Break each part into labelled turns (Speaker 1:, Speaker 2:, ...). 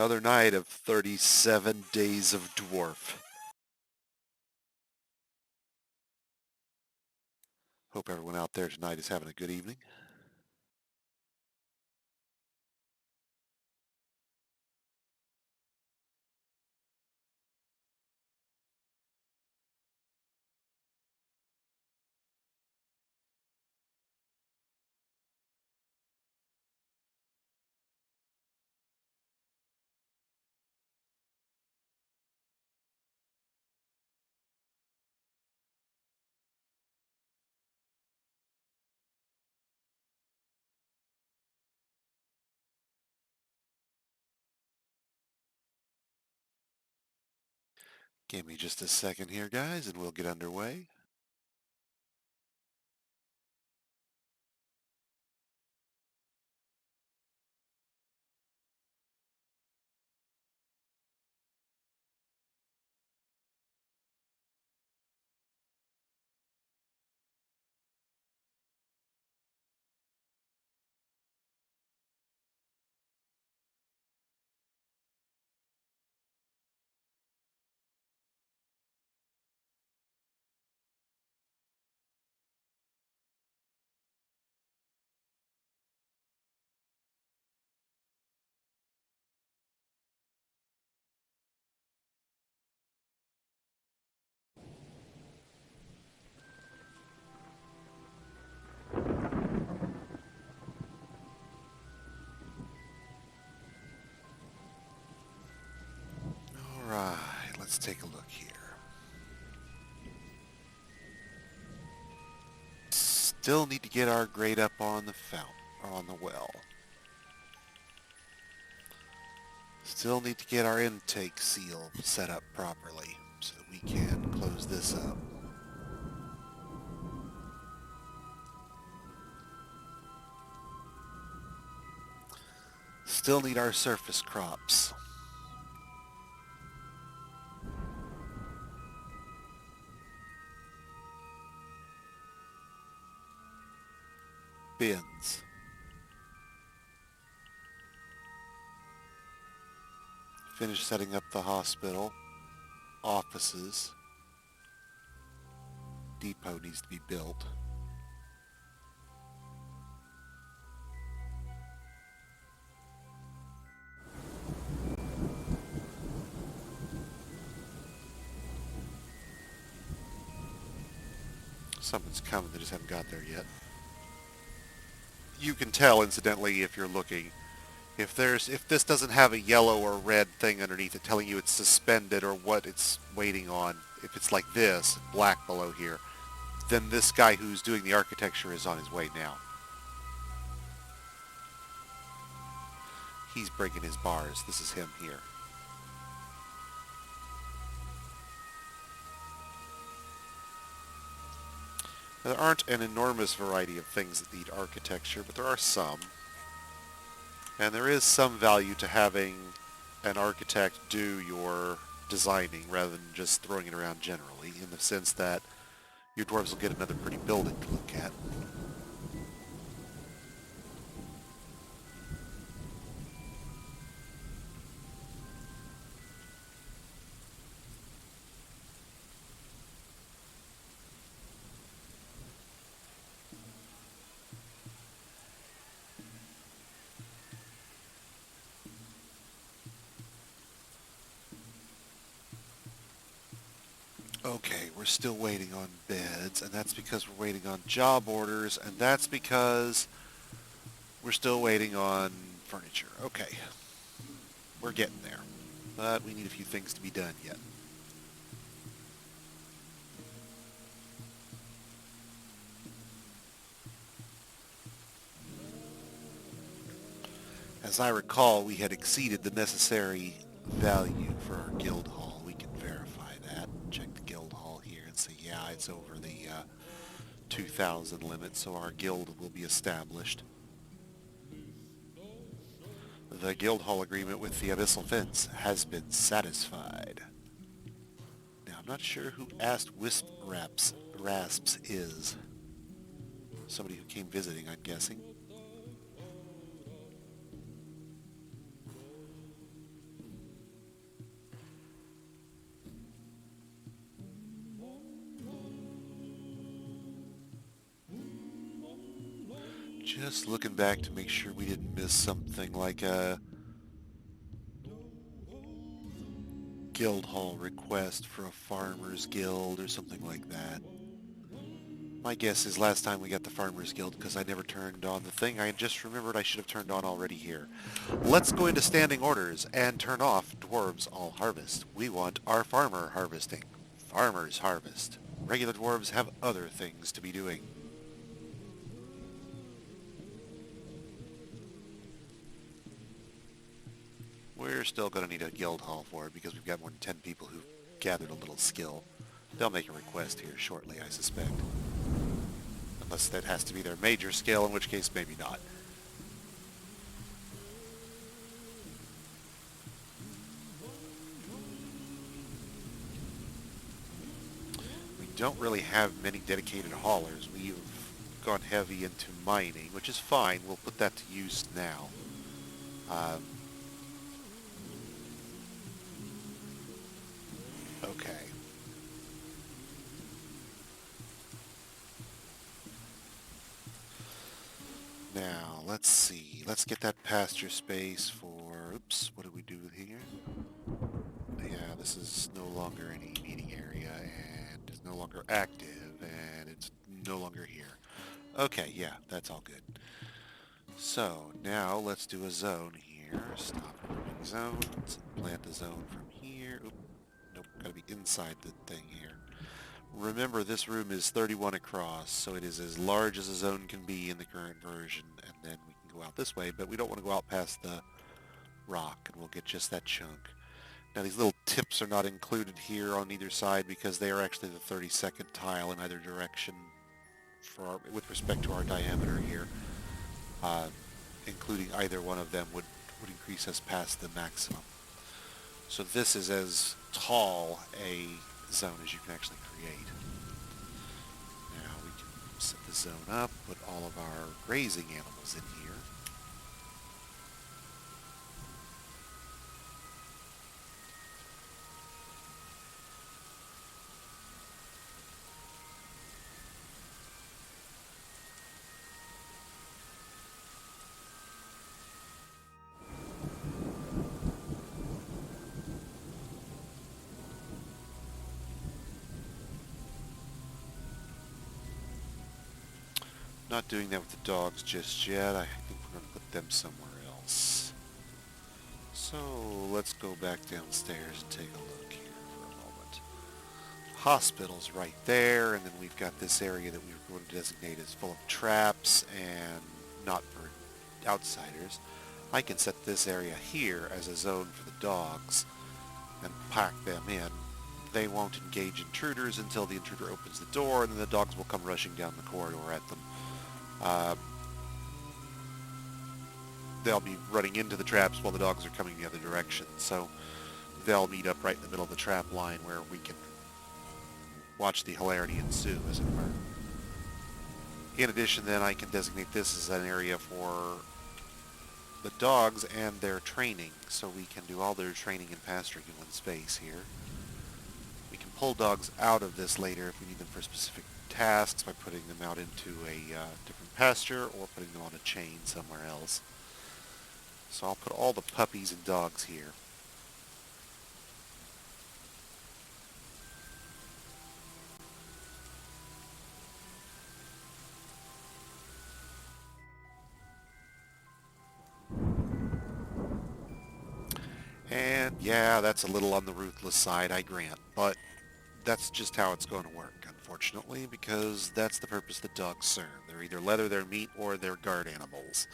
Speaker 1: Another night of 37 days of Dwarf. Hope everyone out there tonight is having a good evening. Give me just a second here, guys, and we'll get underway. All right, let's take a look here. Still need to get our grade up on the fountain, or on the well. Still need to get our intake seal set up properly so that we can close this up. Still need our surface crops. Bins. Finish setting up the hospital. Offices. Depot needs to be built. Something's coming, they just haven't got there yet. You can tell, incidentally, if you're looking. If this doesn't have a yellow or red thing underneath it telling you it's suspended or what it's waiting on, if it's like this, black below here, then this guy who's doing the architecture is on his way now. He's breaking his bars. This is him here. Now, there aren't an enormous variety of things that need architecture, but there are some. And there is some value to having an architect do your designing rather than just throwing it around generally, in the sense that your dwarves will get another pretty building to look at. Okay, we're still waiting on beds, and that's because we're waiting on job orders, and that's because we're still waiting on furniture. Okay, we're getting there, but we need a few things to be done yet. As I recall, we had exceeded the necessary value for our guild hall. We can verify that. Check the guild hall here and say, yeah, it's over the 2,000 limit, so our guild will be established. The guild hall agreement with the Abyssal Fence has been satisfied. Now, I'm not sure who asked Wisp Rasps is. Somebody who came visiting, I'm guessing. Just looking back to make sure we didn't miss something like a guild hall request for a farmer's guild or something like that. My guess is last time we got the farmer's guild because I never turned on the thing I just remembered I should have turned on already here. Let's go into standing orders and turn off dwarves all harvest. We want our farmer harvesting. Farmer's harvest. Regular dwarves have other things to be doing. We're still going to need a guild hall for it because we've got more than 10 people who've gathered a little skill. They'll make a request here shortly, I suspect. Unless that has to be their major skill, in which case maybe not. We don't really have many dedicated haulers. We've gone heavy into mining, which is fine. We'll put that to use now. Okay. Now, let's see. Let's get that pasture space for... Oops, what did we do here? Yeah, this is no longer any meeting area, and it's no longer active, and it's no longer here. Okay, yeah, that's all good. So, now let's do a zone here. Stop removing zones. Plant a zone from here. Oop, nope, gotta be inside the thing here. Remember, this room is 31 across, so it is as large as a zone can be in the current version, and then we can go out this way, but we don't want to go out past the rock, and we'll get just that chunk. Now, these little tips are not included here on either side because they are actually the 32nd tile in either direction with respect to our diameter here. Including either one of them would increase us past the maximum. So this is as tall a zone as you can actually create. Now we can set the zone up, put all of our grazing animals in here. Not doing that with the dogs just yet. I think we're going to put them somewhere else. So let's go back downstairs and take a look here for a moment. Hospital's right there, and then we've got this area that we were going to designate as full of traps and not for outsiders. I can set this area here as a zone for the dogs and pack them in. They won't engage intruders until the intruder opens the door, and then the dogs will come rushing down the corridor at them. They'll be running into the traps while the dogs are coming the other direction, so they'll meet up right in the middle of the trap line where we can watch the hilarity ensue, as it were. In addition, then, I can designate this as an area for the dogs and their training, so we can do all their training and pasturing in one space here. We can pull dogs out of this later if we need them for specific tasks by putting them out into a different pasture or putting them on a chain somewhere else. So I'll put all the puppies and dogs here. And yeah, that's a little on the ruthless side, I grant, but that's just how it's going to work, unfortunately, because that's the purpose that dogs serve. They're either leather, they're meat, or they're guard animals.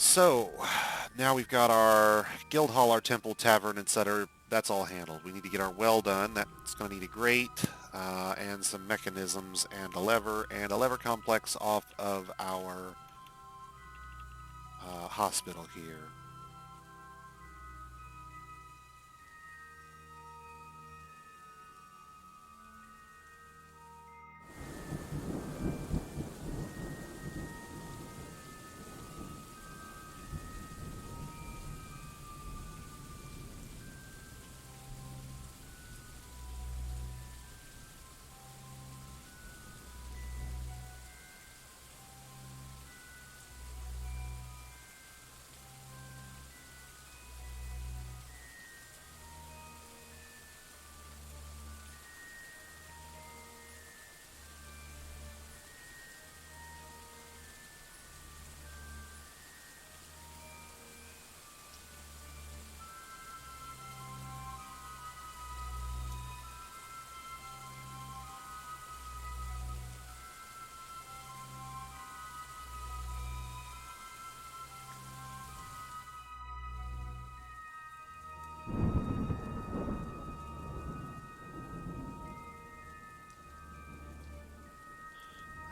Speaker 1: So, now we've got our guild hall, our temple, tavern, etc. That's all handled. We need to get our well done. That's going to need a grate and some mechanisms and a lever complex off of our hospital here.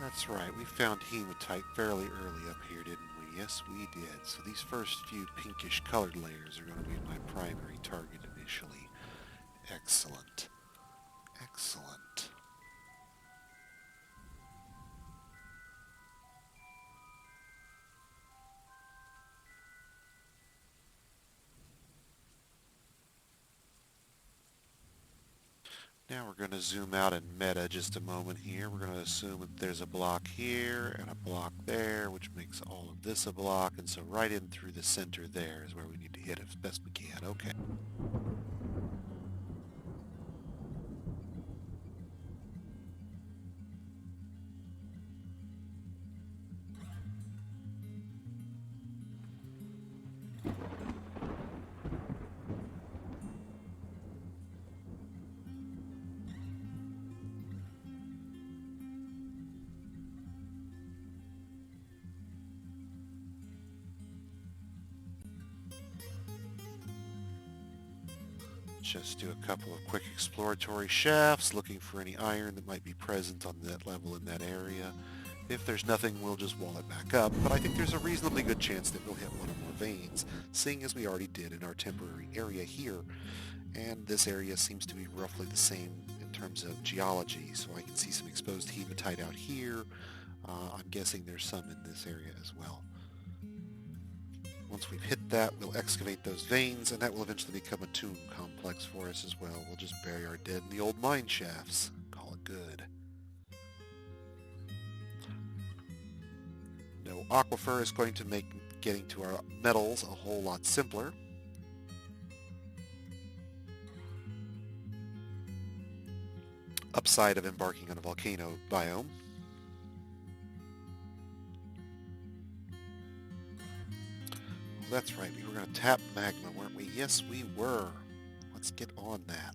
Speaker 1: That's right, we found hematite fairly early up here, didn't we? Yes, we did. So these first few pinkish colored layers are going to be my primary target initially. Excellent. Excellent. Now we're going to zoom out and meta just a moment here. We're going to assume that there's a block here and a block there, which makes all of this a block. And so right in through the center there is where we need to hit as best we can. Okay. Just do a couple of quick exploratory shafts, looking for any iron that might be present on that level in that area. If there's nothing, we'll just wall it back up, but I think there's a reasonably good chance that we'll hit one or more veins, seeing as we already did in our temporary area here. And this area seems to be roughly the same in terms of geology, so I can see some exposed hematite out here. I'm guessing there's some in this area as well. Once we've hit that, we'll excavate those veins, and that will eventually become a tomb complex for us as well. We'll just bury our dead in the old mine shafts. Call it good. No aquifer is going to make getting to our metals a whole lot simpler. Upside of embarking on a volcano biome. That's right, we were going to tap magma, weren't we? Yes, we were. Let's get on that.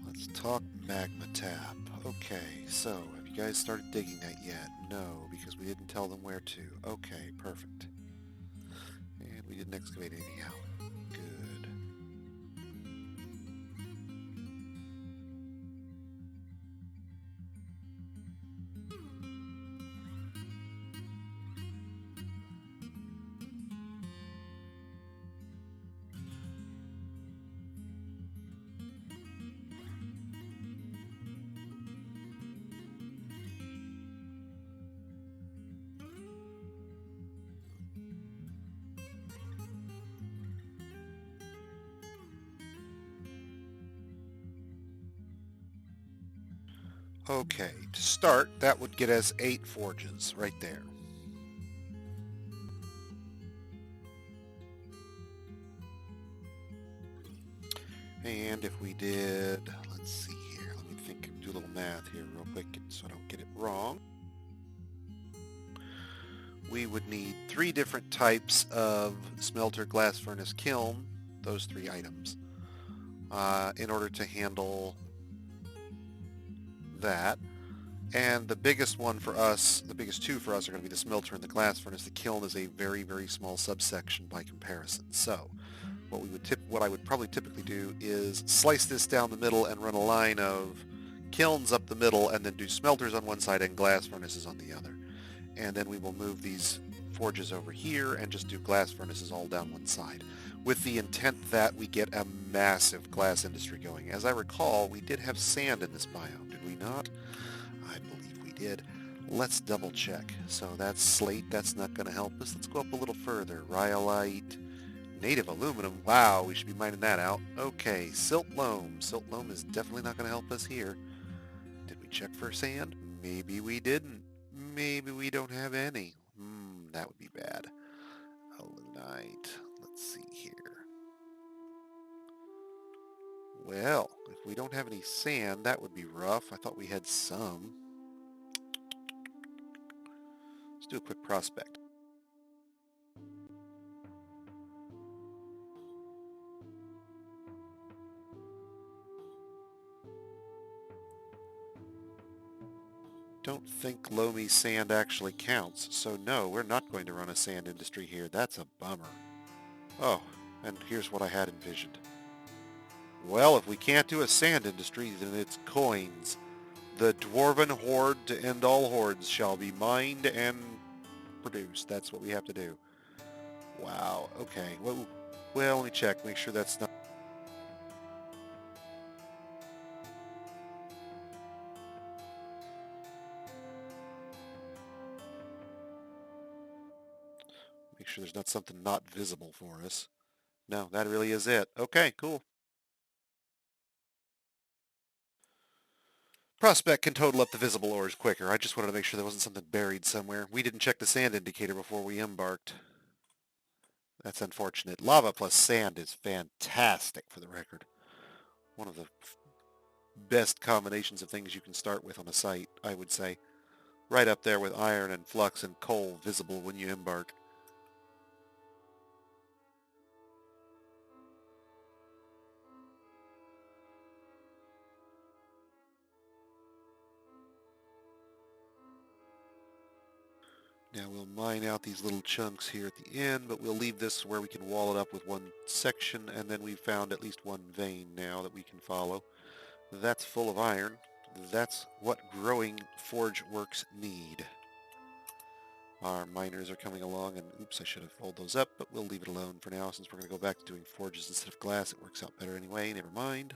Speaker 1: Let's talk magma tap. Okay, so have you guys started digging that yet? No, because we didn't tell them where to. Okay, perfect. And we didn't excavate anyhow. Good. Okay, to start, that would get us 8 forges right there. And if we did, let's see here, let me think, do a little math here real quick so I don't get it wrong. We would need 3 different types of smelter, glass furnace, kiln, those 3 items, in order to handle that. And the biggest one for us, the biggest 2 for us are going to be the smelter and the glass furnace. The kiln is a very, very small subsection by comparison. So what I would probably typically do is slice this down the middle and run a line of kilns up the middle and then do smelters on one side and glass furnaces on the other. And then we will move these forges over here and just do glass furnaces all down one side, with the intent that we get a massive glass industry going. As I recall, we did have sand in this biome, did we not? I believe we did. Let's double check. So that's slate, that's not going to help us. Let's go up a little further. Rhyolite, native aluminum. Wow, we should be mining that out. Okay, silt loam. Silt loam is definitely not going to help us here. Did we check for sand? Maybe we didn't. Maybe we don't have any. That would be bad. Alunite. Let's see here. Well, if we don't have any sand, that would be rough. I thought we had some. Let's do a quick prospect. Don't think loamy sand actually counts, so no, we're not going to run a sand industry here. That's a bummer. Oh, and here's what I had envisioned. Well, if we can't do a sand industry, then it's coins. The dwarven horde to end all hordes shall be mined and produced. That's what we have to do. Wow. Okay. Well, let me check. Make sure that's not... Make sure there's not something not visible for us. No, that really is it. Okay, cool. Prospect can total up the visible ores quicker. I just wanted to make sure there wasn't something buried somewhere. We didn't check the sand indicator before we embarked. That's unfortunate. Lava plus sand is fantastic, for the record. One of the best combinations of things you can start with on a site, I would say. Right up there with iron and flux and coal visible when you embark. Now we'll mine out these little chunks here at the end, but we'll leave this where we can wall it up with one section, and then we've found at least one vein now that we can follow. That's full of iron. That's what growing forge works need. Our miners are coming along, and oops, I should have rolled those up, but we'll leave it alone for now since we're going to go back to doing forges instead of glass. It works out better anyway, never mind.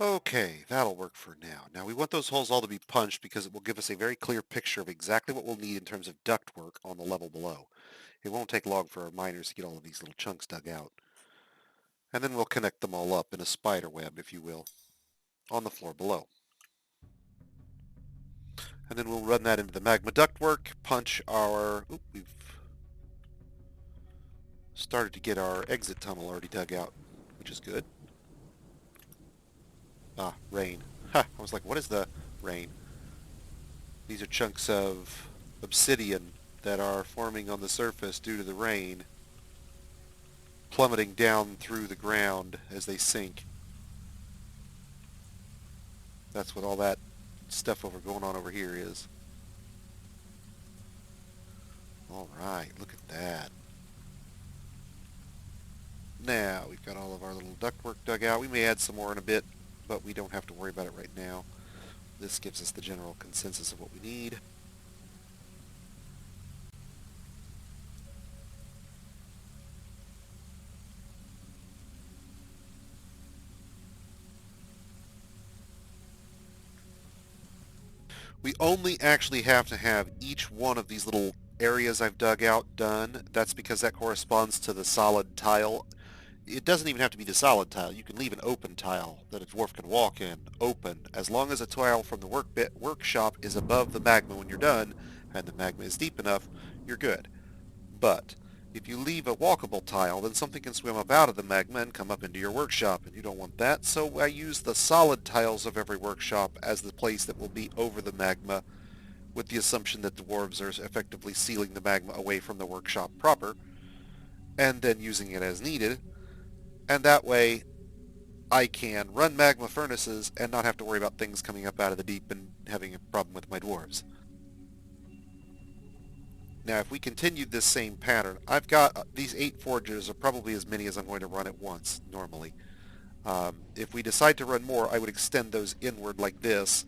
Speaker 1: Okay, that'll work for now. Now we want those holes all to be punched because it will give us a very clear picture of exactly what we'll need in terms of ductwork on the level below. It won't take long for our miners to get all of these little chunks dug out. And then we'll connect them all up in a spider web, if you will, on the floor below. And then we'll run that into the magma ductwork, punch our... Oop, we've started to get our exit tunnel already dug out, which is good. Ah, rain. Ha! I was like, what is the rain? These are chunks of obsidian that are forming on the surface due to the rain, plummeting down through the ground as they sink. That's what all that stuff going on over here is. Alright, look at that. Now, we've got all of our little ductwork dug out. We may add some more in a bit, but we don't have to worry about it right now. This gives us the general consensus of what we need. We only actually have to have each one of these little areas I've dug out done. That's because that corresponds to the solid tile. It doesn't even have to be the solid tile. You can leave an open tile that a dwarf can walk in, open, as long as a tile from the workshop is above the magma when you're done, and the magma is deep enough, you're good. But if you leave a walkable tile, then something can swim up out of the magma and come up into your workshop, and you don't want that, so I use the solid tiles of every workshop as the place that will be over the magma, with the assumption that dwarves are effectively sealing the magma away from the workshop proper, and then using it as needed, and that way I can run magma furnaces and not have to worry about things coming up out of the deep and having a problem with my dwarves. Now, if we continued this same pattern, I've got these 8 forges are probably as many as I'm going to run at once, normally. If we decide to run more, I would extend those inward like this,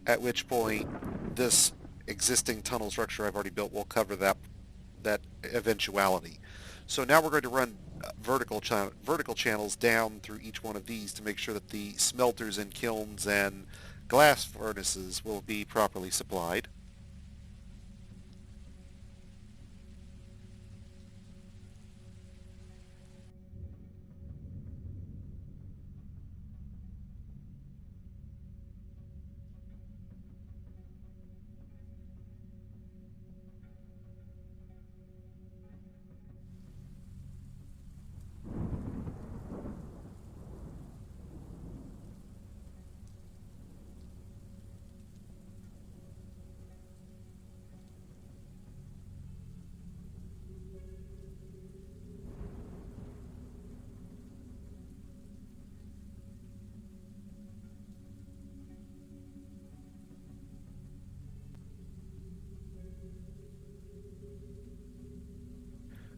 Speaker 1: at which point this existing tunnel structure I've already built will cover that eventuality. So now we're going to run vertical channels down through each one of these to make sure that the smelters and kilns and glass furnaces will be properly supplied.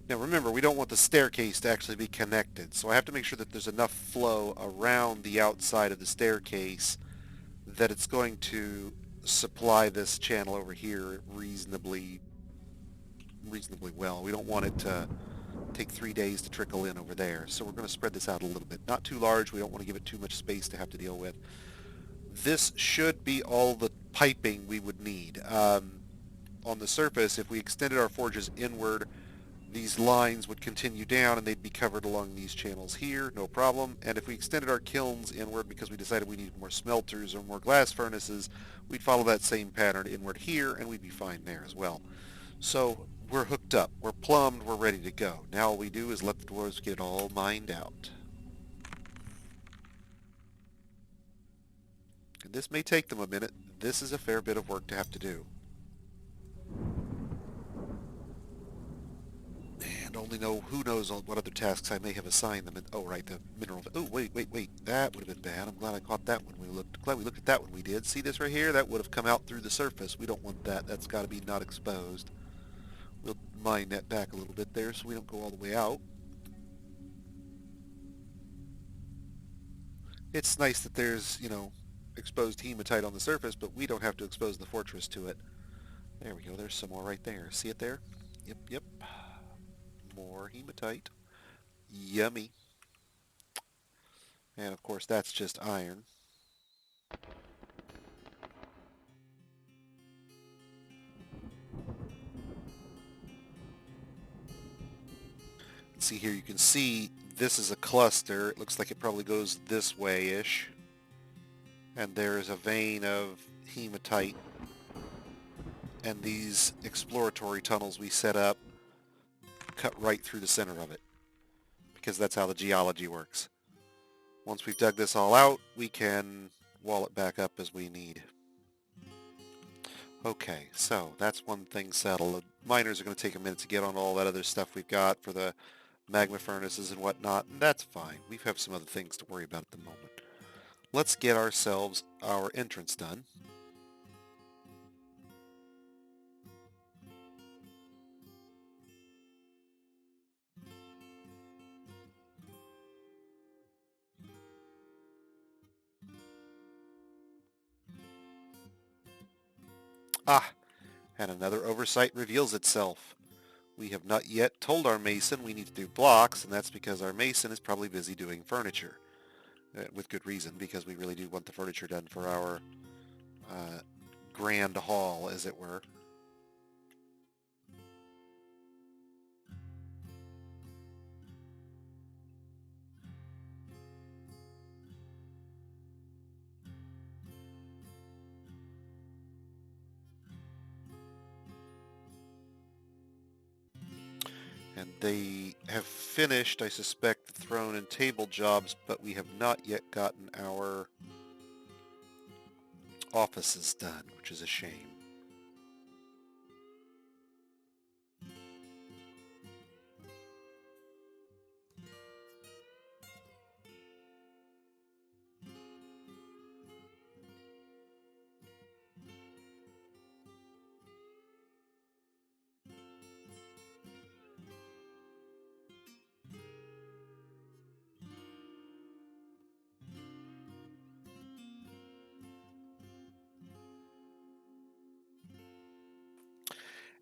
Speaker 1: Now remember, we don't want the staircase to actually be connected, so I have to make sure that there's enough flow around the outside of the staircase that it's going to supply this channel over here reasonably well. We don't want it to take 3 days to trickle in over there, so we're going to spread this out a little bit. Not too large, we don't want to give it too much space to have to deal with. This should be all the piping we would need. On the surface, if we extended our forges inward, these lines would continue down and they'd be covered along these channels here, no problem. And if we extended our kilns inward because we decided we needed more smelters or more glass furnaces, we'd follow that same pattern inward here and we'd be fine there as well. So we're hooked up, we're plumbed, we're ready to go. Now all we do is let the dwarves get it all mined out. And this may take them a minute. This is a fair bit of work to have to do. And only know who knows what other tasks I may have assigned them. Oh, right, the mineral. Oh, wait. That would have been bad. I'm glad I caught that one. Glad we looked at that one. We did. See this right here? That would have come out through the surface. We don't want that. That's got to be not exposed. We'll mine that back a little bit there so we don't go all the way out. It's nice that there's, exposed hematite on the surface, but we don't have to expose the fortress to it. There we go. There's some more right there. See it there? Yep. More hematite. Yummy. And of course that's just iron. See here, you can see this is a cluster. It looks like it probably goes this way-ish. And there's a vein of hematite. And these exploratory tunnels we set up cut right through the center of it, because that's how the geology works. Once we've dug this all out, we can wall it back up as we need. Okay, so that's one thing settled. The miners are going to take a minute to get on all that other stuff we've got for the magma furnaces and whatnot, and that's fine. We have some other things to worry about at the moment. Let's get ourselves our entrance done. Ah, and another oversight reveals itself. We have not yet told our mason we need to do blocks, and that's because our mason is probably busy doing furniture. With good reason, because we really do want the furniture done for our grand hall, as it were. And they have finished, I suspect, the throne and table jobs, but we have not yet gotten our offices done, which is a shame.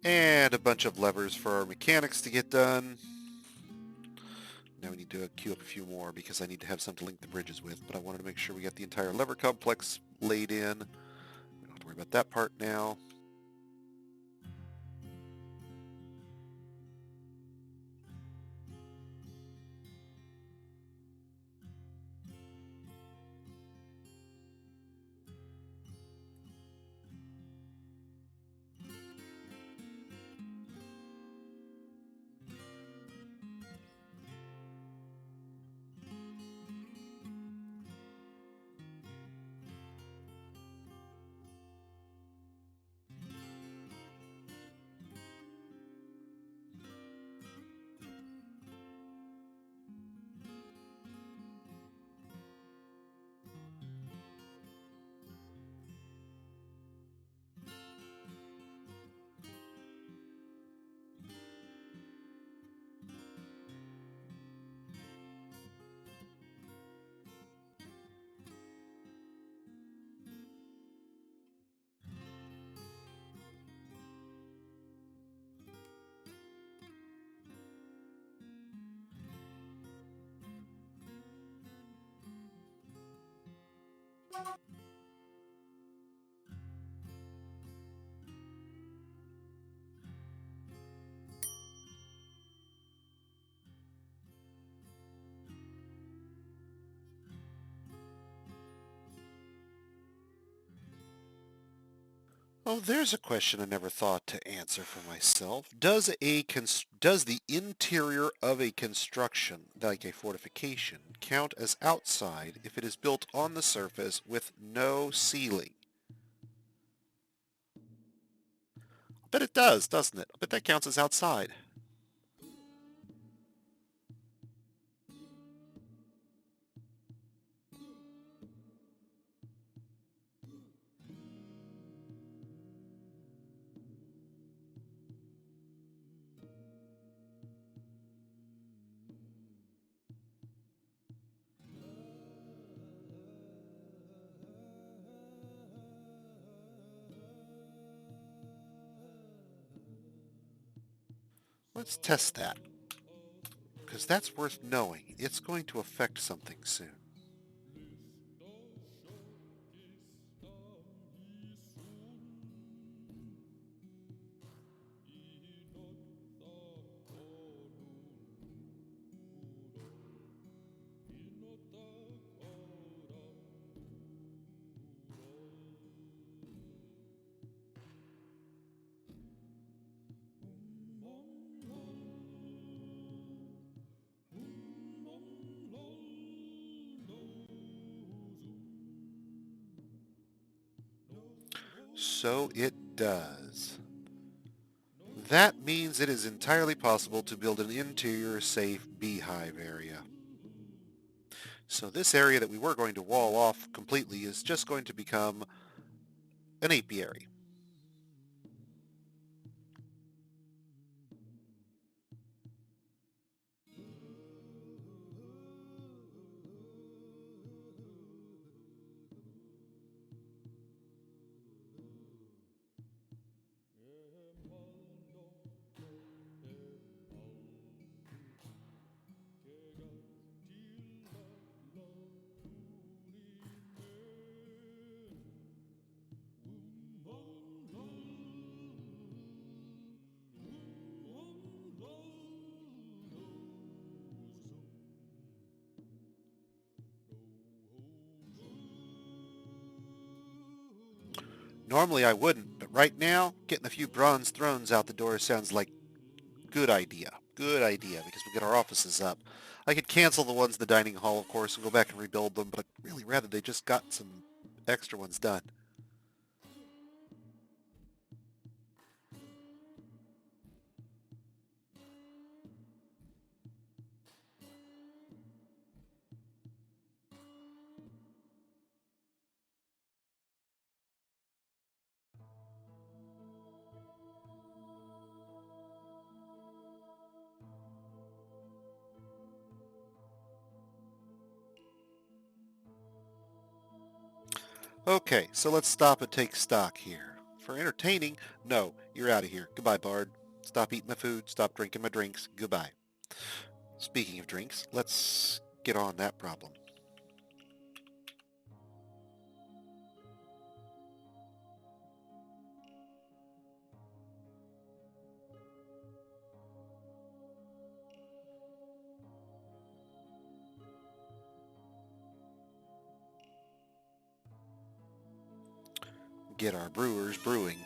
Speaker 1: And a bunch of levers for our mechanics to get done. Now we need to queue up a few more because I need to have some to link the bridges with, but I wanted to make sure we got the entire lever complex laid in. We don't have to worry about that part now. Oh, there's a question I never thought to answer for myself. Does the interior of a construction, like a fortification, count as outside if it is built on the surface with no ceiling? I bet it does, doesn't it? I bet that counts as outside. Let's test that, because that's worth knowing. It's going to affect something soon. So it does. That means it is entirely possible to build an interior safe beehive area. So this area that we were going to wall off completely is just going to become an apiary. Normally I wouldn't, but right now, getting a few bronze thrones out the door sounds like good idea. Good idea, because we get our offices up. I could cancel the ones in the dining hall, of course, and go back and rebuild them, but I'd really rather they just got some extra ones done. Okay, so let's stop and take stock here. For entertaining, no, you're out of here. Goodbye, Bard. Stop eating my food, stop drinking my drinks. Goodbye. Speaking of drinks, let's get on that problem. Get our brewers brewing.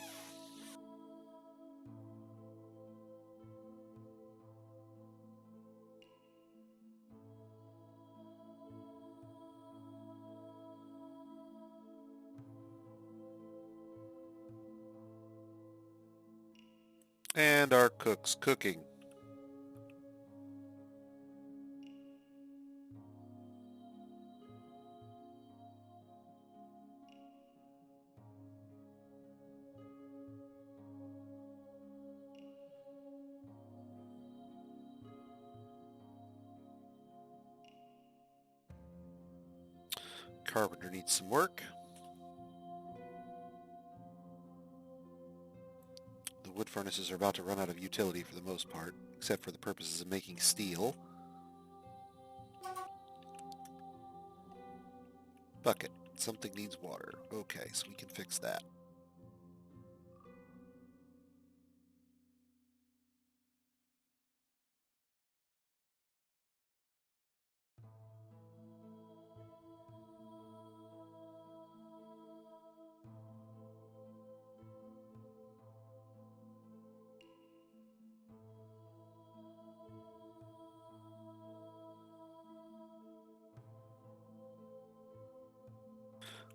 Speaker 1: And our cooks cooking. Carpenter needs some work. The wood furnaces are about to run out of utility for the most part, except for the purposes of making steel. Bucket. Something needs water. Okay, so we can fix that.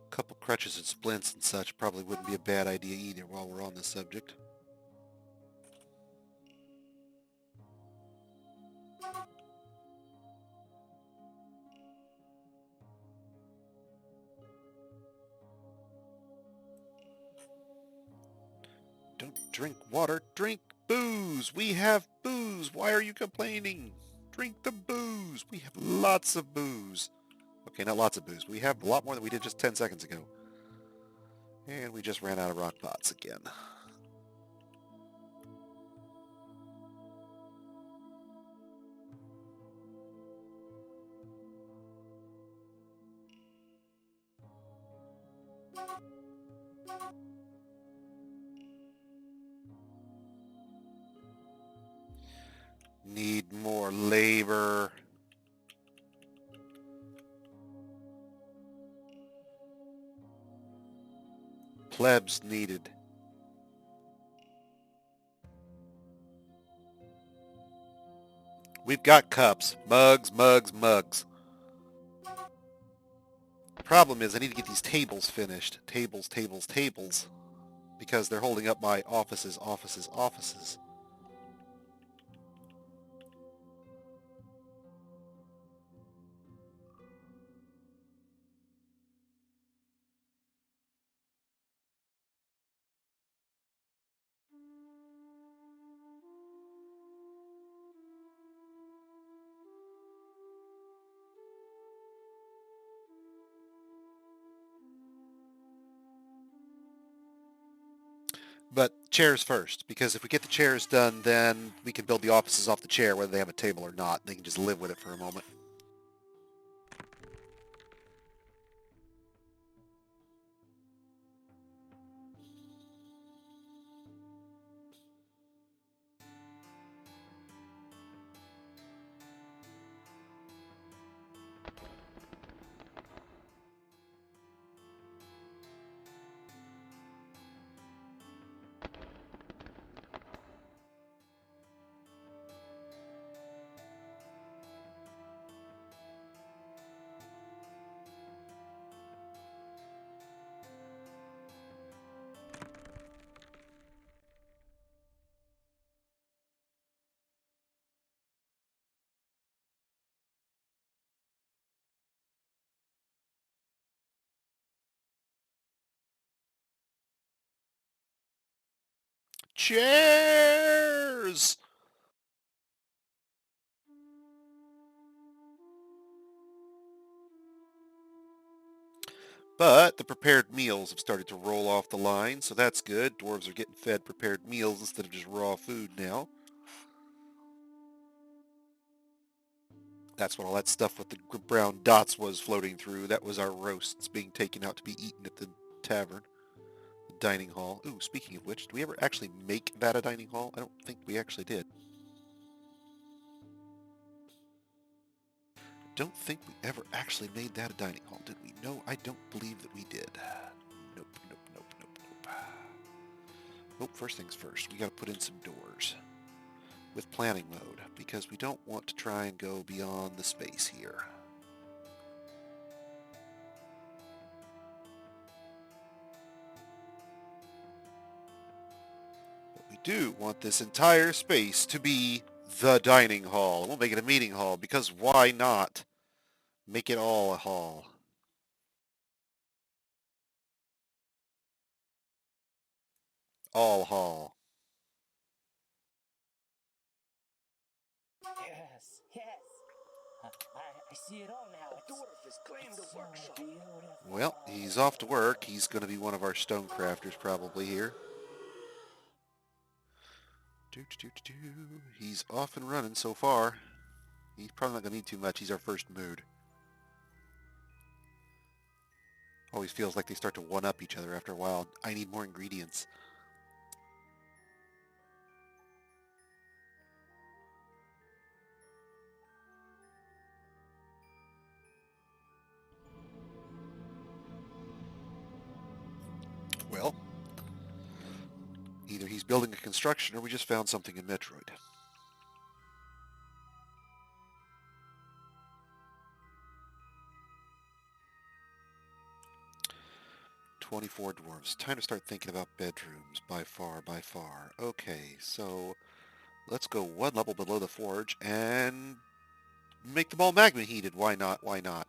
Speaker 1: A couple crutches and splints and such probably wouldn't be a bad idea either while we're on this subject. Don't drink water, drink booze. We have booze. Why are you complaining? Drink the booze. We have lots of booze. Okay, not lots of booze. We have a lot more than we did just 10 seconds ago. And we just ran out of rock pots again. Need more labor. Plebs needed. We've got cups. Mugs, mugs, mugs. Problem is I need to get these tables finished. Tables, tables, tables. Because they're holding up my offices, offices, offices. But chairs first, because if we get the chairs done, then we can build the offices off the chair, whether they have a table or not. They can just live with it for a moment. Chairs! But the prepared meals have started to roll off the line, so that's good. Dwarves are getting fed prepared meals instead of just raw food now. That's what all that stuff with the brown dots was floating through. That was our roasts being taken out to be eaten at the tavern, the dining hall. Ooh, speaking of which, did we ever actually make that a dining hall? I don't think we actually did. Don't think we ever actually made that a dining hall, did we? No, I don't believe that we did. Nope, nope, nope, nope, nope. Nope, first things first. We gotta put in some doors with planning mode because we don't want to try and go beyond the space here. But we do want this entire space to be the dining hall. We'll make it a meeting hall because why not make it all a hall? All hall.
Speaker 2: Yes, yes. I see it all now. Dwarf has claimed the workshop.
Speaker 1: Well, he's off to work. He's going to be one of our stone crafters probably here. He's off and running so far. He's probably not going to need too much. He's our first mood. Always feels like they start to one-up each other after a while. I need more ingredients. Well, either he's building a construction or we just found something in Metroid. "24 dwarves. Time to start thinking about bedrooms. By far, by far. Okay, so let's go one level below the forge and make them all magma heated. Why not? Why not?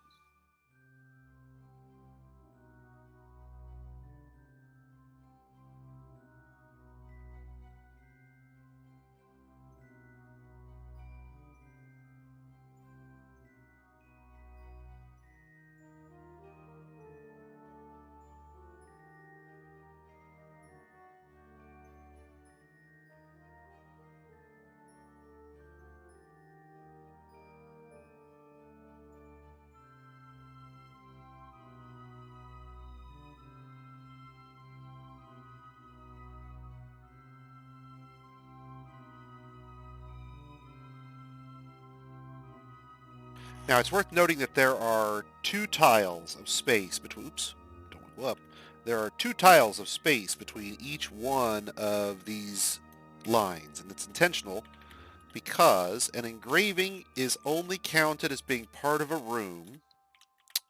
Speaker 1: Now, it's worth noting that there are two tiles of space between... Oops, don't want to go up. There are two tiles of space between each one of these lines, and it's intentional because an engraving is only counted as being part of a room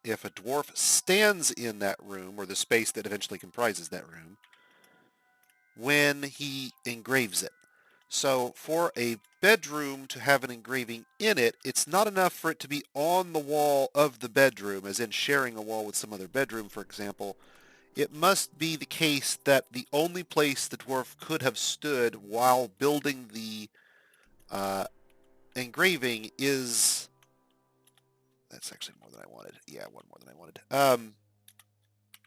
Speaker 1: if a dwarf stands in that room, or the space that eventually comprises that room, when he engraves it. So for a bedroom to have an engraving in it, it's not enough for it to be on the wall of the bedroom, as in sharing a wall with some other bedroom, for example. It must be the case that the only place the dwarf could have stood while building the engraving is... That's actually more than I wanted. Yeah, one more than I wanted.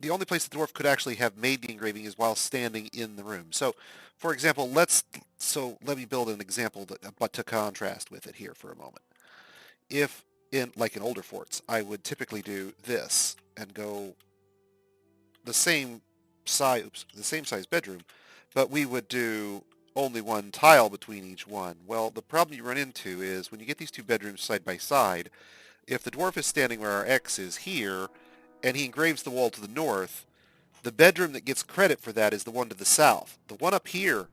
Speaker 1: The only place the dwarf could actually have made the engraving is while standing in the room. So, for example, let me build an example but to contrast with it here for a moment. If in older forts, I would typically do this and go the same size bedroom, but we would do only one tile between each one. Well, the problem you run into is when you get these two bedrooms side by side, if the dwarf is standing where our X is here, and he engraves the wall to the north, the bedroom that gets credit for that is the one to the south. The one up here,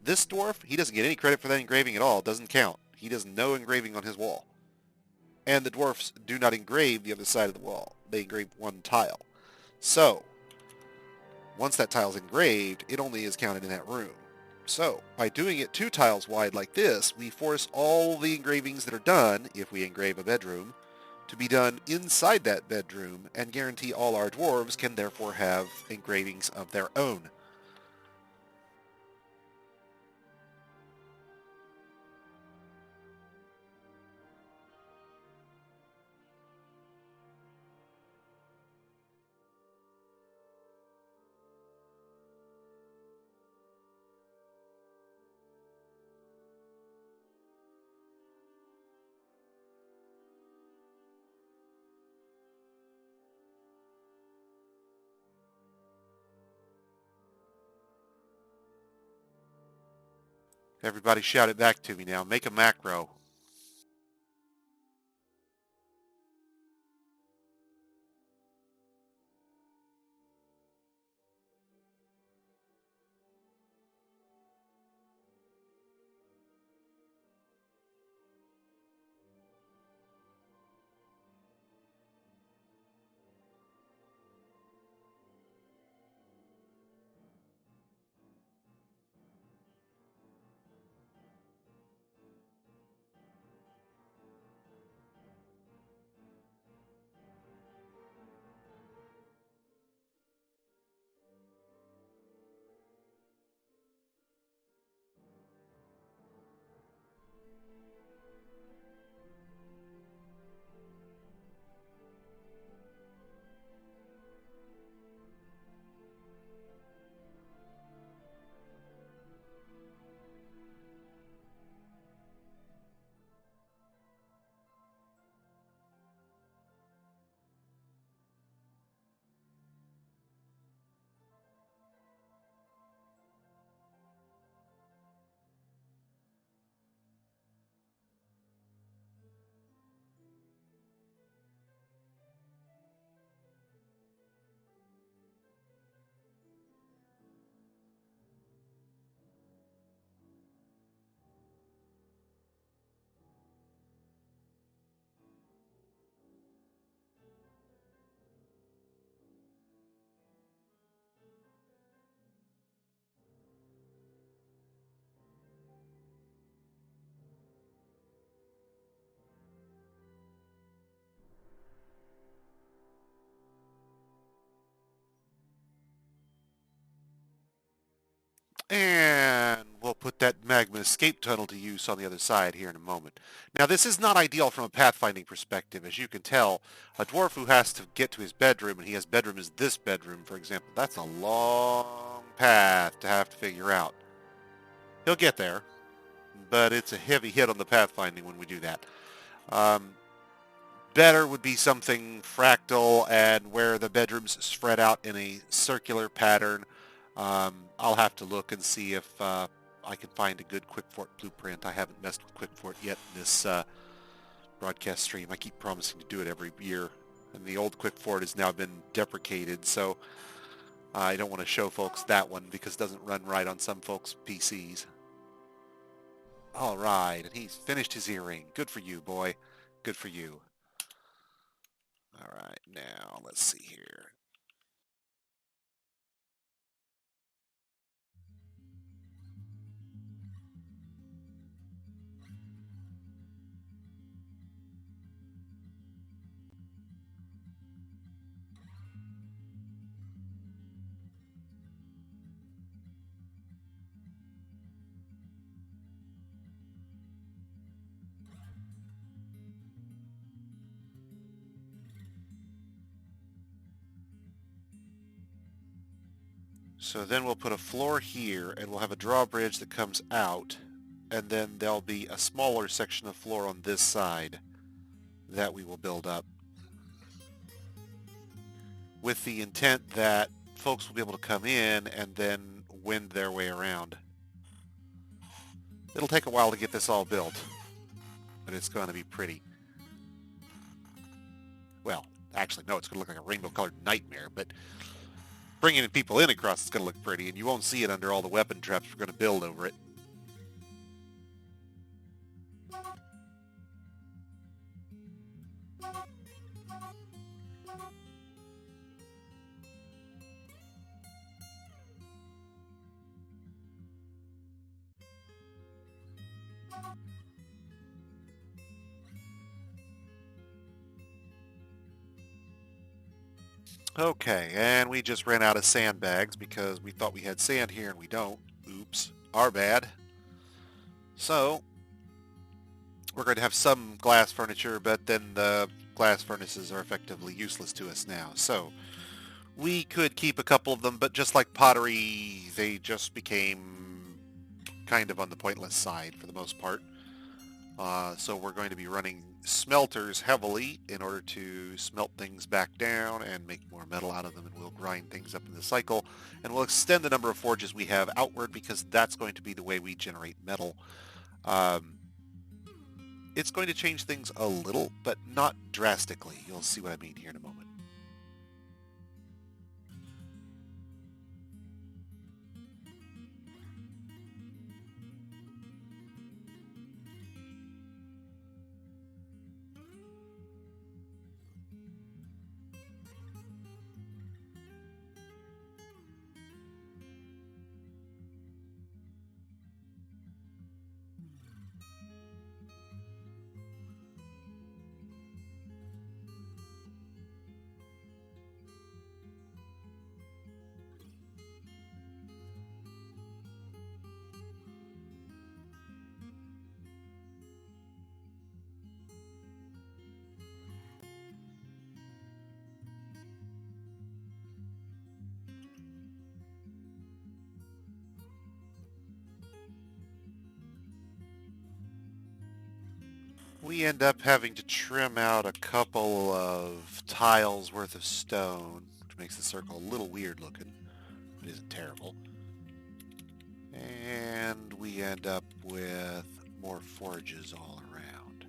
Speaker 1: this dwarf, he doesn't get any credit for that engraving at all. It doesn't count. He does no engraving on his wall. And the dwarfs do not engrave the other side of the wall. They engrave one tile. So, once that tile's engraved, it only is counted in that room. So, by doing it two tiles wide like this, we force all the engravings that are done, if we engrave a bedroom, to be done inside that bedroom, and guarantee all our dwarves can therefore have engravings of their own. Everybody shout it back to me now. Make a macro. And we'll put that magma escape tunnel to use on the other side here in a moment. Now, this is not ideal from a pathfinding perspective. As you can tell, a dwarf who has to get to his bedroom, and he has bedroom as this bedroom, for example, that's a long path to have to figure out. He'll get there, but it's a heavy hit on the pathfinding when we do that. Um, Better would be something fractal and where the bedrooms spread out in a circular pattern. I'll have to look and see if I can find a good QuickFort blueprint. I haven't messed with QuickFort yet in this broadcast stream. I keep promising to do it every year, and the old QuickFort has now been deprecated, so I don't want to show folks that one because it doesn't run right on some folks' PCs. All right, and he's finished his earring. Good for you, boy. Good for you. All right, now let's see here. So then we'll put a floor here, and we'll have a drawbridge that comes out, and then there'll be a smaller section of floor on this side that we will build up, with the intent that folks will be able to come in and then wend their way around. It'll take a while to get this all built, but it's going to be pretty. Well, actually, no, it's going to look like a rainbow-colored nightmare, but bringing people in across is going to look pretty, and you won't see it under all the weapon traps we're going to build over it. Okay, and we just ran out of sandbags because we thought we had sand here and we don't. Oops, our bad. So, we're going to have some glass furniture, but then the glass furnaces are effectively useless to us now. So, we could keep a couple of them, but just like pottery, they just became kind of on the pointless side for the most part. So we're going to be running smelters heavily in order to smelt things back down and make more metal out of them, and we'll grind things up in the cycle, and we'll extend the number of forges we have outward because that's going to be the way we generate metal. Um, it's going to change things a little, but not drastically. You'll see what I mean here in a moment. We end up having to trim out a couple of tiles worth of stone, which makes the circle a little weird looking. It isn't terrible. And we end up with more forges all around.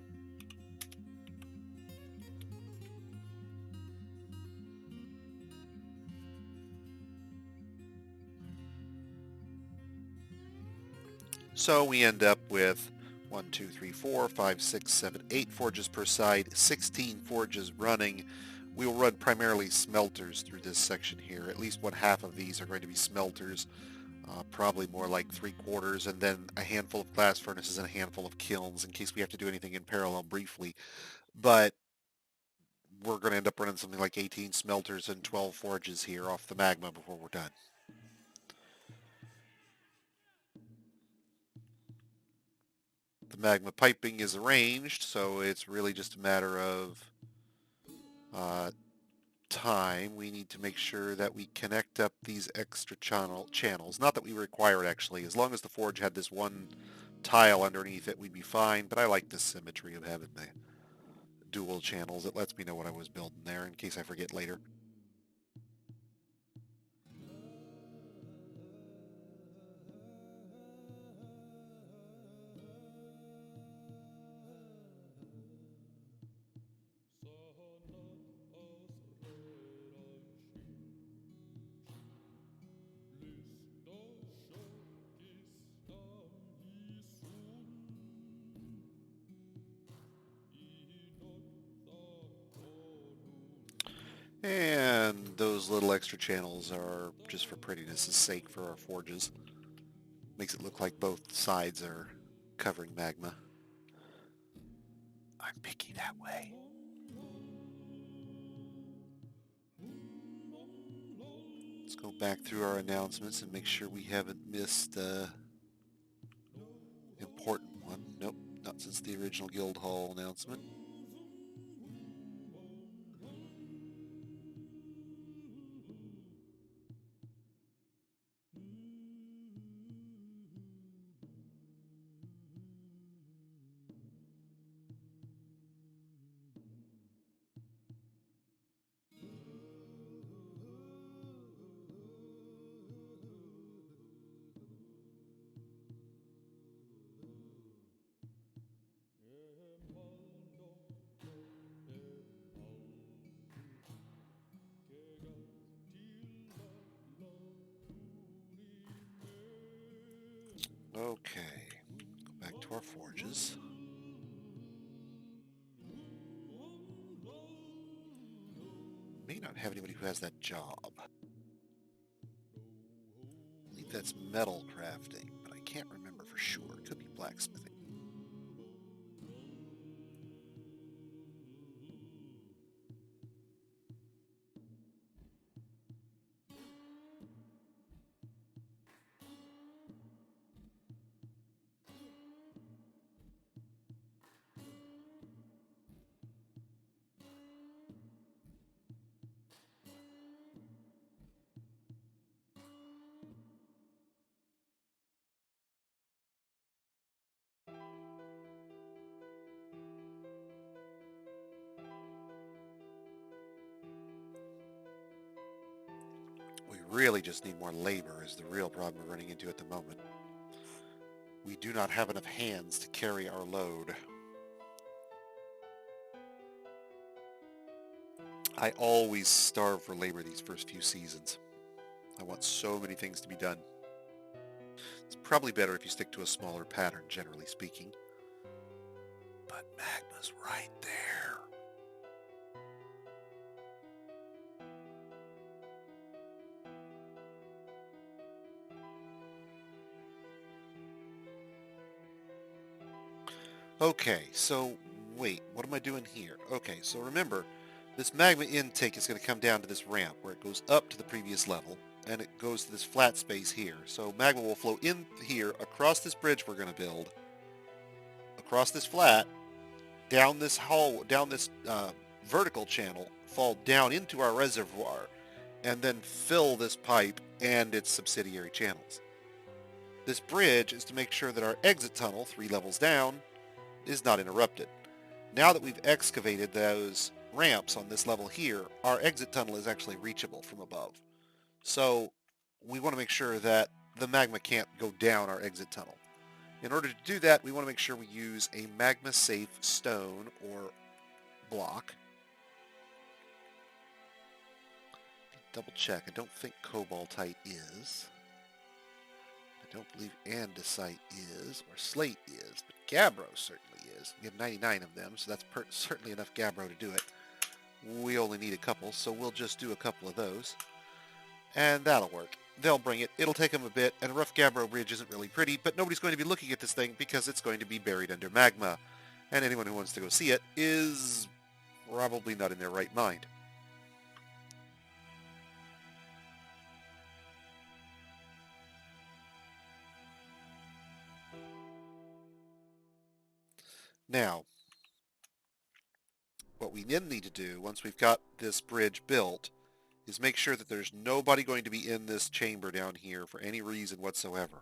Speaker 1: So we end up with 1, 2, 3, 4, 5, 6, 7, 8 forges per side, 16 forges running. We will run primarily smelters through this section here. At least one half of these are going to be smelters, probably more like 3/4, and then a handful of glass furnaces and a handful of kilns in case we have to do anything in parallel briefly. But we're going to end up running something like 18 smelters and 12 forges here off the magma before we're done. The magma piping is arranged, so it's really just a matter of uh, time. We need to make sure that we connect up these extra channels. Not that we require it, actually. As long as the forge had this one tile underneath it, we'd be fine, but I like the symmetry of having the dual channels. It lets me know what I was building there in case I forget later. And those little extra channels are just for prettiness' sake for our forges. Makes it look like both sides are covering magma. I'm picky that way. Let's go back through our announcements and make sure we haven't missed an important one. Nope, not since the original guild hall announcement. Okay, go back to our forges. May not have anybody who has that job. I believe that's metal crafting, but I can't remember for sure. It could be blacksmithing. We really just need more labor is the real problem we're running into at the moment. We do not have enough hands to carry our load. I always starve for labor these first few seasons. I want so many things to be done. It's probably better if you stick to a smaller pattern, generally speaking. But magma's right there. Okay, so wait, what am I doing here? Okay, so remember, this magma intake is going to come down to this ramp where it goes up to the previous level, and it goes to this flat space here. So magma will flow in here, across this bridge we're going to build, across this flat, down this hall, down this vertical channel, fall down into our reservoir, and then fill this pipe and its subsidiary channels. This bridge is to make sure that our exit tunnel, 3 levels down, is not interrupted. Now that we've excavated those ramps on this level here, our exit tunnel is actually reachable from above. So we want to make sure that the magma can't go down our exit tunnel. In order to do that, we want to make sure we use a magma-safe stone or block. Double check. I don't think cobaltite is. I don't believe andesite is, or slate is, but gabbro certainly is. We have 99 of them, so that's certainly enough gabbro to do it. We only need a couple, so we'll just do a couple of those. And that'll work. They'll bring it. It'll take them a bit, and a rough gabbro bridge isn't really pretty, but nobody's going to be looking at this thing because it's going to be buried under magma. And anyone who wants to go see it is probably not in their right mind. Now, what we then need to do, once we've got this bridge built, is make sure that there's nobody going to be in this chamber down here for any reason whatsoever.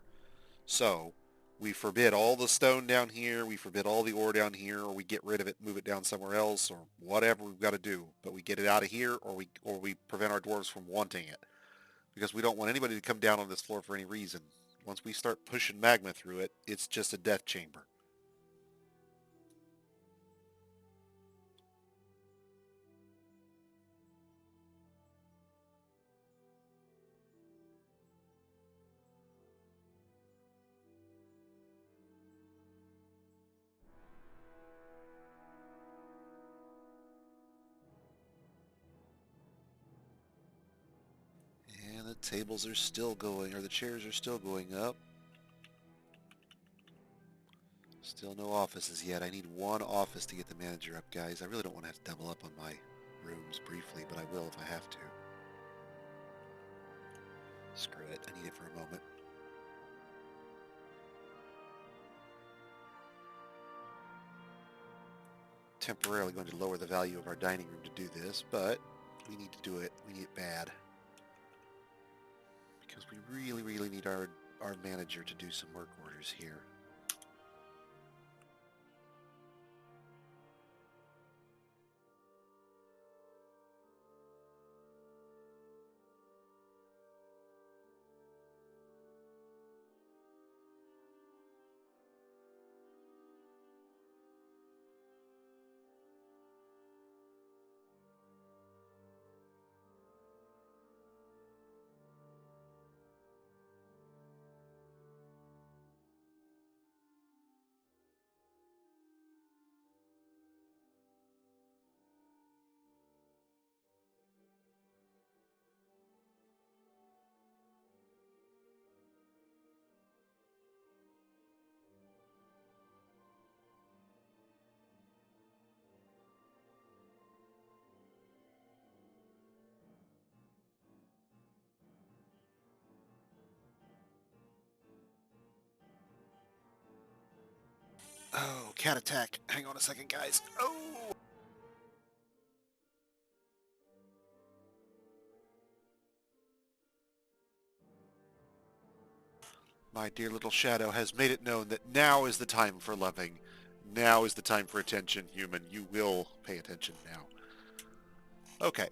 Speaker 1: So, we forbid all the stone down here, we forbid all the ore down here, or we get rid of it, move it down somewhere else, or whatever we've got to do. But we get it out of here, or we prevent our dwarves from wanting it. Because we don't want anybody to come down on this floor for any reason. Once we start pushing magma through it, it's just a death chamber. And the tables are still going, or the chairs are still going up. Still no offices yet. I need one office to get the manager up, guys. I really don't want to have to double up on my rooms briefly, but I will if I have to. Screw it. I need it for a moment. Temporarily going to lower the value of our dining room to do this, but we need to do it. We need it bad. Because we really, really need our manager to do some work orders here. Oh, cat attack. Hang on a second, guys. Oh! My dear little shadow has made it known that now is the time for loving. Now is the time for attention, human. You will pay attention now. Okay.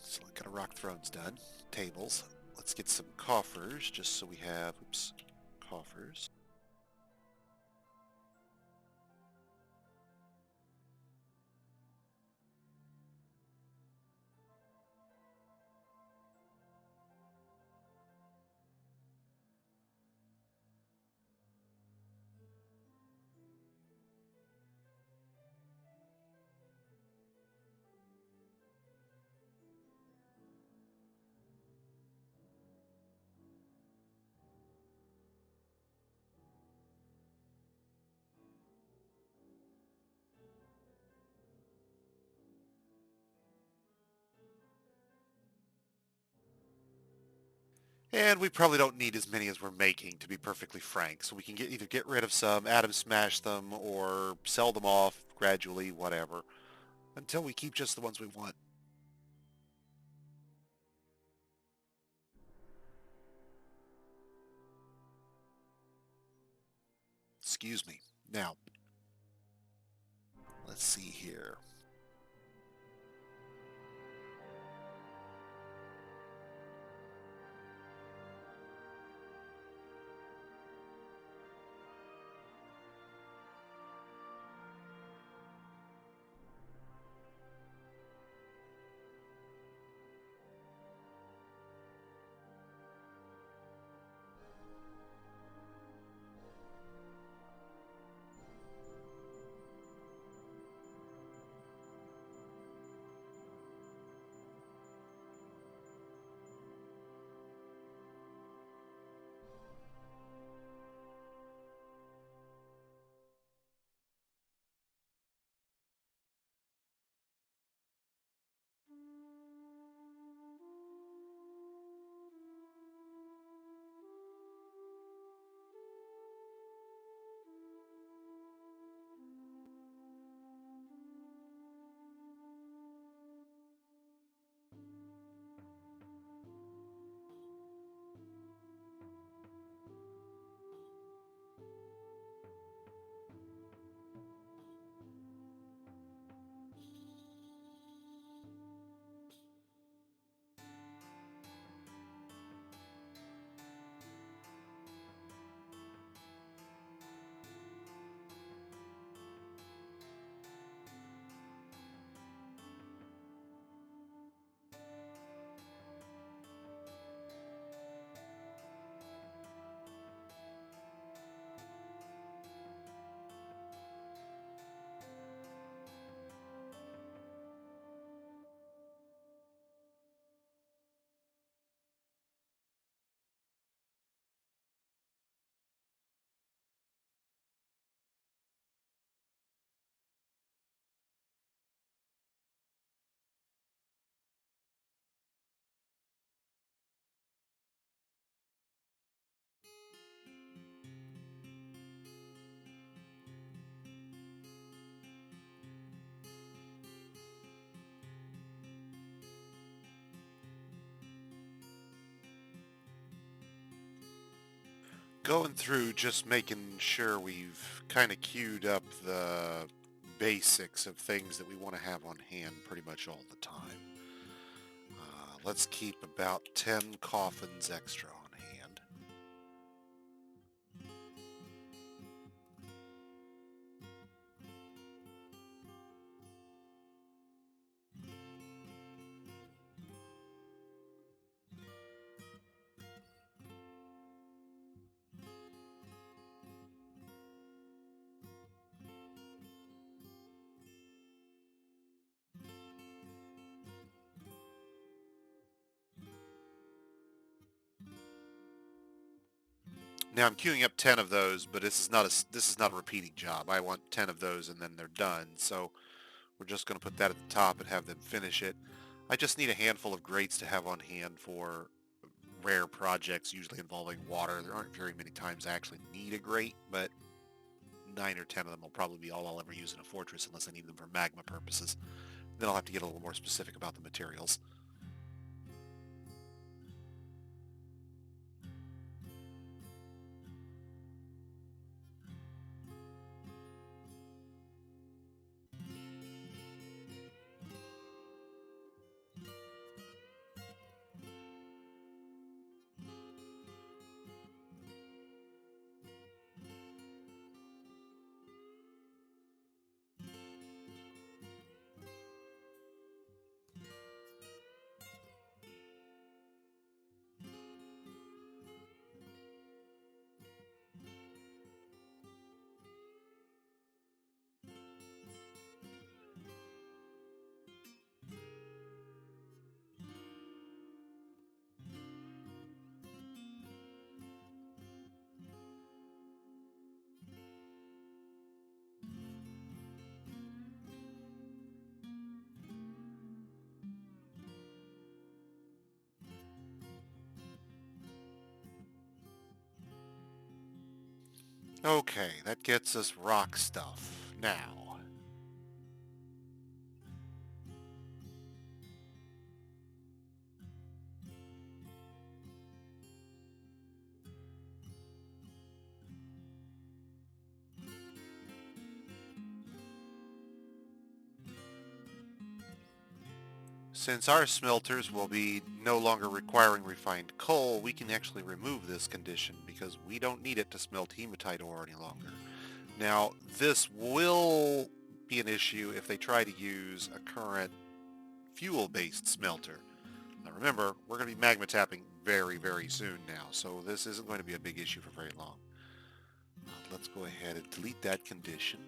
Speaker 1: So I got a rock throne's done. Tables. Let's get some coffers, just so we have, oops, coffers. And we probably don't need as many as we're making, to be perfectly frank. So we can either get rid of some, atom smash them, or sell them off gradually, whatever, until we keep just the ones we want. Excuse me. Now, let's see here. Going through just making sure we've kind of queued up the basics of things that we want to have on hand pretty much all the time. Let's keep about 10 coffins extra on hand. Now I'm queuing up 10 of those, but this is not a repeating job. I want 10 of those and then they're done. So we're just going to put that at the top and have them finish it. I just need a handful of grates to have on hand for rare projects, usually involving water. There aren't very many times I actually need a grate, but 9 or 10 of them will probably be all I'll ever use in a fortress unless I need them for magma purposes. Then I'll have to get a little more specific about the materials. Okay, that gets us rock stuff. Now, since our smelters will be no longer requiring refined coal, we can actually remove this condition because we don't need it to smelt hematite ore any longer. Now, this will be an issue if they try to use a current fuel-based smelter. Now remember, we're going to be magma tapping very, very soon now, so this isn't going to be a big issue for very long. Let's go ahead and delete that condition.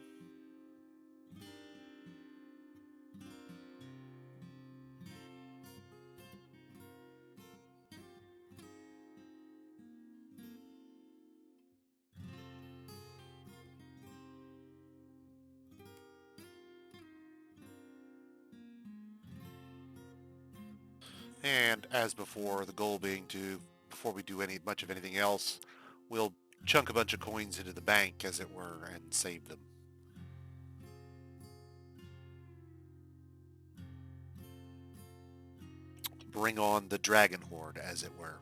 Speaker 1: And as before, the goal being to, before we do much of anything else, we'll chunk a bunch of coins into the bank, as it were, and save them. Bring on the dragon horde, as it were.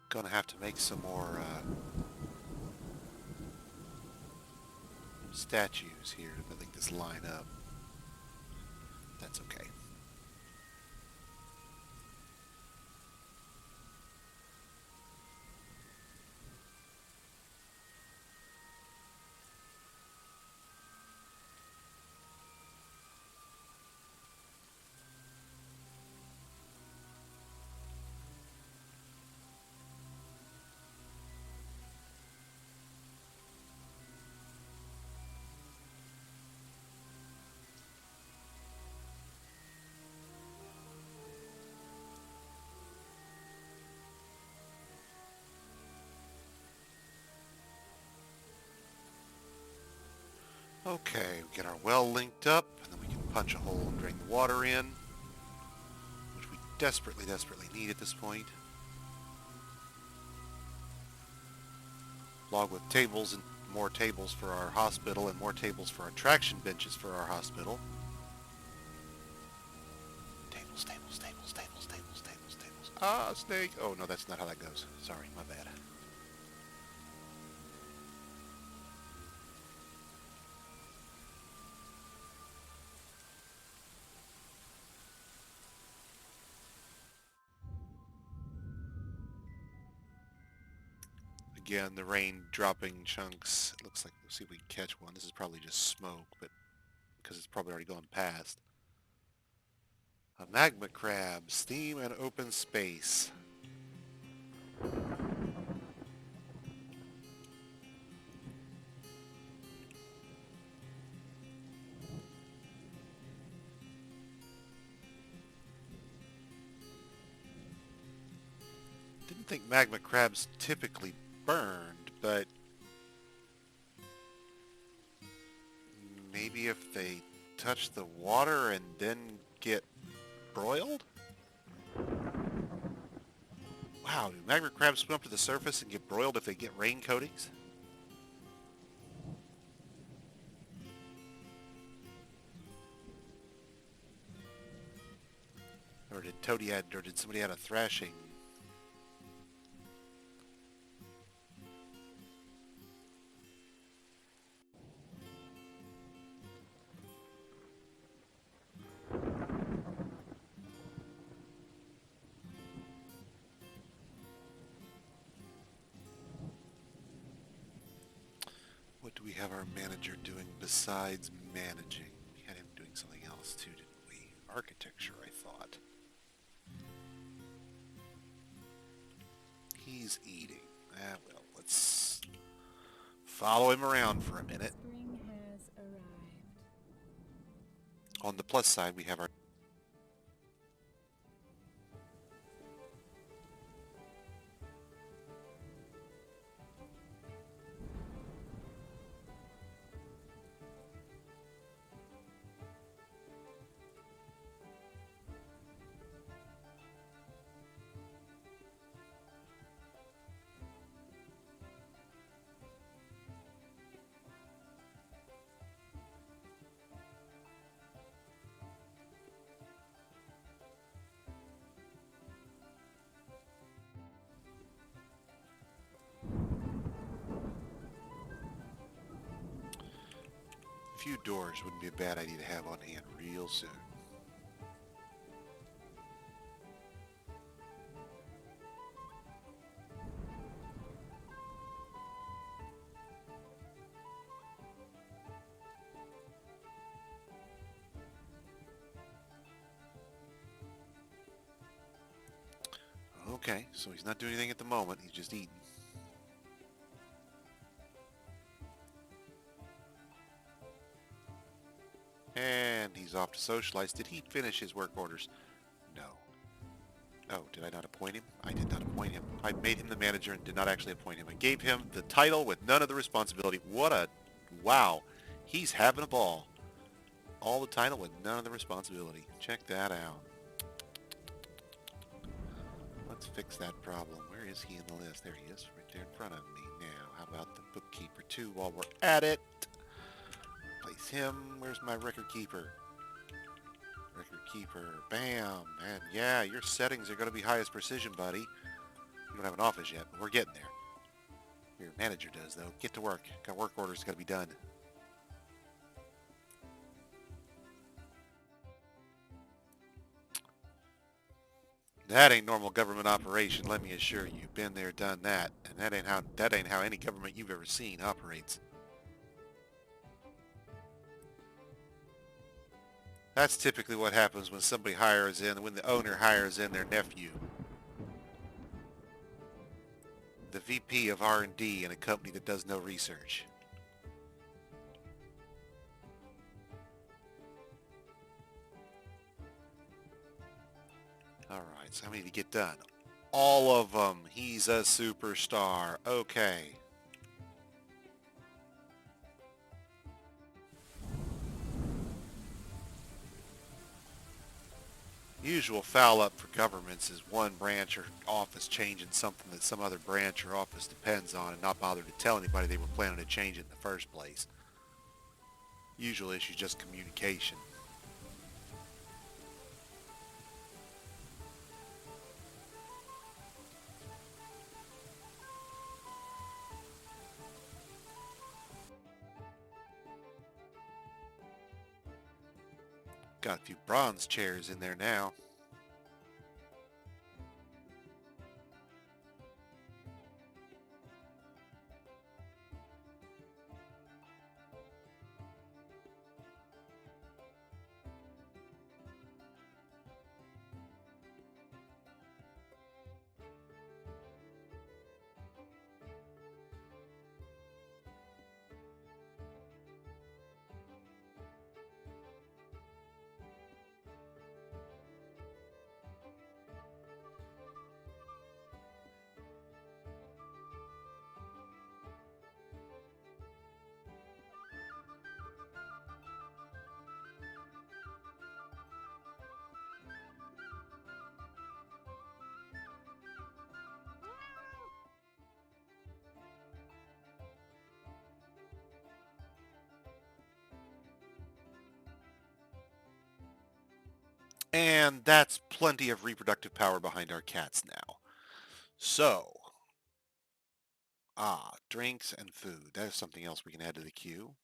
Speaker 1: Gonna have to make some more statues here to make this line up. That's okay. Okay, we get our well linked up, and then we can punch a hole and drain the water in, which we desperately, desperately need at this point. Along with tables and more tables for our hospital and more tables for attraction benches for our hospital. Tables, tables, tables, tables, tables, tables, tables. Ah, snake! Oh, no, that's not how that goes. Sorry, my bad. Again, the rain dropping chunks. It looks like, we'll see if we can catch one. This is probably just smoke, but because it's probably already gone past. A magma crab, steam and open space. Didn't think magma crabs typically burned, but maybe if they touch the water and then get broiled? Wow, do magma crabs swim up to the surface and get broiled if they get rain coatings? Or did somebody add a thrashing? What do we have our manager doing besides managing? We had him doing something else too, didn't we? Architecture, I thought. He's eating. Well, let's follow him around for a minute.
Speaker 3: Spring has arrived.
Speaker 1: On the plus side, we have our... A few doors wouldn't be a bad idea to have on hand real soon. Okay, so he's not doing anything at the moment. He's just eating. And he's off to socialize. Did he finish his work orders? No. Oh, did I not appoint him? I did not appoint him. I made him the manager and did not actually appoint him. I gave him the title with none of the responsibility. What a... Wow. He's having a ball. All the title with none of the responsibility. Check that out. Let's fix that problem. Where is he in the list? There he is, right there in front of me. Now, how about the bookkeeper too while we're at it? Place him. Where's my record keeper? Record keeper. Bam. And yeah, your settings are going to be highest precision, buddy. You don't have an office yet, but we're getting there. Your manager does, though. Get to work. Got work orders got to be done. That ain't normal government operation, let me assure you. Been there, done that. And that ain't how any government you've ever seen operates. That's typically what happens when somebody when the owner hires in their nephew. The VP of R&D in a company that does no research. Alright, so how many to get done? All of them. He's a superstar. Okay. Usual foul-up for governments is one branch or office changing something that some other branch or office depends on and not bother to tell anybody they were planning to change it in the first place. Usual issue is just communication. Got a few bronze chairs in there now. And that's plenty of reproductive power behind our cats now. So, drinks and food. That is something else we can add to the queue.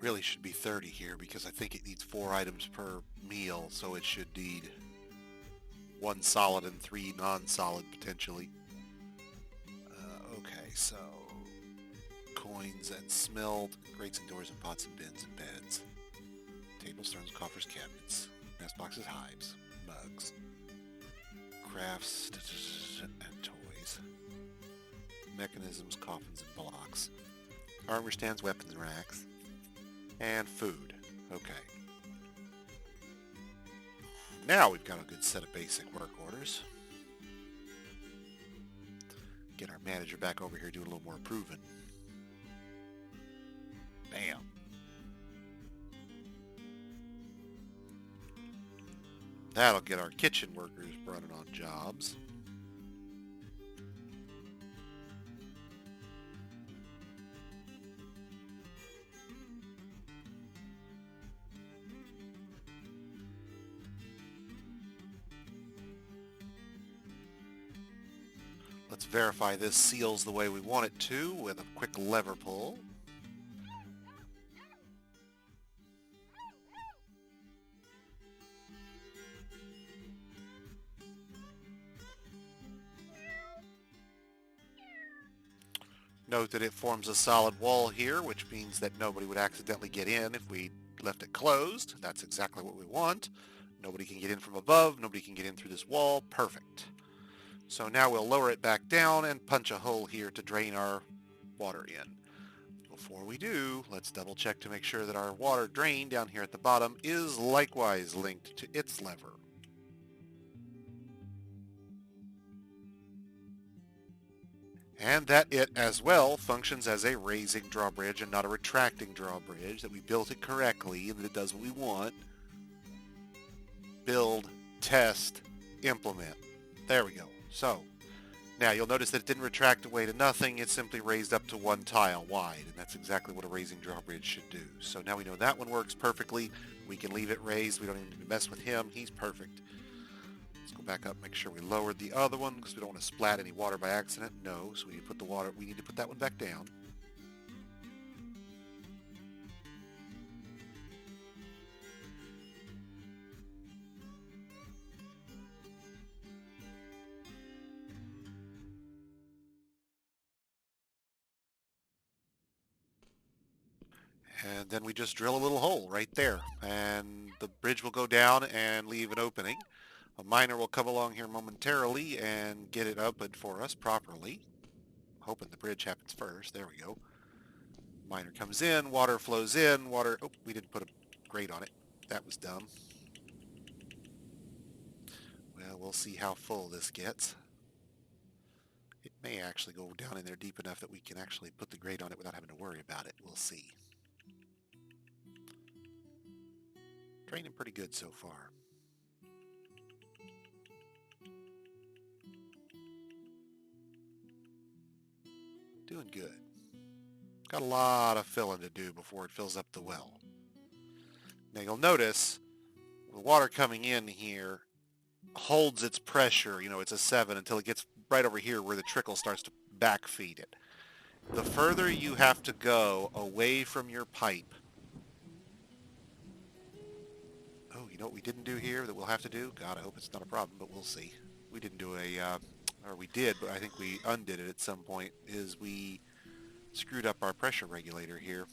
Speaker 1: Really should be 30 here because I think it needs 4 items per meal, so it should need 1 solid and 3 non-solid potentially. Okay, so coins and smelt, grates and doors and pots and bins and beds, tables, thrones, coffers, cabinets, nest boxes, hives, mugs, crafts and toys, mechanisms, coffins and blocks, armor stands, weapons racks, and food. Okay. Now we've got a good set of basic work orders. Get our manager back over here doing a little more approving. Bam. That'll get our kitchen workers running on jobs. Let's verify this seals the way we want it to with a quick lever pull. Note that it forms a solid wall here, which means that nobody would accidentally get in if we left it closed. That's exactly what we want. Nobody can get in from above. Nobody can get in through this wall. Perfect. So now we'll lower it back down and punch a hole here to drain our water in. Before we do, let's double check to make sure that our water drain down here at the bottom is likewise linked to its lever. And that it as well functions as a raising drawbridge and not a retracting drawbridge, that we built it correctly and that it does what we want. Build, test, implement. There we go. So, now you'll notice that it didn't retract away to nothing, it simply raised up to 1 tile wide, and that's exactly what a raising drawbridge should do. So now we know that one works perfectly, we can leave it raised, we don't even need to mess with him, he's perfect. Let's go back up, make sure we lowered the other one, because we don't want to splat any water by accident. No, so we need to put that one back down. And then we just drill a little hole right there, and the bridge will go down and leave an opening. A miner will come along here momentarily and get it opened for us properly. I'm hoping the bridge happens first. There we go. Miner comes in, water flows in, water... Oh, we didn't put a grate on it. That was dumb. Well, we'll see how full this gets. It may actually go down in there deep enough that we can actually put the grate on it without having to worry about it. We'll see. Draining pretty good so far. Doing good. Got a lot of filling to do before it fills up the well. Now you'll notice the water coming in here holds its pressure, it's a 7 until it gets right over here where the trickle starts to backfeed it. The further you have to go away from your pipe. Oh, you know what we didn't do here that we'll have to do? God, I hope it's not a problem, but we'll see. We didn't do or we did, but I think we undid it at some point, is we screwed up our pressure regulator here.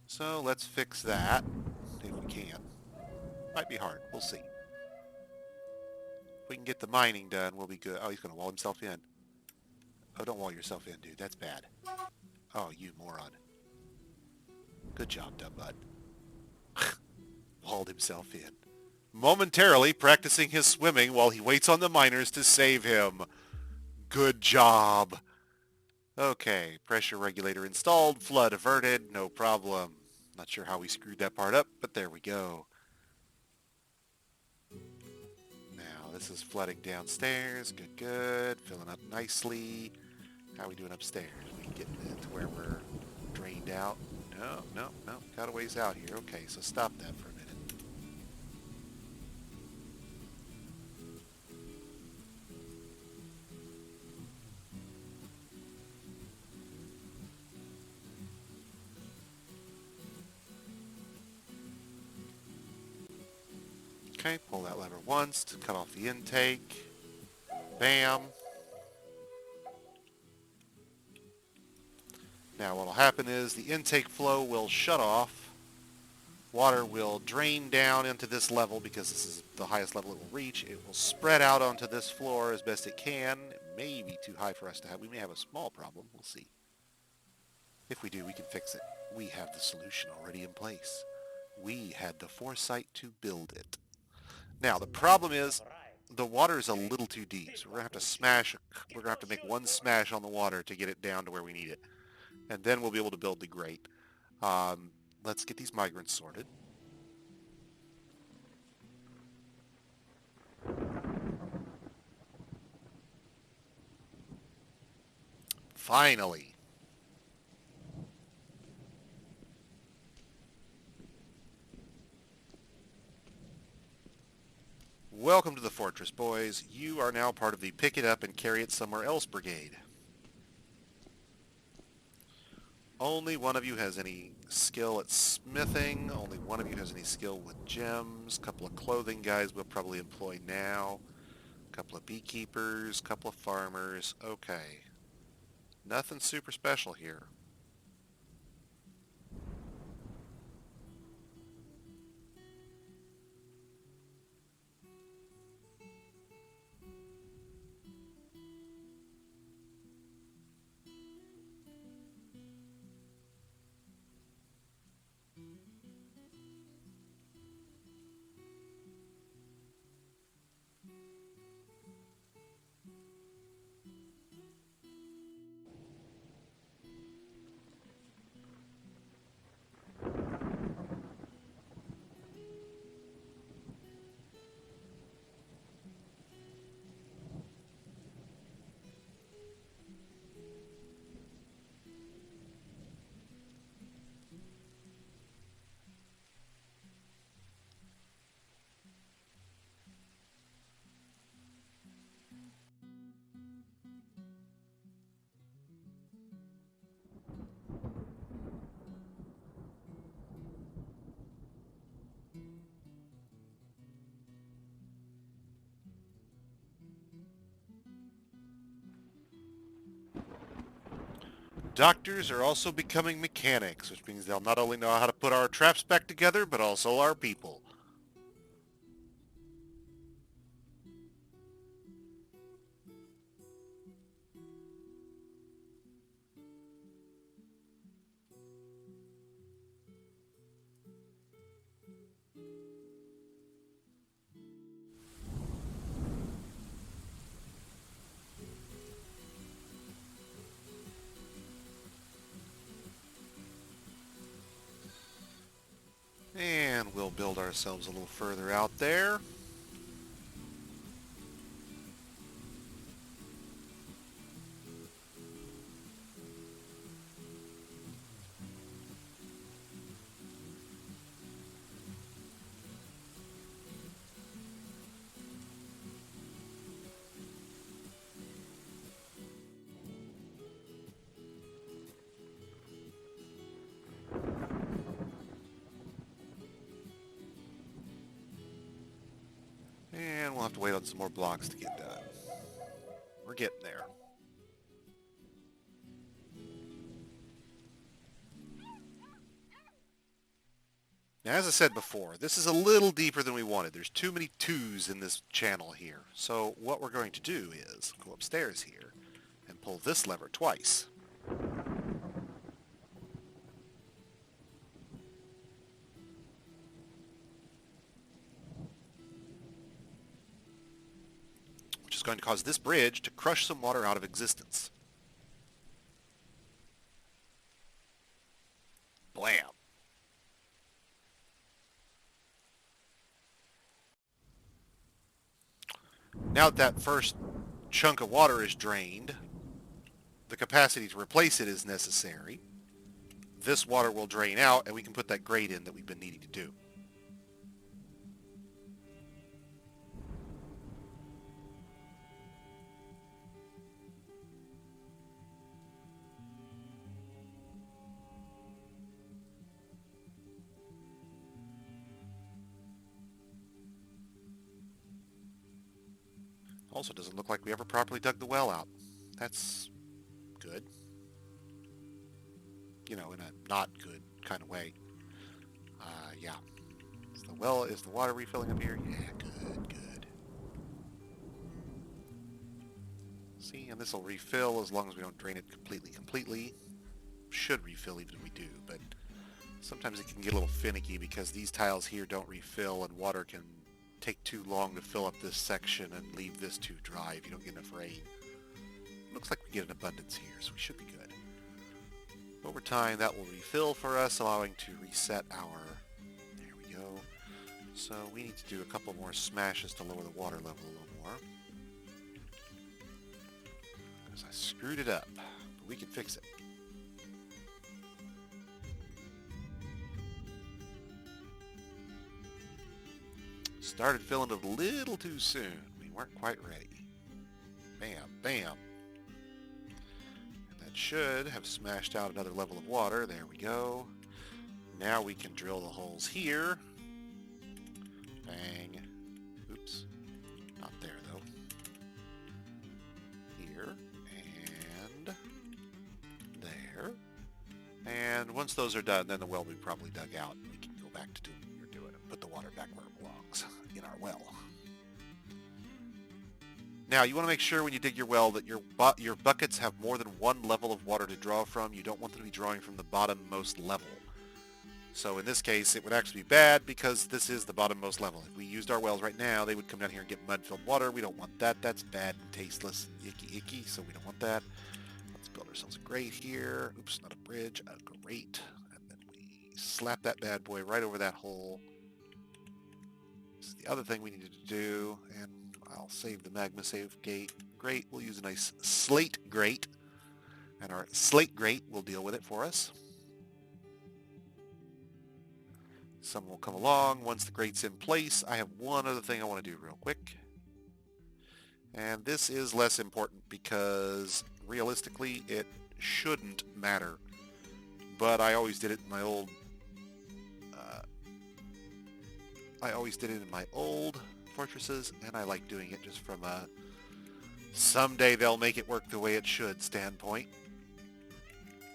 Speaker 1: So let's fix that, if we can. Might be hard. We'll see. If we can get the mining done, we'll be good. Oh, he's going to wall himself in. Oh, don't wall yourself in, dude. That's bad. Oh, you moron. Good job, dumb butt. Walled himself in. Momentarily practicing his swimming while he waits on the miners to save him. Good job. Okay, pressure regulator installed, flood averted, no problem. Not sure how we screwed that part up, but there we go. Now, this is flooding downstairs. Good, good. Filling up nicely. How are we doing upstairs? We getting it to where we're drained out. No, no, no. Got a ways out here. Okay, so stop that for a minute. Okay, pull that lever once to cut off the intake. Bam. Now what will happen is the intake flow will shut off. Water will drain down into this level because this is the highest level it will reach. It will spread out onto this floor as best it can. It may be too high for us to have. We may have a small problem. We'll see. If we do, we can fix it. We have the solution already in place. We had the foresight to build it. Now, the problem is the water is a little too deep, so we're going to have to smash, we're going to have to make one smash on the water to get it down to where we need it. And then we'll be able to build the grate. Let's get these migrants sorted. Finally. Welcome to the fortress, boys. You are now part of the Pick It Up and Carry It Somewhere Else Brigade. Only one of you has any skill at smithing. Only one of you has any skill with gems. A couple of clothing guys we'll probably employ now. A couple of beekeepers. A couple of farmers. Okay. Nothing super special here. Doctors are also becoming mechanics, which means they'll not only know how to put our traps back together, but also our people. And we'll build ourselves a little further out there. And we'll have to wait on some more blocks to get done. We're getting there. Now, as I said before, this is a little deeper than we wanted. There's too many twos in this channel here. So what we're going to do is go upstairs here and pull this lever twice. Which is going to cause this bridge to crush some water out of existence. Blam. Now that that first chunk of water is drained, the capacity to replace it is necessary, this water will drain out and we can put that grate in that we've been needing to do. Also, doesn't look like we ever properly dug the well out. That's good. You know, in a not good kind of way. Yeah. Is the water refilling up here? Yeah, good. See, and this will refill as long as we don't drain it completely. Should refill even if we do, but sometimes it can get a little finicky because these tiles here don't refill and water can take too long to fill up this section and leave this too dry if you don't get enough rain. Looks like we get an abundance here, so we should be good. Over time, that will refill for us, allowing to reset our... There we go. So we need to do a couple more smashes to lower the water level a little more. Because I screwed it up, but we can fix it. Started filling it a little too soon. We weren't quite ready. Bam. And that should have smashed out another level of water. There we go. Now we can drill the holes here. Bang. Oops. Not there, though. Here. And there. And once those are done, then the well will be probably dug out. And we can go back to doing what we're doing and put the water back where it belongs, in our well. Now, you want to make sure when you dig your well that your buckets have more than one level of water to draw from. You don't want them to be drawing from the bottommost level. So in this case, it would actually be bad because this is the bottommost level. If we used our wells right now, they would come down here and get mud-filled water. We don't want that. That's bad and tasteless and icky, so we don't want that. Let's build ourselves a grate here. Oops, not a bridge, a grate. And then we slap that bad boy right over that hole. This is the other thing we needed to do, and I'll save the magma save gate. Grate, we'll use a nice slate grate, and our slate grate will deal with it for us. Someone will come along once the grate's in place. I have one other thing I want to do real quick. And this is less important because realistically it shouldn't matter. But I always did it in my old fortresses, and I like doing it just from a someday they'll make it work the way it should standpoint.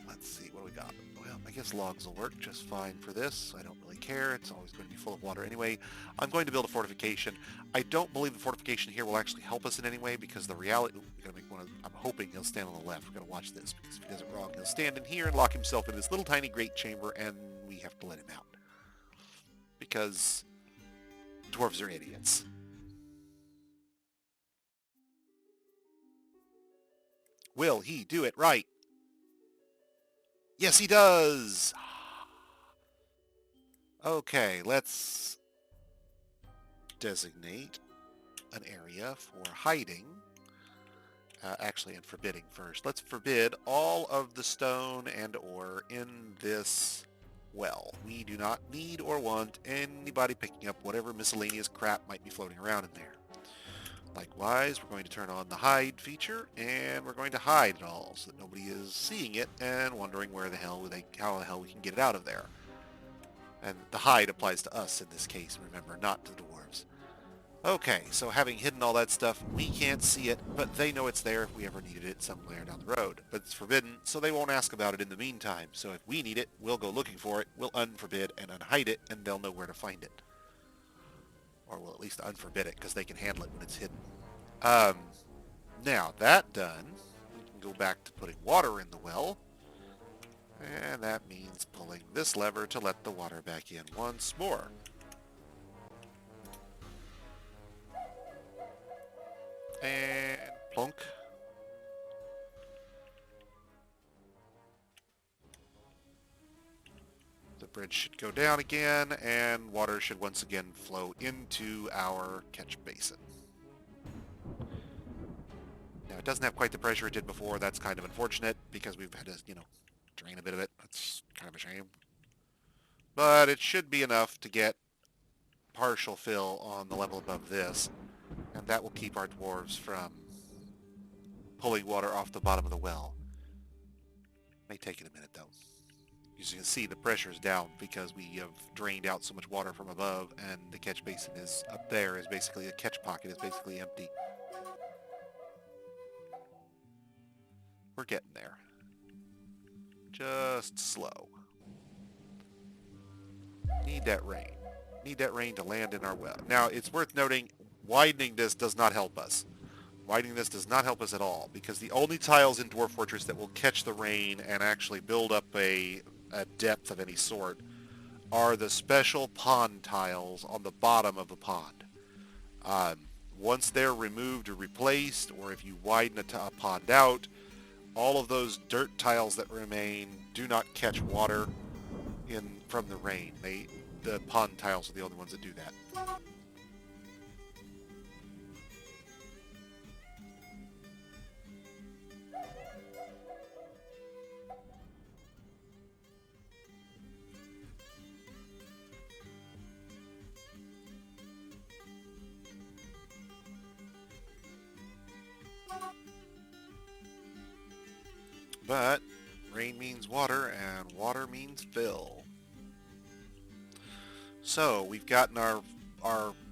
Speaker 1: Let's see, what do we got? Well, I guess logs will work just fine for this. I don't really care. It's always going to be full of water anyway. I'm going to build a fortification. I don't believe the fortification here will actually help us in any way because the reality... We're going to make one of, I'm hoping he'll stand on the left. We're going to watch this because if he does it wrong, he'll stand in here and lock himself in this little tiny grate chamber and we have to let him out. Because dwarves are idiots. Will he do it right? Yes, he does! Okay, let's designate an area for hiding. Actually, and forbidding first. Let's forbid all of the stone and ore in this well. We do not need or want anybody picking up whatever miscellaneous crap might be floating around in there. Likewise, we're going to turn on the hide feature, and we're going to hide it all so that nobody is seeing it and wondering how the hell we can get it out of there. And the hide applies to us in this case, remember, not to the dwarves. Okay, so having hidden all that stuff, we can't see it, but they know it's there if we ever needed it somewhere down the road. But it's forbidden, so they won't ask about it in the meantime. So if we need it, we'll go looking for it, we'll unforbid and unhide it, and they'll know where to find it. Or we'll at least unforbid it, because they can handle it when it's hidden. Now, that done, we can go back to putting water in the well. And that means pulling this lever to let the water back in once more. And plunk. The bridge should go down again, and water should once again flow into our catch basin. Now, It doesn't have quite the pressure it did before. That's kind of unfortunate because we've had to, drain a bit of it. That's kind of a shame. But it should be enough to get partial fill on the level above this, and that will keep our dwarves from pulling water off the bottom of the well. May take it a minute though. As you can see, the pressure is down because we have drained out so much water from above, and the catch basin is up there, is basically the catch pocket is basically empty. We're getting there. Just slow. Need that rain. Need that rain to land in our well. Now, it's worth noting, widening this does not help us. Widening this does not help us at all, because the only tiles in Dwarf Fortress that will catch the rain and actually build up a depth of any sort are the special pond tiles on the bottom of the pond. Once they're removed or replaced, or if you widen a pond out, all of those dirt tiles that remain do not catch water from the rain. The pond tiles are the only ones that do that. But rain means water, and water means fill. So we've gotten our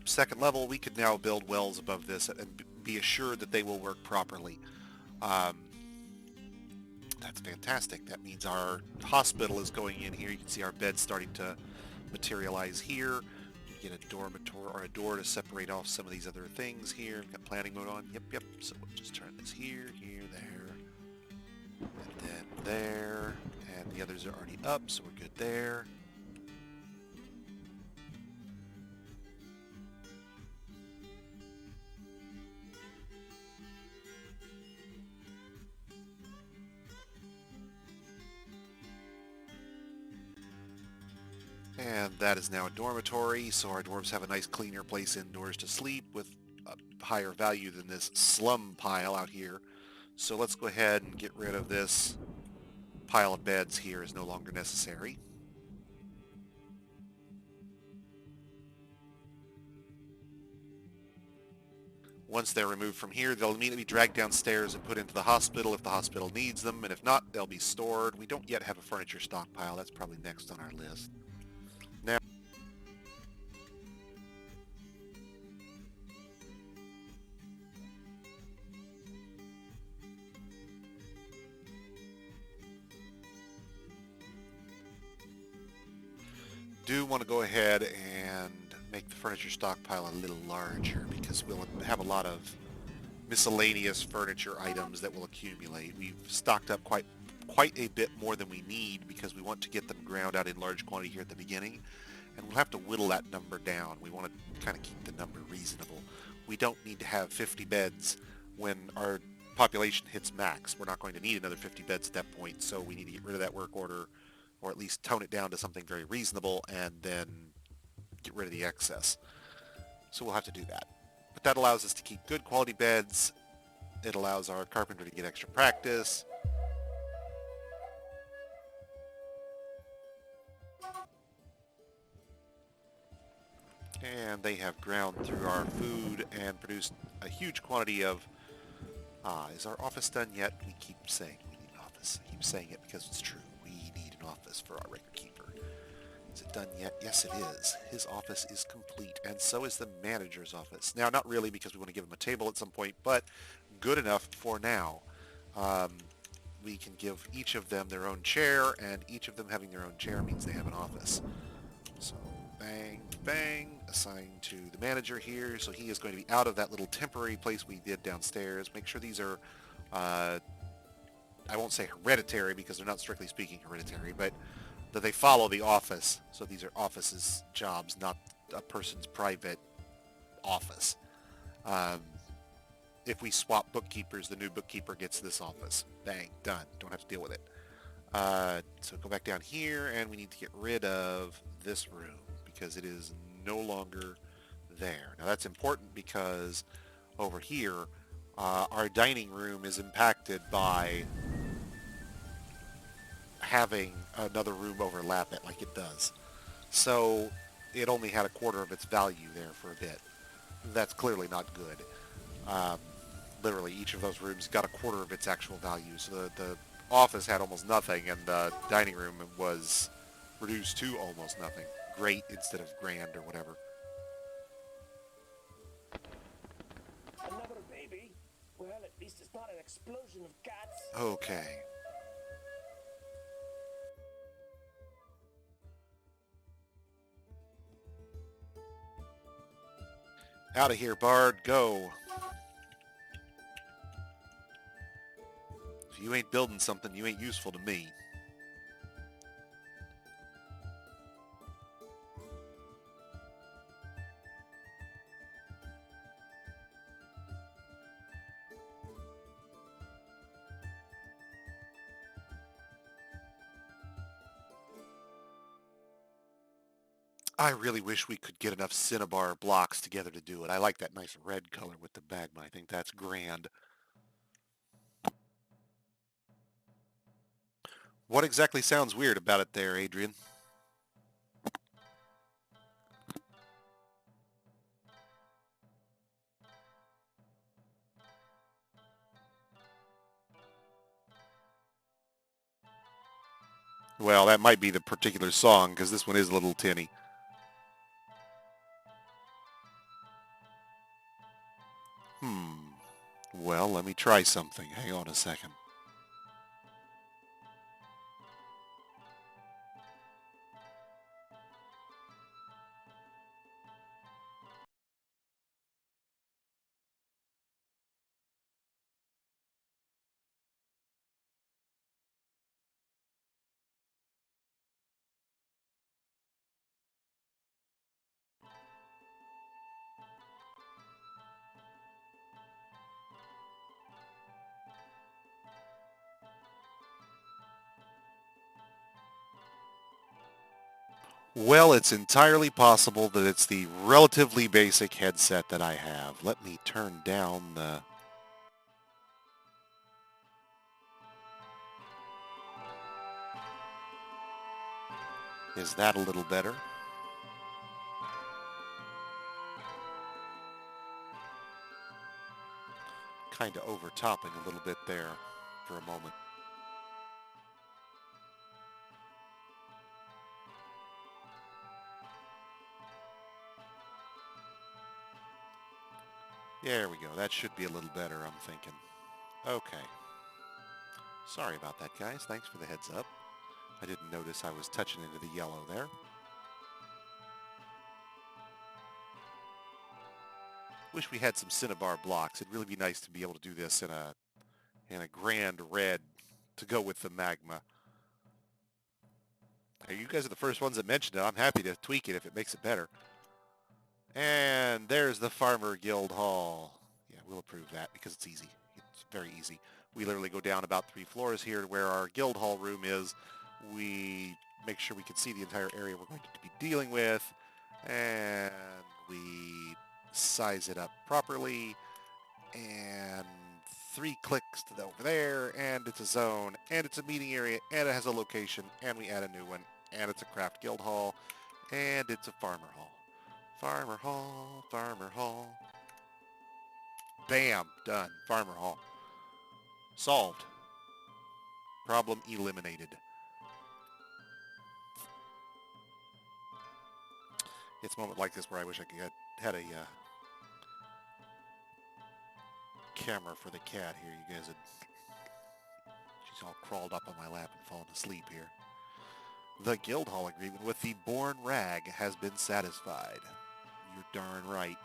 Speaker 1: second level. We could now build wells above this and be assured that they will work properly. That's fantastic. That means our hospital is going in here. You can see our beds starting to materialize here. We get a dormitory or a door to separate off some of these other things here. We've got planning mode on. Yep. So we'll just turn this here, there, and then there. And the others are already up, so we're good there. And that is now a dormitory, so our dwarves have a nice cleaner place indoors to sleep with a higher value than this slum pile out here. So let's go ahead and get rid of this pile of beds here is no longer necessary. Once they're removed from here, they'll immediately be dragged downstairs and put into the hospital if the hospital needs them, and if not, they'll be stored. We don't yet have a furniture stockpile. That's probably next on our list. Now, do want to go ahead and make the furniture stockpile a little larger because we'll have a lot of miscellaneous furniture items that will accumulate. We've stocked up quite a bit more than we need because we want to get them ground out in large quantity here at the beginning, and we'll have to whittle that number down. We want to kind of keep the number reasonable. We don't need to have 50 beds when our population hits max. We're not going to need another 50 beds at that point, so we need to get rid of that work order, or at least tone it down to something very reasonable, and then get rid of the excess. So we'll have to do that. But that allows us to keep good quality beds. It allows our carpenter to get extra practice. And they have ground through our food and produced a huge quantity of... is our office done yet? We keep saying we need an office. I keep saying it because it's true. We need an office for our record keeper. Is it done yet? Yes, it is. His office is complete, and so is the manager's office. Now, not really because we want to give him a table at some point, but good enough for now. We can give each of them their own chair, and each of them having their own chair means they have an office. So, bang, bang, assigned to the manager here, so he is going to be out of that little temporary place we did downstairs. Make sure these are, I won't say hereditary because they're not strictly speaking hereditary, but that they follow the office. So these are office's jobs, not a person's private office. If we swap bookkeepers, the new bookkeeper gets this office. Bang, done. Don't have to deal with it. So go back down here, and we need to get rid of this room because it is no longer there. Now that's important because over here Our dining room is impacted by having another room overlap it like it does. So it only had a quarter of its value there for a bit. That's clearly not good. Um, Literally, each of those rooms got a quarter of its actual value. So the office had almost nothing, and the dining room was reduced to almost nothing. Great instead of grand or whatever.
Speaker 2: Another baby? Well, at least it's not an explosion of cats.
Speaker 1: Okay. Out of here, Bard. Go. If you ain't building something, you ain't useful to me. I really wish we could get enough Cinnabar blocks together to do it. I like that nice red color with the magma. I think that's grand. What exactly sounds weird about it there, Adrian? Well, that might be the particular song, because this one is a little tinny. Well, let me try something. Hang on a second. Well, it's entirely possible that it's the relatively basic headset that I have. Let me turn down the... Is that a little better? Kind of overtopping a little bit there for a moment. There we go. That should be a little better, I'm thinking. Okay. Sorry about that, guys. Thanks for the heads up. I didn't notice I was touching into the yellow there. Wish we had some Cinnabar blocks. It'd really be nice to be able to do this in a grand red to go with the magma. Hey, you guys are the first ones that mentioned it. I'm happy to tweak it if it makes it better. And there's the Farmer Guild Hall. Yeah, we'll approve that because it's easy. It's very easy. We literally go down about 3 floors here to where our Guild Hall room is. We make sure we can see the entire area we're going to be dealing with. And we size it up properly. And 3 clicks to over there. And it's a zone. And it's a meeting area. And it has a location. And we add a new one. And it's a Craft Guild Hall. And it's a Farmer Hall. Farmer Hall, Farmer Hall. Bam, done. Farmer Hall. Solved. Problem eliminated. It's a moment like this where I wish I could had a camera for the cat here. You guys had... She's all crawled up on my lap and fallen asleep here. The Guildhall agreement with the Born Rag has been satisfied. You're darn right.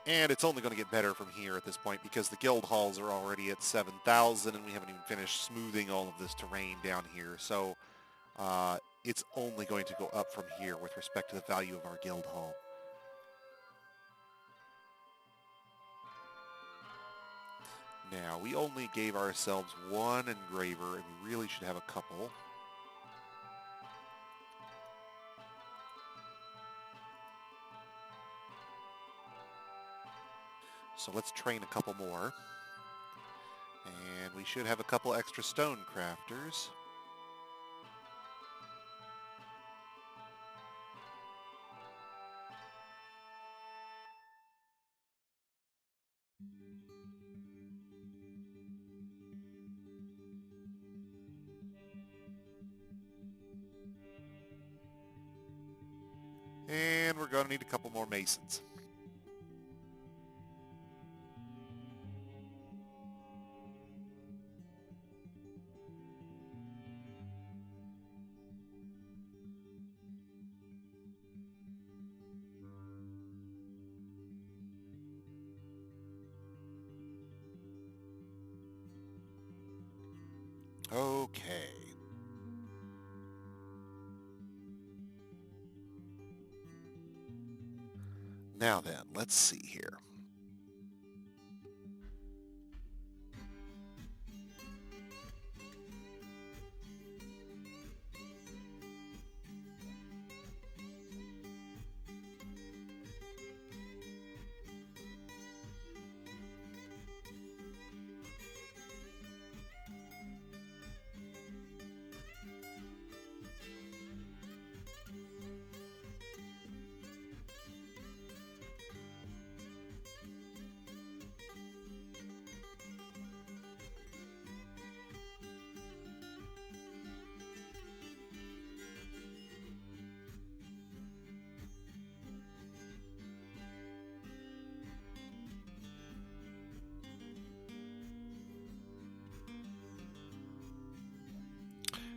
Speaker 1: And it's only going to get better from here at this point because the guild halls are already at 7,000 and we haven't even finished smoothing all of this terrain down here. So it's only going to go up from here with respect to the value of our guild hall. Now, we only gave ourselves 1 engraver and we really should have a couple. So let's train a couple more. And we should have a couple extra stone crafters. And we're going to need a couple more masons. Okay. Now then, let's see here.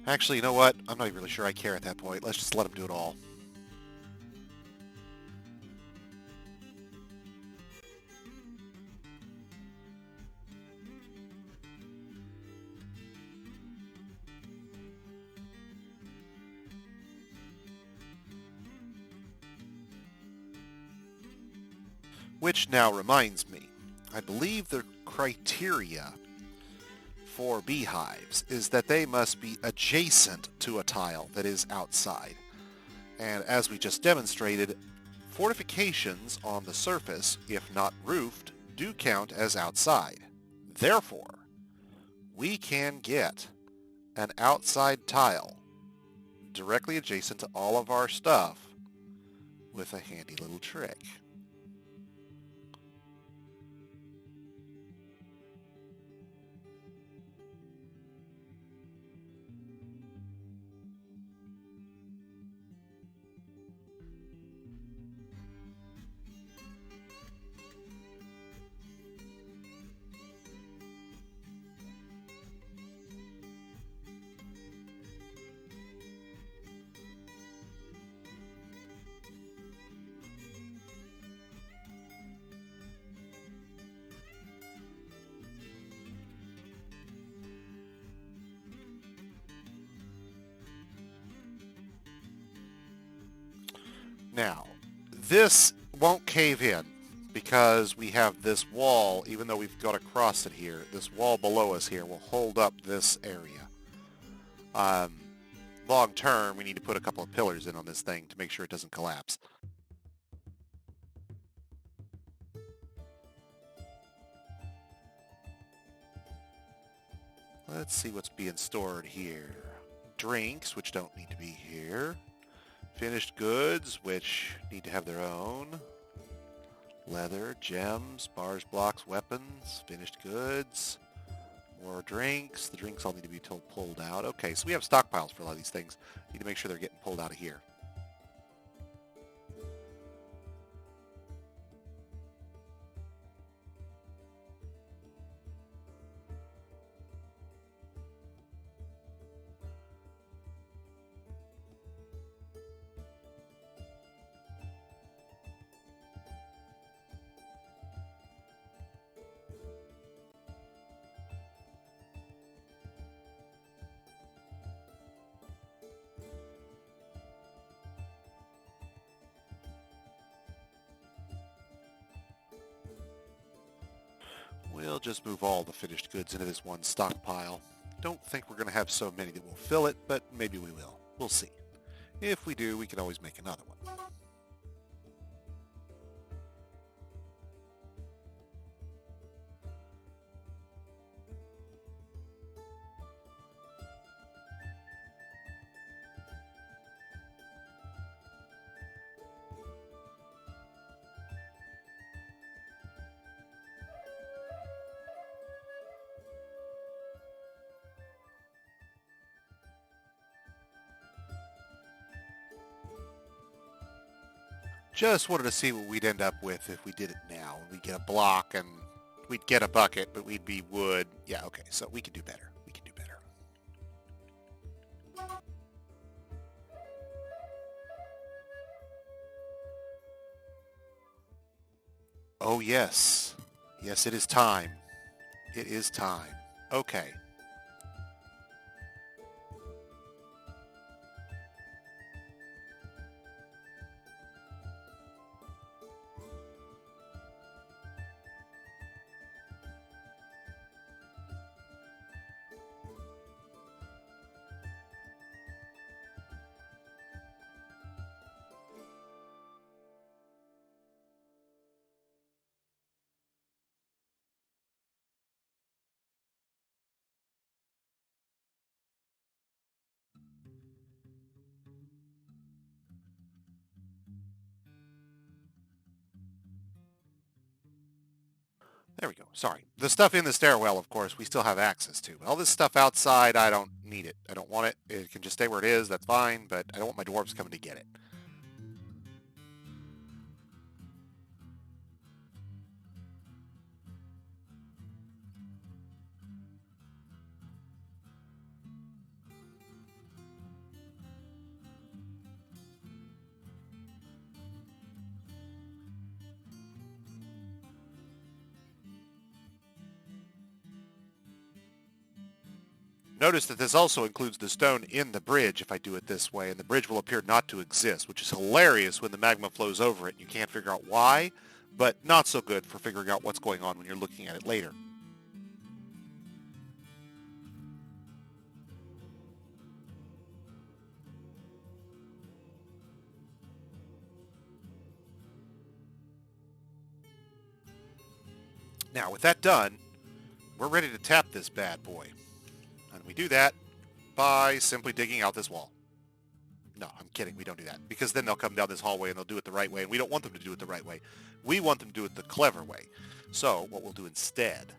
Speaker 1: Actually, you know what? I'm not even really sure I care at that point. Let's just let him do it all. Which now reminds me, I believe the criteria for beehives is that they must be adjacent to a tile that is outside. And as we just demonstrated, fortifications on the surface, if not roofed, do count as outside. Therefore, we can get an outside tile directly adjacent to all of our stuff with a handy little trick. Now, this won't cave in because we have this wall, even though we've got to cross it here, this wall below us here will hold up this area. Long term, we need to put a couple of pillars in on this thing to make sure it doesn't collapse. Let's see what's being stored here. Drinks, which don't need to be here. Finished goods, which need to have their own. Leather, gems, bars, blocks, weapons, finished goods. More drinks. The drinks all need to be pulled out. Okay, so we have stockpiles for a lot of these things. Need to make sure they're getting pulled out of here. We'll just move all the finished goods into this one stockpile. Don't think we're going to have so many that will fill it, but maybe we will. We'll see. If we do, we can always make another one. Just wanted to see what we'd end up with if we did it now. We'd get a block and we'd get a bucket, but we'd be wood. Yeah, okay, so we can do better. We can do better. Oh, yes. Yes, it is time. It is time. Okay. There we go. Sorry. The stuff in the stairwell, of course, we still have access to. All this stuff outside, I don't need it. I don't want it. It can just stay where it is. That's fine, but I don't want my dwarves coming to get it. Notice that this also includes the stone in the bridge if I do it this way, and the bridge will appear not to exist, which is hilarious when the magma flows over it and you can't figure out why, but not so good for figuring out what's going on when you're looking at it later. Now, with that done, we're ready to tap this bad boy. And we do that by simply digging out this wall. No, I'm kidding. We don't do that. Because then they'll come down this hallway and they'll do it the right way. And we don't want them to do it the right way. We want them to do it the clever way. So what we'll do instead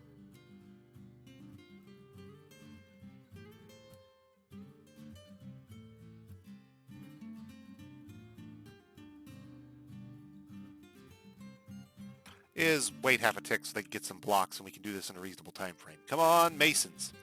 Speaker 1: is wait half a tick so they can get some blocks and we can do this in a reasonable time frame. Come on, masons.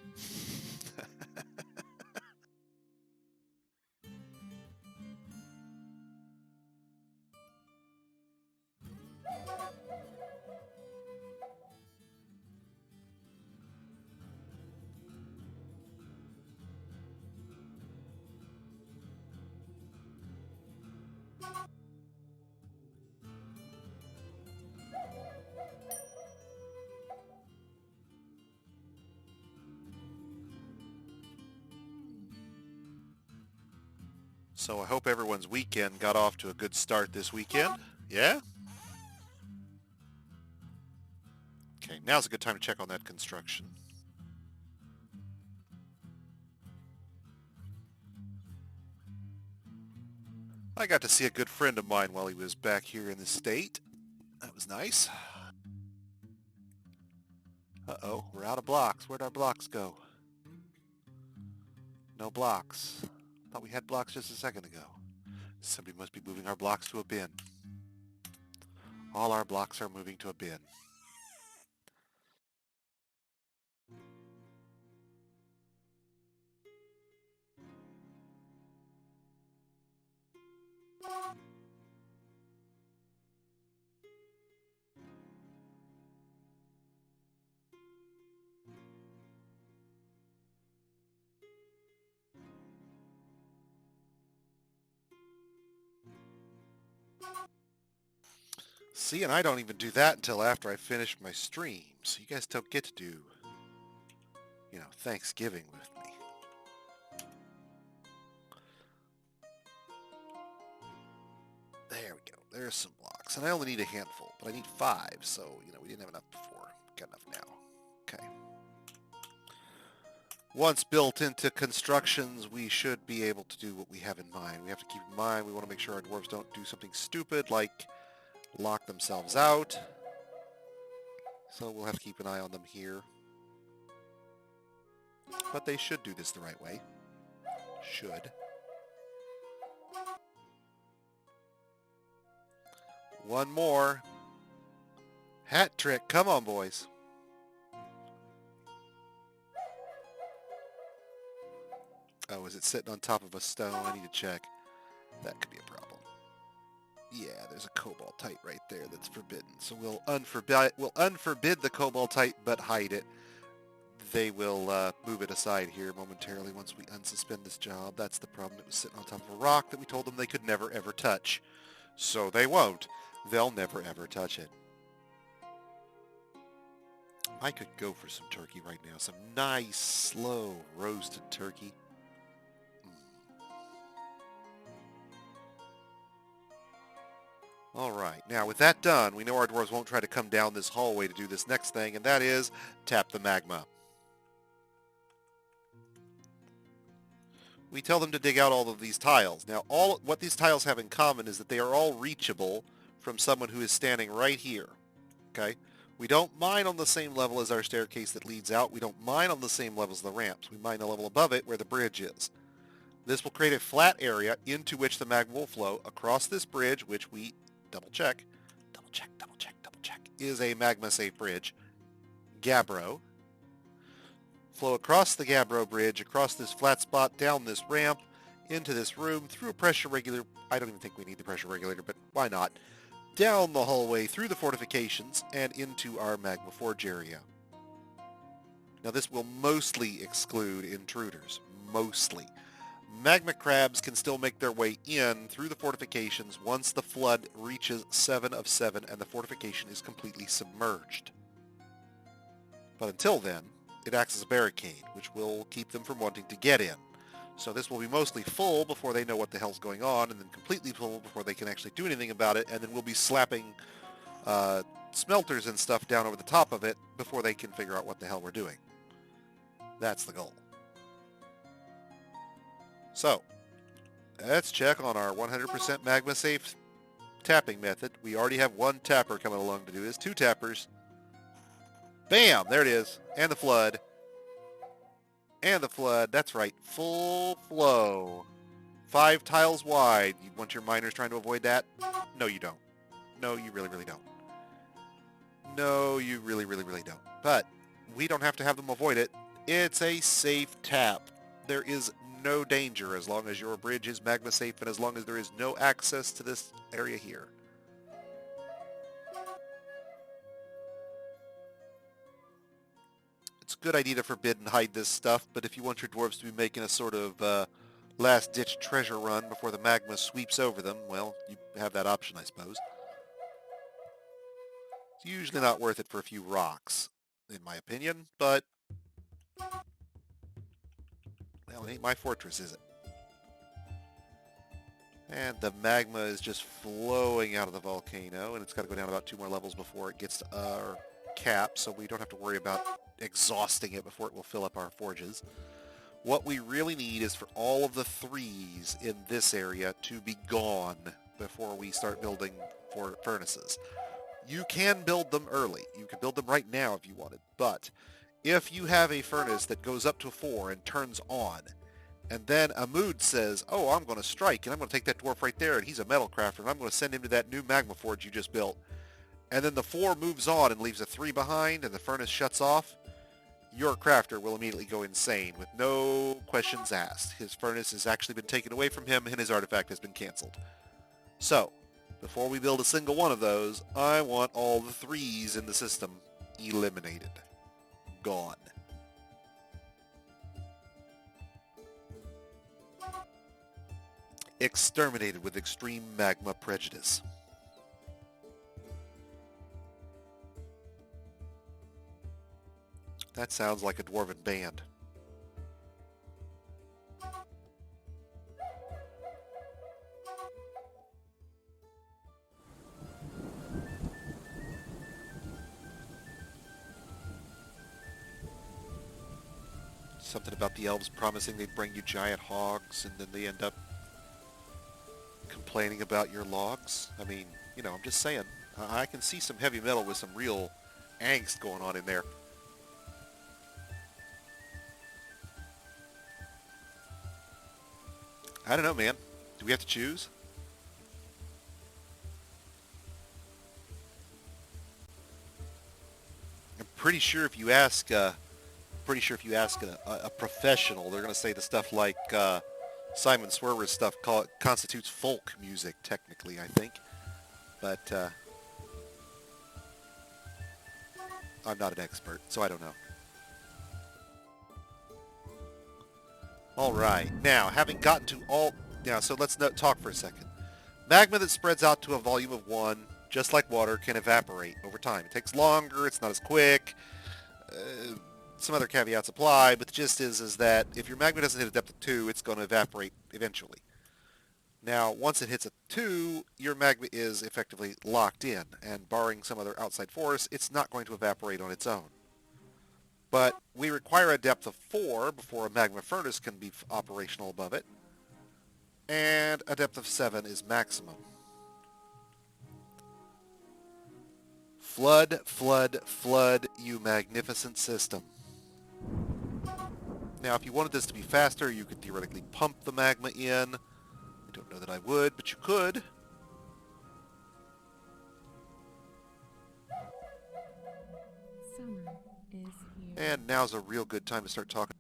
Speaker 1: So I hope everyone's weekend got off to a good start this weekend. Yeah? Okay, now's a good time to check on that construction. I got to see a good friend of mine while he was back here in the state. That was nice. Uh-oh, we're out of blocks. Where'd our blocks go? No blocks. Thought we had blocks just a second ago. Somebody must be moving our blocks to a bin. All our blocks are moving to a bin. See, and I don't even do that until after I finish my stream, so you guys don't get to do, Thanksgiving with me. There we go. There's some blocks. And I only need a handful, but I need 5, so, we didn't have enough before. Got enough now. Okay. Once built into constructions, we should be able to do what we have in mind. We have to keep in mind we want to make sure our dwarves don't do something stupid like lock themselves out. So we'll have to keep an eye on them here. But they should do this the right way. Should. One more. Hat trick. Come on, boys. Oh, is it sitting on top of a stone? I need to check. That could be a problem. Yeah, there's a cobaltite right there that's forbidden. So we'll unforbid the cobaltite, but hide it. They will move it aside here momentarily once we unsuspend this job. That's the problem. It was sitting on top of a rock that we told them they could never, ever touch. So they won't. They'll never, ever touch it. I could go for some turkey right now. Some nice, slow, roasted turkey. All right. Now, with that done, we know our dwarves won't try to come down this hallway to do this next thing, and that is tap the magma. We tell them to dig out all of these tiles. Now, what these tiles have in common is that they are all reachable from someone who is standing right here. Okay? We don't mine on the same level as our staircase that leads out. We don't mine on the same level as the ramps. We mine the level above it where the bridge is. This will create a flat area into which the magma will flow across this bridge, which we double check, is a magma-safe bridge. Gabbro. Flow across the Gabbro bridge, across this flat spot, down this ramp, into this room, through a pressure regulator. I don't even think we need the pressure regulator, but why not? Down the hallway, through the fortifications, and into our magma forge area. Now this will mostly exclude intruders. Mostly. Magma crabs can still make their way in through the fortifications once the flood reaches 7 of 7 and the fortification is completely submerged. But until then, it acts as a barricade, which will keep them from wanting to get in. So this will be mostly full before they know what the hell's going on, and then completely full before they can actually do anything about it, and then we'll be slapping smelters and stuff down over the top of it before they can figure out what the hell we're doing. That's the goal. So, let's check on our 100% magma safe tapping method. We already have one tapper coming along to do this. 2 tappers. Bam! There it is. And the flood. And the flood. That's right. Full flow. 5 tiles wide. You want your miners trying to avoid that? No, you don't. No, you really, really don't. No, you really, really, really don't. But we don't have to have them avoid it. It's a safe tap. There is no danger as long as your bridge is magma safe and as long as there is no access to this area here. It's a good idea to forbid and hide this stuff, but if you want your dwarves to be making a sort of last-ditch treasure run before the magma sweeps over them, well, you have that option, I suppose. It's usually not worth it for a few rocks, in my opinion, but well, it ain't my fortress, is it? And the magma is just flowing out of the volcano, and it's got to go down about 2 more levels before it gets to our cap, so we don't have to worry about exhausting it before it will fill up our forges. What we really need is for all of the 3s in this area to be gone before we start building for furnaces. You can build them early. You can build them right now if you wanted, but if you have a furnace that goes up to 4 and turns on, and then a mood says, oh, I'm going to strike, and I'm going to take that dwarf right there, and he's a metal crafter, and I'm going to send him to that new magma forge you just built, and then the 4 moves on and leaves a 3 behind, and the furnace shuts off, your crafter will immediately go insane with no questions asked. His furnace has actually been taken away from him, and his artifact has been canceled. So, before we build a single one of those, I want all the 3s in the system eliminated. Gone. Exterminated with extreme magma prejudice. That sounds like a dwarven band. Something about the elves promising they'd bring you giant hogs, and then they end up complaining about your logs. I mean, you know, I'm just saying. I can see some heavy metal with some real angst going on in there. I don't know, man. Do we have to choose? pretty sure if you ask a professional, they're going to say the stuff like Simon Swerver's stuff constitutes folk music, technically, I think. But I'm not an expert, so I don't know. All right. Now, having gotten to all... Now, so let's talk for a second. Magma that spreads out to a volume of 1, just like water, can evaporate over time. It takes longer, it's not as quick. Some other caveats apply, but the gist is that if your magma doesn't hit a depth of 2, it's going to evaporate eventually. Now, once it hits a 2, your magma is effectively locked in, and barring some other outside force, it's not going to evaporate on its own. But we require a depth of 4 before a magma furnace can be operational above it, and a depth of 7 is maximum. Flood, flood, flood, you magnificent system. Now, if you wanted this to be faster, you could theoretically pump the magma in. I don't know that I would, but you could.
Speaker 3: Summer is here.
Speaker 1: And now's a real good time to start talking.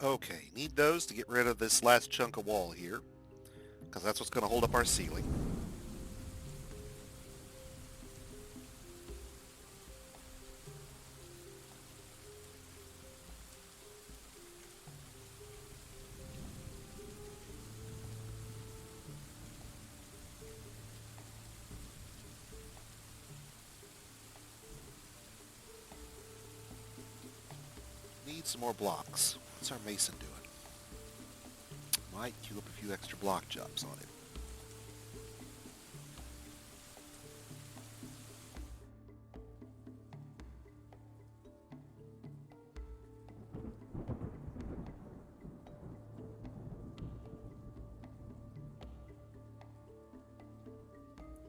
Speaker 1: Okay, need those to get rid of this last chunk of wall here, because that's what's going to hold up our ceiling. Need some more blocks. What's our mason doing? Might queue up a few extra block jobs on it.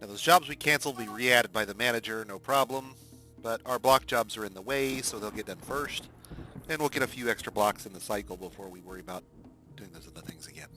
Speaker 1: Now those jobs we canceled will be re-added by the manager, no problem. But our block jobs are in the way, so they'll get done first. And we'll get a few extra blocks in the cycle before we worry about doing those other things again.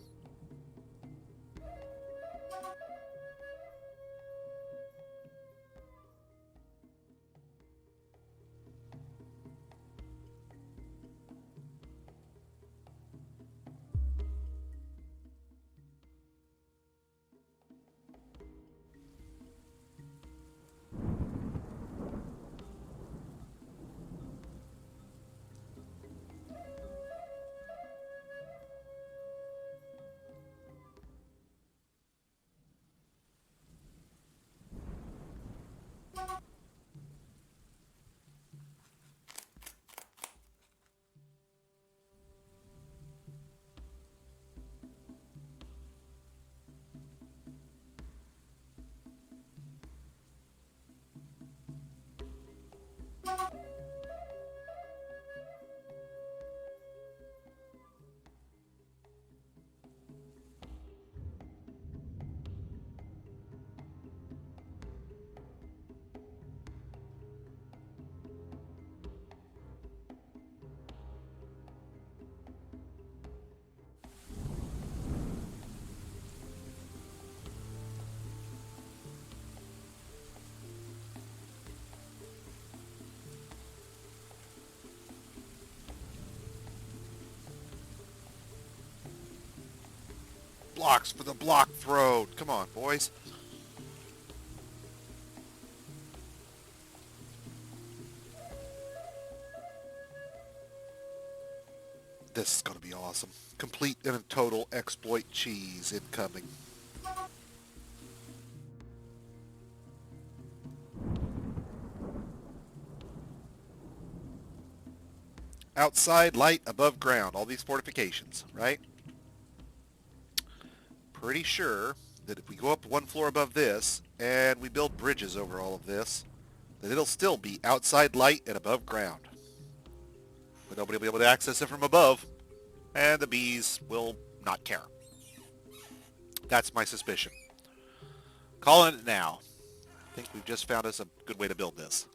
Speaker 1: Blocks for the block throne. Come on, boys. This is going to be awesome. Complete and total exploit cheese incoming. Outside, light, above ground. All these fortifications, right? Pretty sure that if we go up one floor above this and we build bridges over all of this, that it'll still be outside light and above ground. But nobody will be able to access it from above, and the bees will not care. That's my suspicion. Calling it now. I think we've just found us a good way to build this.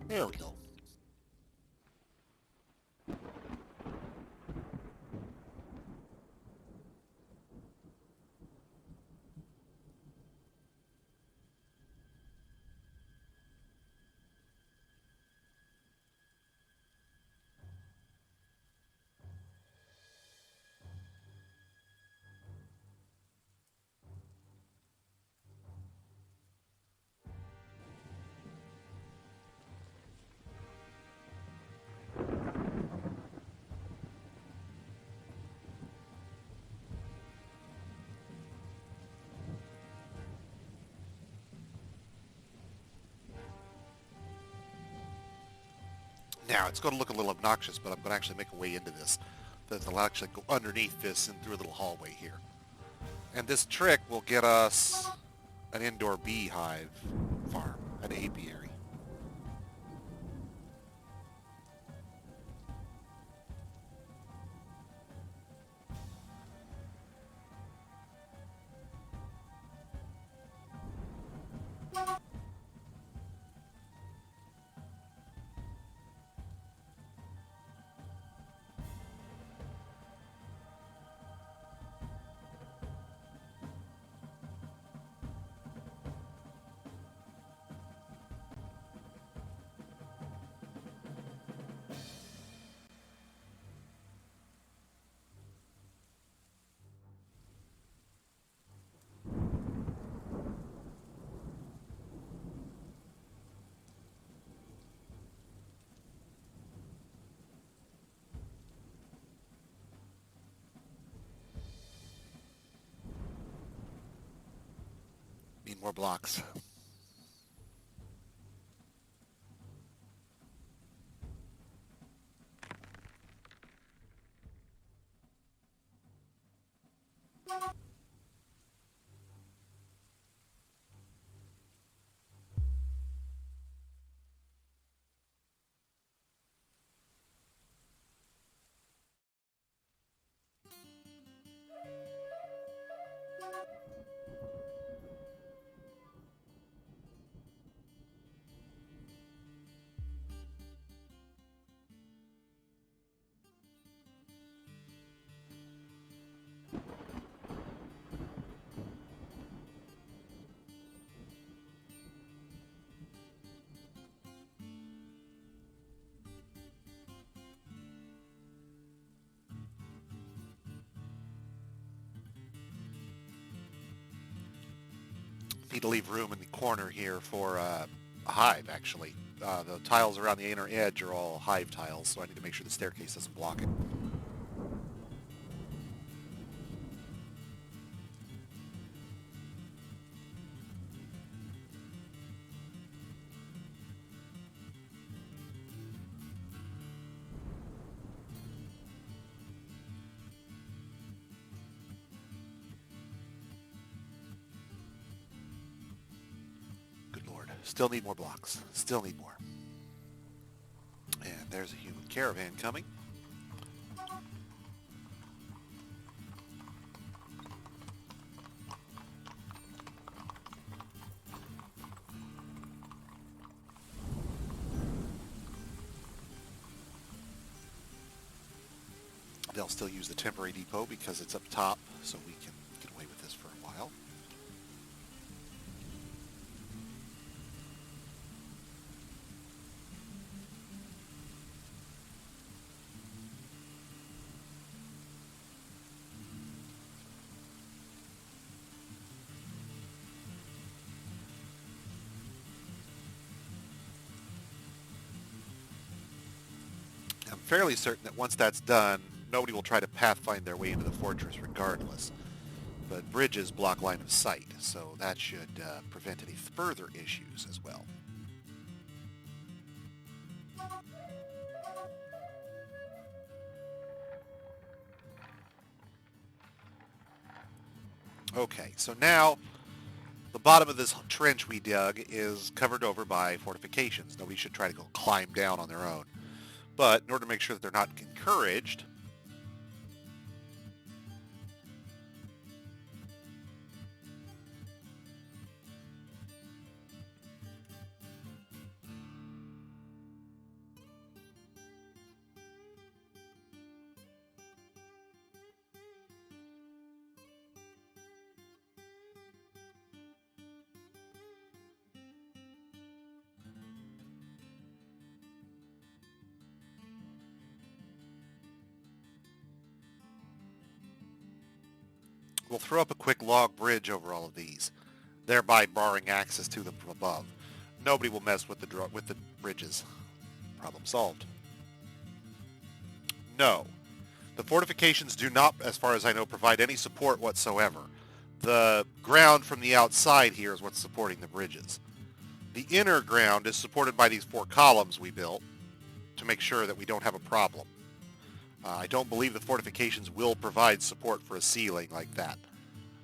Speaker 1: There we go. Now, it's going to look a little obnoxious, but I'm going to actually make a way into this. That'll actually go underneath this and through a little hallway here. And this trick will get us an indoor beehive farm, an apiary. Need more blocks. Need to leave room in the corner here for a hive, actually. The tiles around the inner edge are all hive tiles, so I need to make sure the staircase doesn't block it. Good lord. Still need more blocks. Still need more. And there's a human caravan coming. They'll still use the temporary depot because it's up top, so we can get away with this for a while. I'm fairly certain that once that's done, nobody will try to pathfind their way into the fortress regardless. But bridges block line of sight, so that should prevent any further issues as well. Okay, so now the bottom of this trench we dug is covered over by fortifications. Nobody should try to go climb down on their own. But in order to make sure that they're not encouraged, we'll throw up a quick log bridge over all of these, thereby barring access to them from above. Nobody will mess with the bridges. Problem solved. No. The fortifications do not, as far as I know, provide any support whatsoever. The ground from the outside here is what's supporting the bridges. The inner ground is supported by these 4 columns we built to make sure that we don't have a problem. I don't believe the fortifications will provide support for a ceiling like that.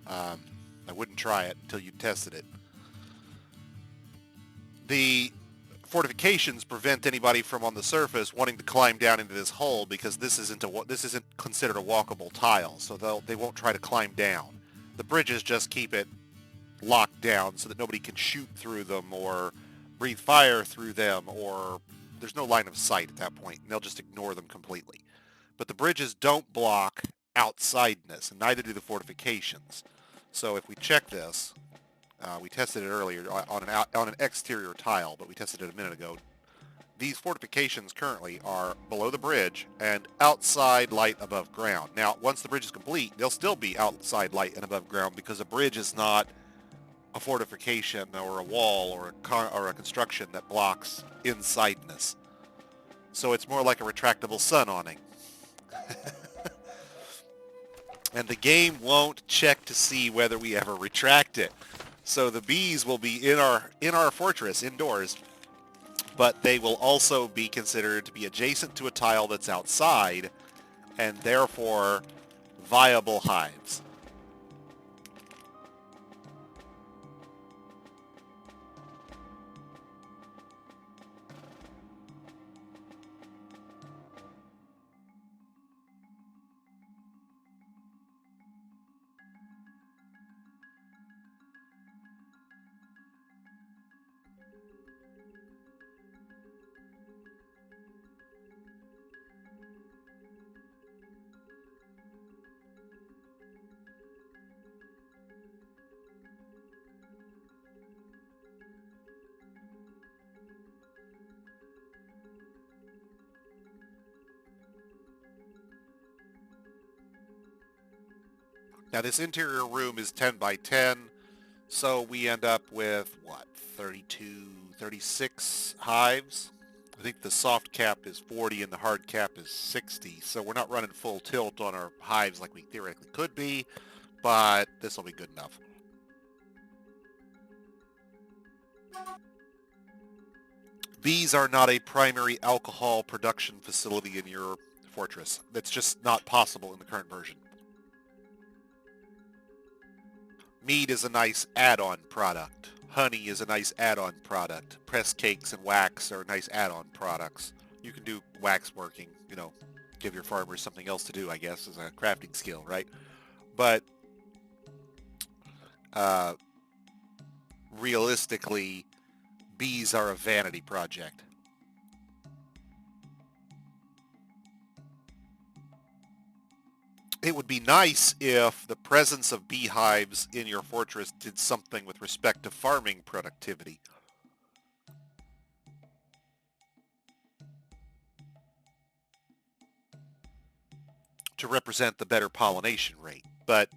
Speaker 1: I wouldn't try it until you tested it. The fortifications prevent anybody from on the surface wanting to climb down into this hole because this isn't considered a walkable tile, so they won't try to climb down. The bridges just keep it locked down so that nobody can shoot through them or breathe fire through them, or there's no line of sight at that point, and they'll just ignore them completely. But the bridges don't block outsideness, and neither do the fortifications. So if we check this, we tested it earlier on an exterior tile, but we tested it a minute ago. These fortifications currently are below the bridge and outside light above ground. Now, once the bridge is complete, they'll still be outside light and above ground because a bridge is not a fortification or a wall or a construction that blocks insideness. So it's more like a retractable sun awning. And the game won't check to see whether we ever retract it. So the bees will be in our fortress indoors, but they will also be considered to be adjacent to a tile that's outside, and therefore viable hives. Now this interior room is 10 by 10. So we end up with, what, 32, 36 hives? I think the soft cap is 40 and the hard cap is 60. So we're not running full tilt on our hives like we theoretically could be, but this will be good enough. Bees are not a primary alcohol production facility in your fortress. That's just not possible in the current version. Mead is a nice add-on product. Honey is a nice add-on product. Press cakes and wax are nice add-on products. You can do wax working, give your farmers something else to do, I guess, as a crafting skill, right? But uh, realistically, bees are a vanity project. It would be nice if the presence of beehives in your fortress did something with respect to farming productivity. To represent the better pollination rate. But,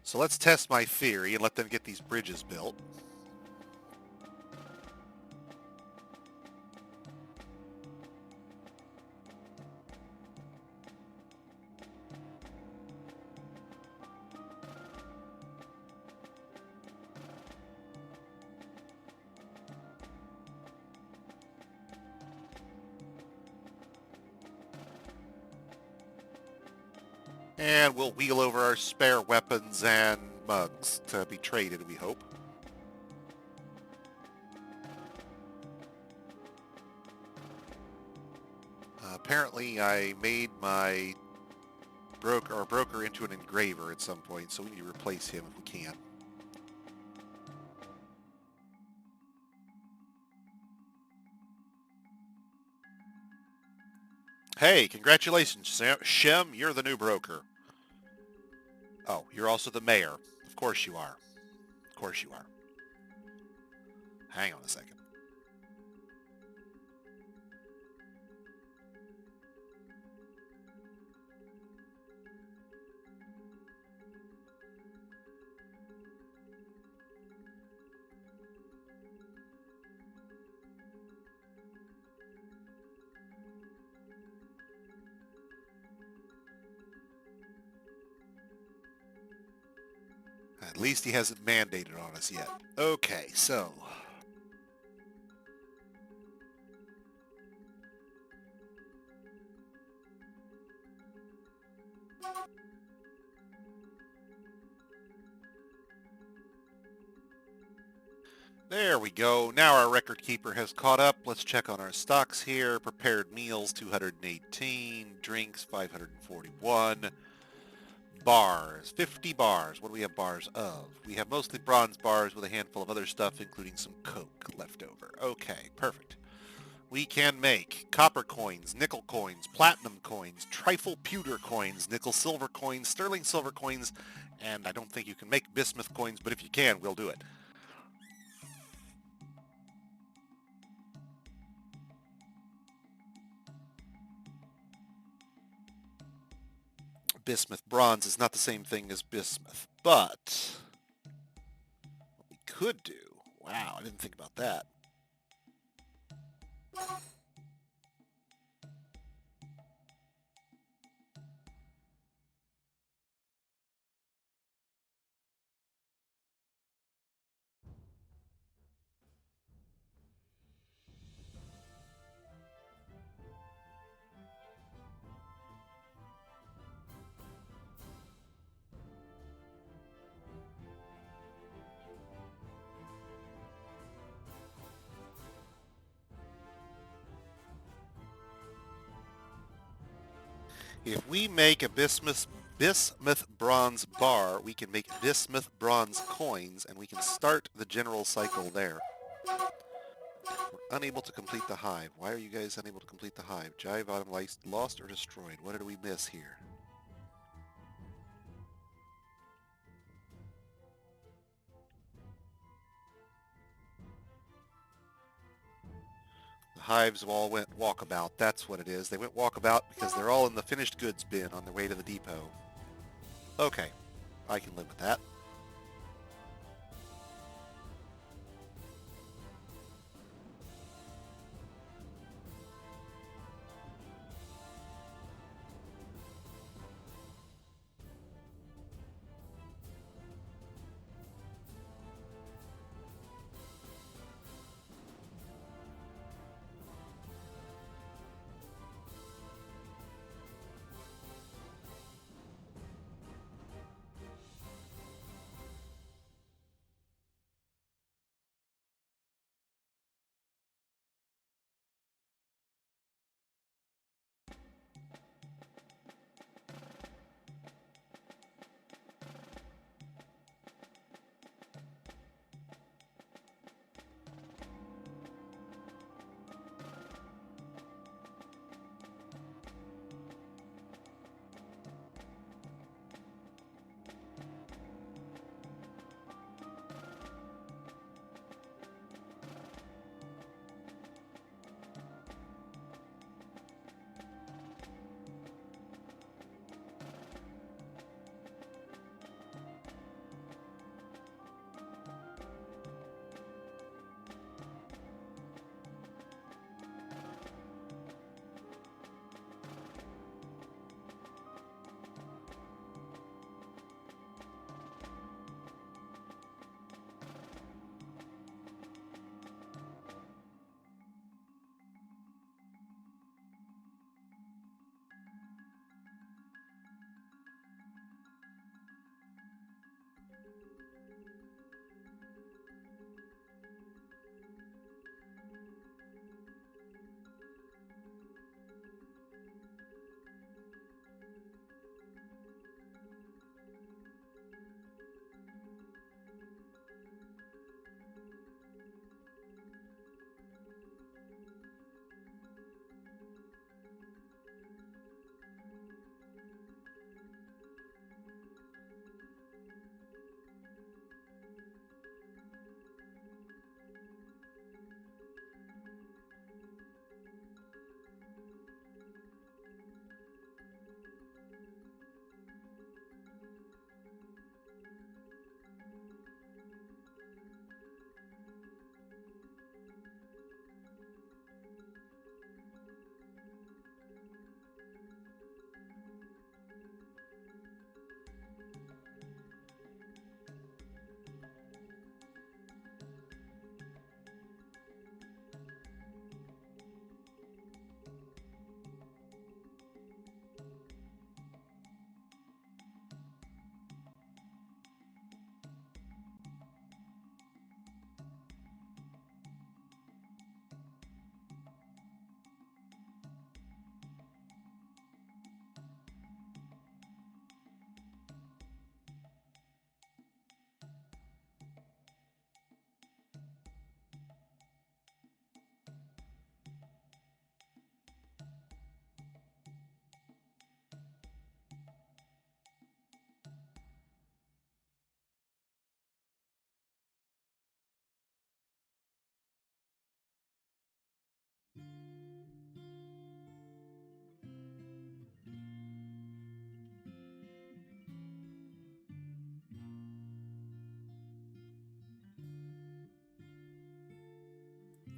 Speaker 1: So let's test my theory and let them get these bridges built. And we'll wheel over our spare weapons and mugs to be traded, we hope. Apparently, I made my broker into an engraver at some point, so we need to replace him if we can. Hey, congratulations, Shem. You're the new broker. Oh, you're also the mayor. Of course you are. Of course you are. Hang on a second. At least he hasn't mandated on us yet. Okay, so... There we go. Now our record keeper has caught up. Let's check on our stocks here. Prepared meals, 218. Drinks, 541. Bars, 50 bars. What do we have bars of? We have mostly bronze bars with a handful of other stuff, including some coke left over. Okay, perfect. We can make copper coins, nickel coins, platinum coins, trifle pewter coins, nickel silver coins, sterling silver coins, and I don't think you can make bismuth coins, but if you can, we'll do it. Bismuth bronze is not the same thing as bismuth, but what we could do... Wow, I didn't think about that. If we make a bismuth bronze bar, we can make bismuth bronze coins, and we can start the general cycle there. We're unable to complete the hive. Why are you guys unable to complete the hive? Jive item lost or destroyed. What did we miss here? hives all went walkabout. That's what it is. They went walkabout because they're all in the finished goods bin on their way to the depot. Okay, I can live with that.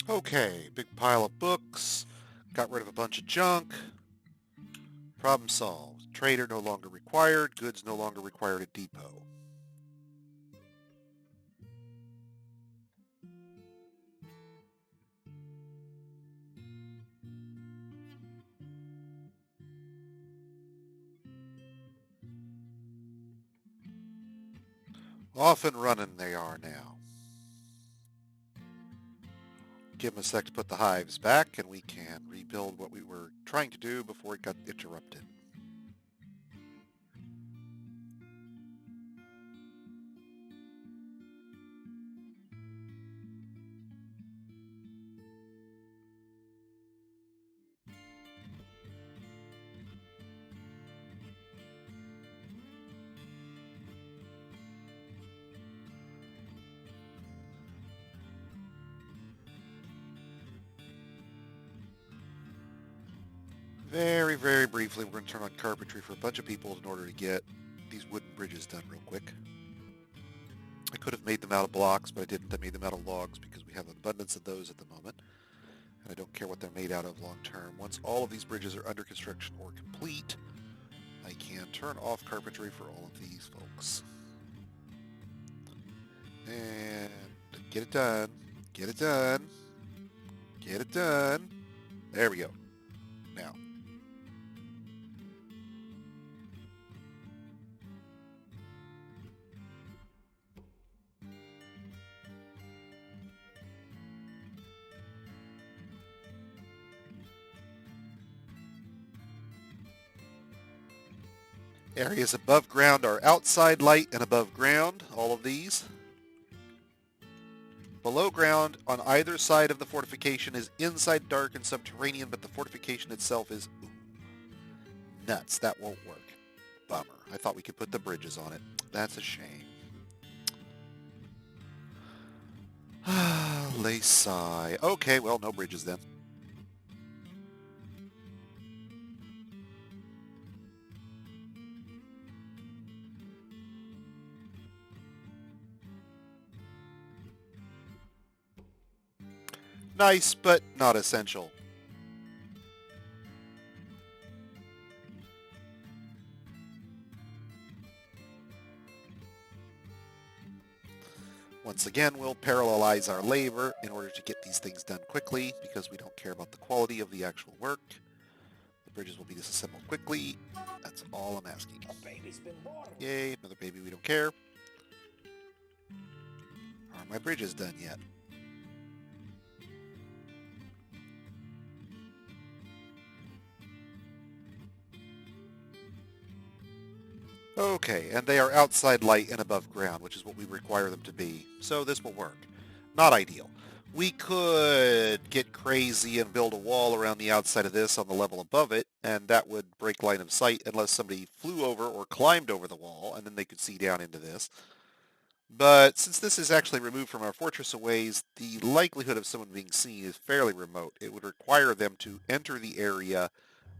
Speaker 1: Okay, big pile of books. Got rid of a bunch of junk. Problem solved. Trader no longer required. Goods no longer required at depot. Off and running they are now. Give them a sec to put the hives back and we can rebuild what we were trying to do before it got interrupted. Very, very briefly, we're going to turn on carpentry for a bunch of people in order to get these wooden bridges done real quick. I could have made them out of blocks, but I didn't. I made them out of logs because we have an abundance of those at the moment. And I don't care what they're made out of long term. Once all of these bridges are under construction or complete, I can turn off carpentry for all of these folks. And get it done. Get it done. Get it done. There we go. Now. Areas above ground are outside light and above ground, all of these. Below ground on either side of the fortification is inside dark and subterranean, but the fortification itself is nuts. That won't work. Bummer. I thought we could put the bridges on it. That's a shame. Lay sigh. Okay, well, no bridges then. Nice, but not essential. Once again, we'll parallelize our labor in order to get these things done quickly because we don't care about the quality of the actual work. The bridges will be disassembled quickly. That's all I'm asking.
Speaker 2: A baby's been born.
Speaker 1: Yay, another baby, we don't care. Are my bridges done yet? Okay, and they are outside light and above ground, which is what we require them to be. So this will work. Not ideal. We could get crazy and build a wall around the outside of this on the level above it, and that would break line of sight unless somebody flew over or climbed over the wall, and then they could see down into this. But since this is actually removed from our fortress a ways, the likelihood of someone being seen is fairly remote. It would require them to enter the area,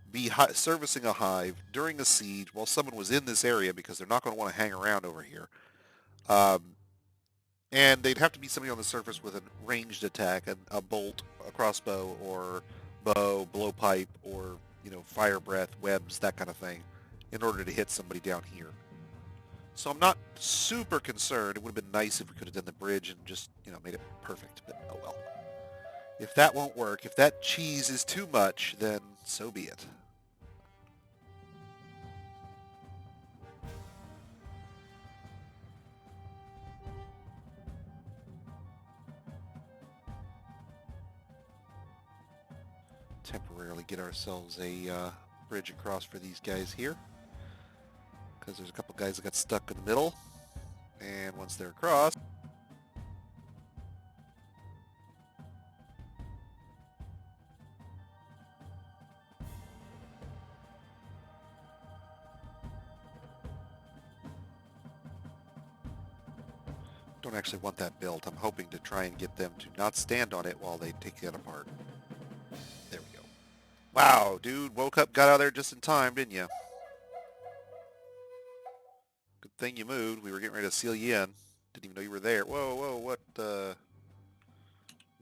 Speaker 1: be servicing a hive during a siege while someone was in this area because they're not going to want to hang around over here. And they'd have to be somebody on the surface with a ranged attack, a bolt, a crossbow, or bow, blowpipe, or, fire breath, webs, that kind of thing, in order to hit somebody down here. So I'm not super concerned. It would have been nice if we could have done the bridge and just, made it perfect, but oh well. If that won't work, if that cheese is too much, then so be it. Temporarily get ourselves a bridge across for these guys here, because there's a couple guys that got stuck in the middle, and once they're across, don't actually want that built. I'm hoping to try and get them to not stand on it while they take it apart. There we go. Wow, dude, woke up, got out of there just in time, didn't you? Good thing you moved. We were getting ready to seal you in. Didn't even know you were there. Whoa, whoa, what the...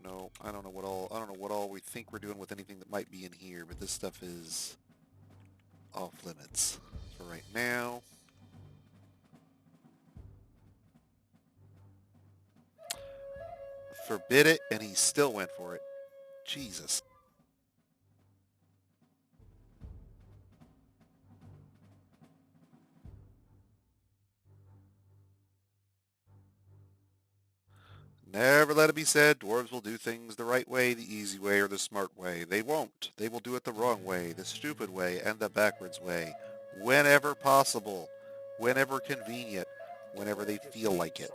Speaker 1: No, I don't know what all we think we're doing with anything that might be in here, but this stuff is off limits for right now. Forbid it, and he still went for it. Jesus. Never let it be said dwarves will do things the right way, the easy way, or the smart way. They won't. They will do it the wrong way, the stupid way, and the backwards way. Whenever possible. Whenever convenient. Whenever they feel like it.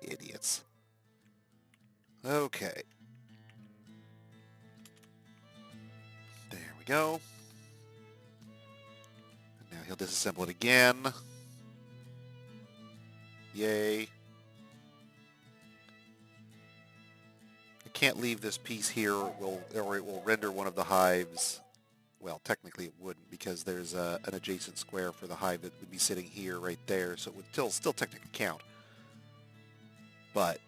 Speaker 1: Idiots. Okay. There we go. Now he'll disassemble it again. Yay. I can't leave this piece here or it will render one of the hives Well, technically it wouldn't because there's an adjacent square for the hive that would be sitting here right there, so it would still technically count. But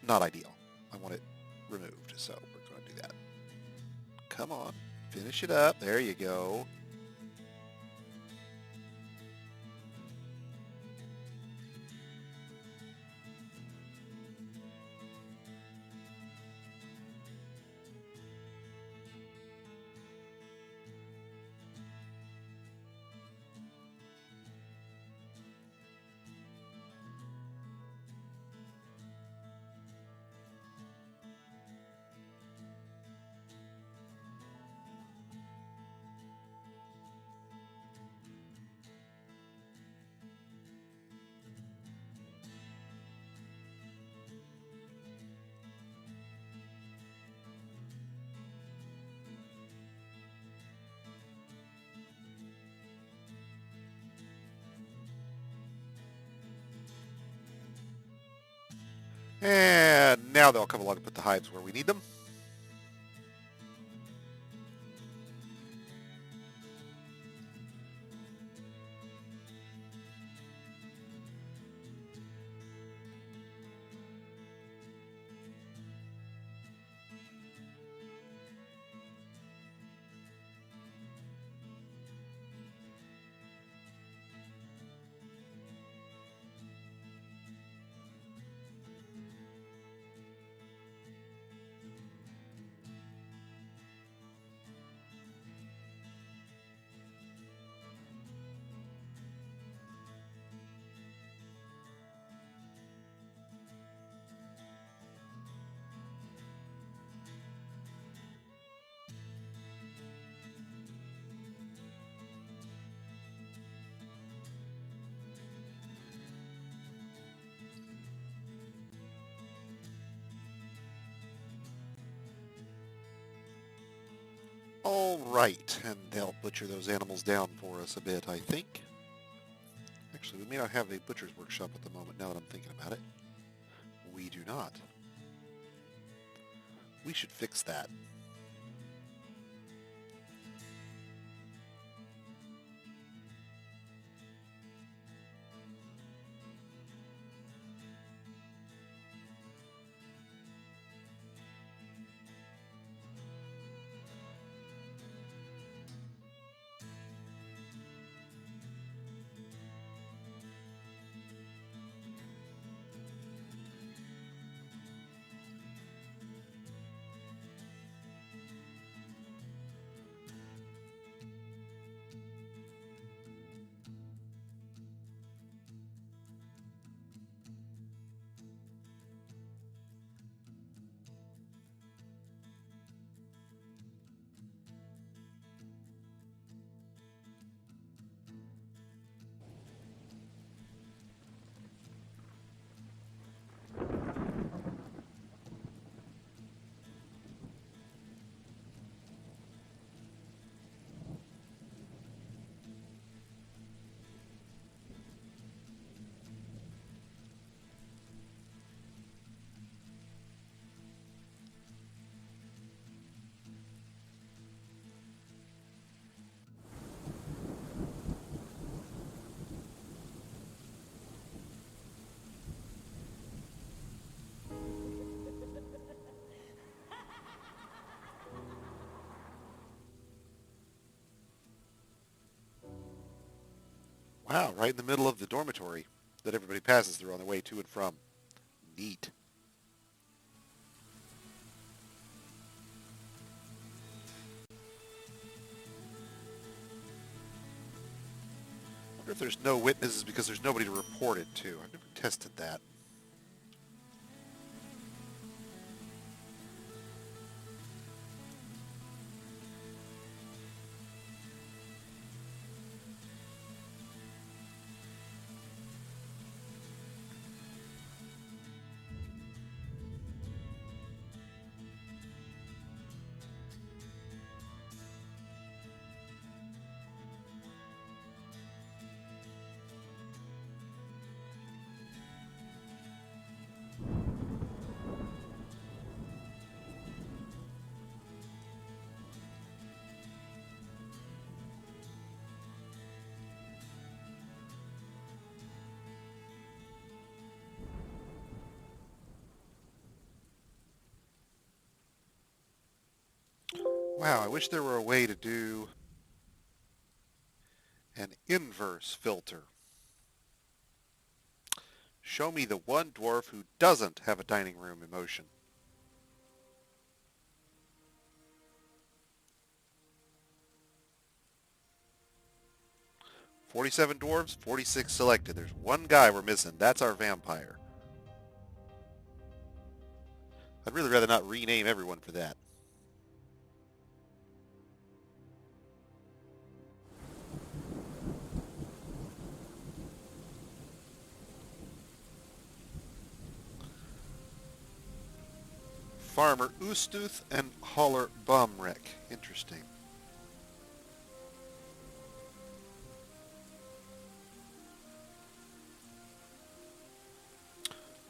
Speaker 1: not ideal. I want it removed, so we're going to do that. Come on, finish it up. There you go. And now they'll come along and put the hives where we need them. All right, and they'll butcher those animals down for us a bit, I think. Actually, we may not have a butcher's workshop at the moment, now that I'm thinking about it. We do not. We should fix that. Wow, right in the middle of the dormitory that everybody passes through on their way to and from. Neat. I wonder if there's no witnesses because there's nobody to report it to. I've never tested that. Wow, I wish there were a way to do an inverse filter. Show me the one dwarf who doesn't have a dining room emotion. "47 dwarves, 46 selected. There's one guy we're missing. That's our vampire." I'd really rather not rename everyone for that. Farmer Ustuth and Hauler Baumreck. Interesting.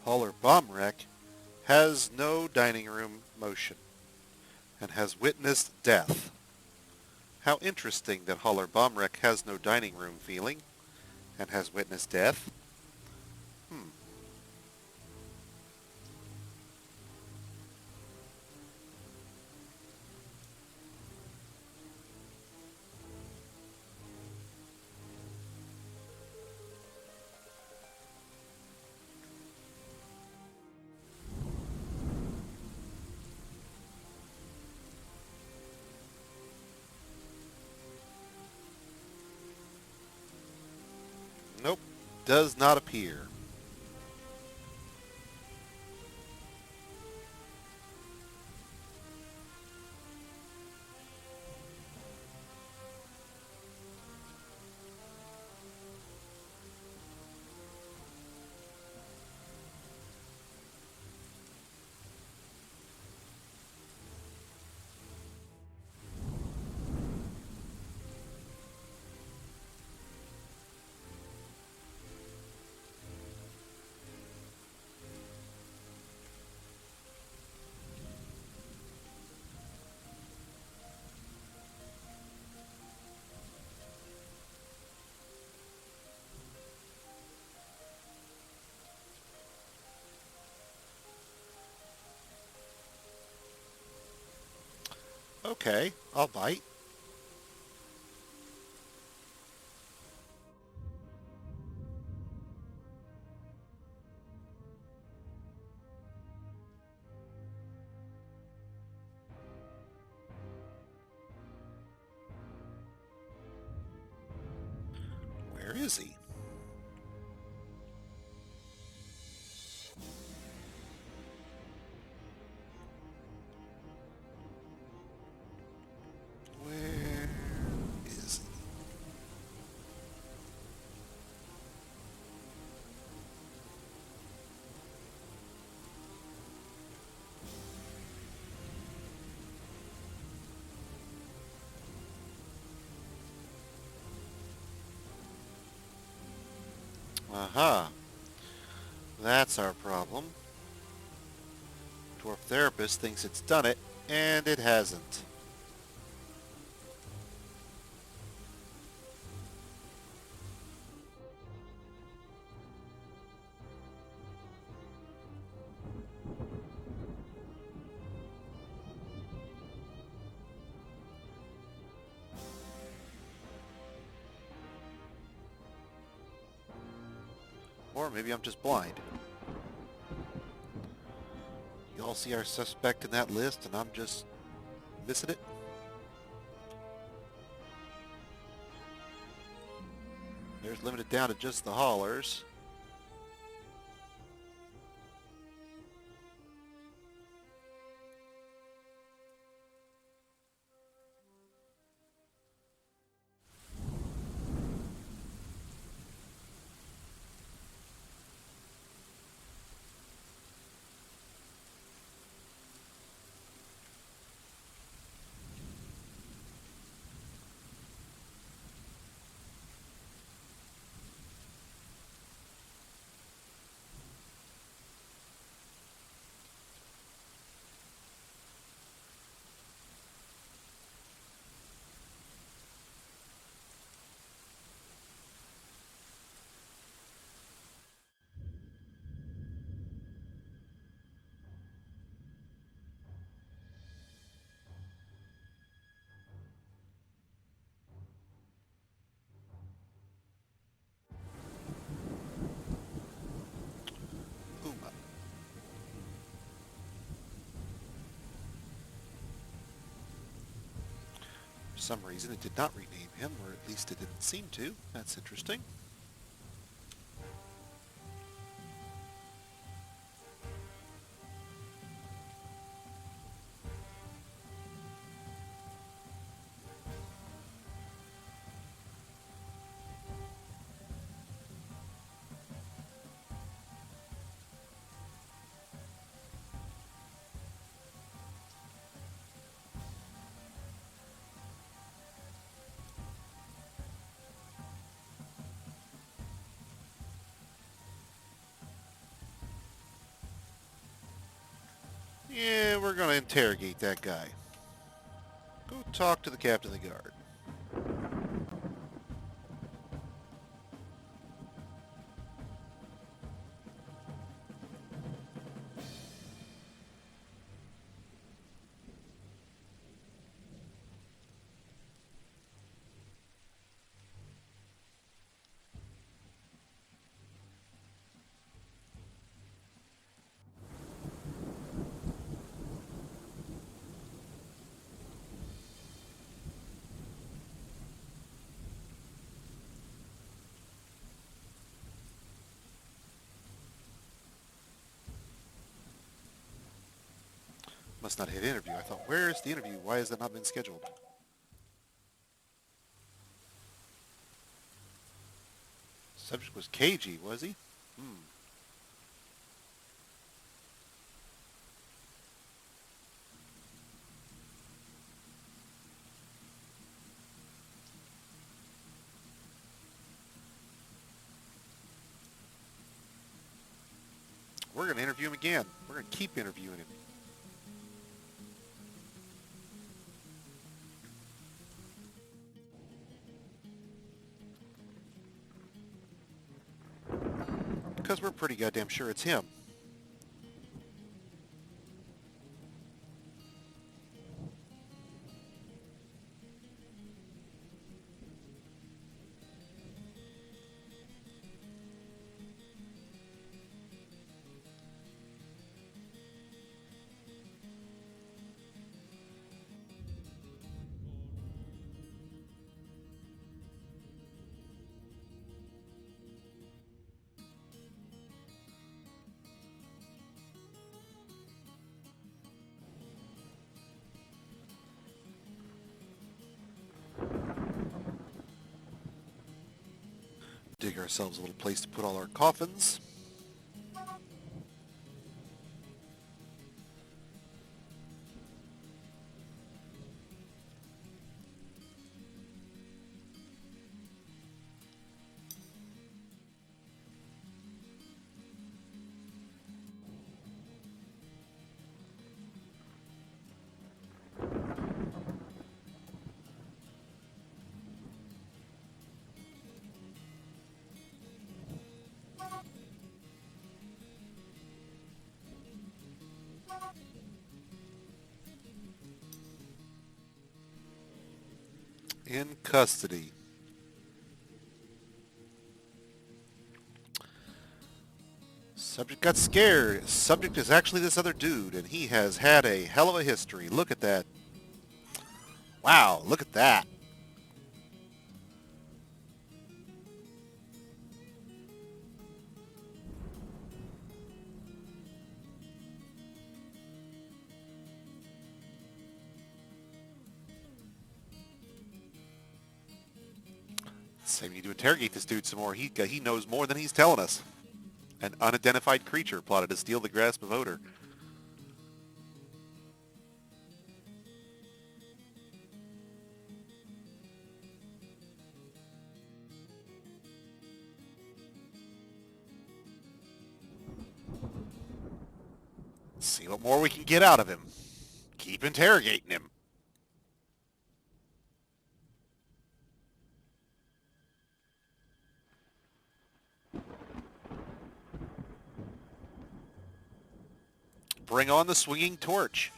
Speaker 1: Hauler Baumreck has no dining room motion and has witnessed death. How interesting that Hauler Baumreck has no dining room feeling and has witnessed death. Hmm. Nope. Does not appear. Okay, I'll bite. Where is he? Where is he? Aha. That's our problem. Dwarf Therapist thinks it's done it, and it hasn't. Or maybe I'm just blind. You all see our suspect in that list, and I'm just missing it? There's limited down to just the haulers. some reason it did not rename him, or at least it didn't seem to. That's interesting. Yeah, we're going to interrogate that guy. Go talk to the captain of the guard. Must not hit interview. I thought, where's the interview? Why has that not been scheduled? Subject was KG, was he? We're going to interview him again. We're going to keep interviewing him. Because we're pretty goddamn sure it's him. Dig ourselves a little place to put all our coffins. In custody. Subject got scared. Subject is actually this other dude, and he has had a hell of a history. Look at that. Wow, look at that. So we need to interrogate this dude some more. He knows more than he's telling us. An unidentified creature plotted to steal the grasp of Odor. See what more we can get out of him. Keep interrogating him. Bring on the swinging torch.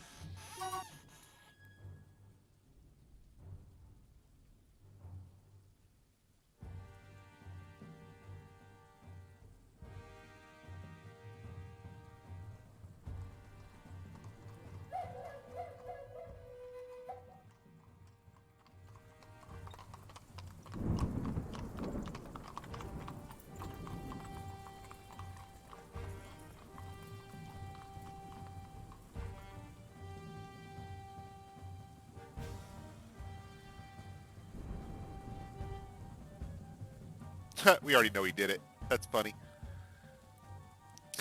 Speaker 1: We already know he did it. That's funny.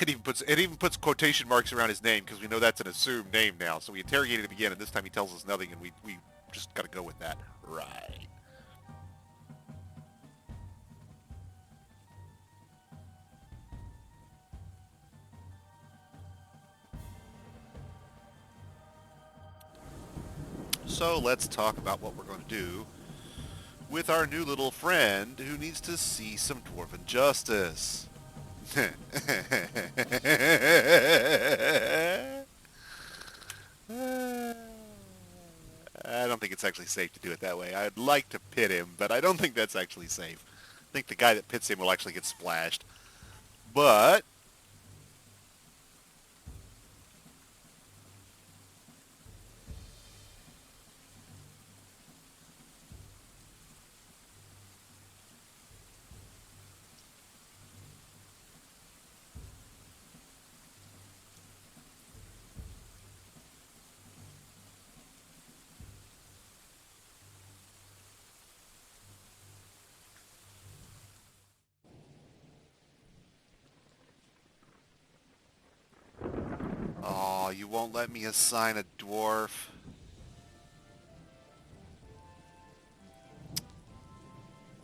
Speaker 1: It even puts quotation marks around his name because we know that's an assumed name now. So we interrogated him again, and this time he tells us nothing, and we just got to go with that. Right. So let's talk about what we're going to do with our new little friend who needs to see some dwarven justice. I don't think it's actually safe to do it that way. I'd like to pit him, but I don't think that's actually safe. I think the guy that pits him will actually get splashed. But oh, you won't let me assign a dwarf.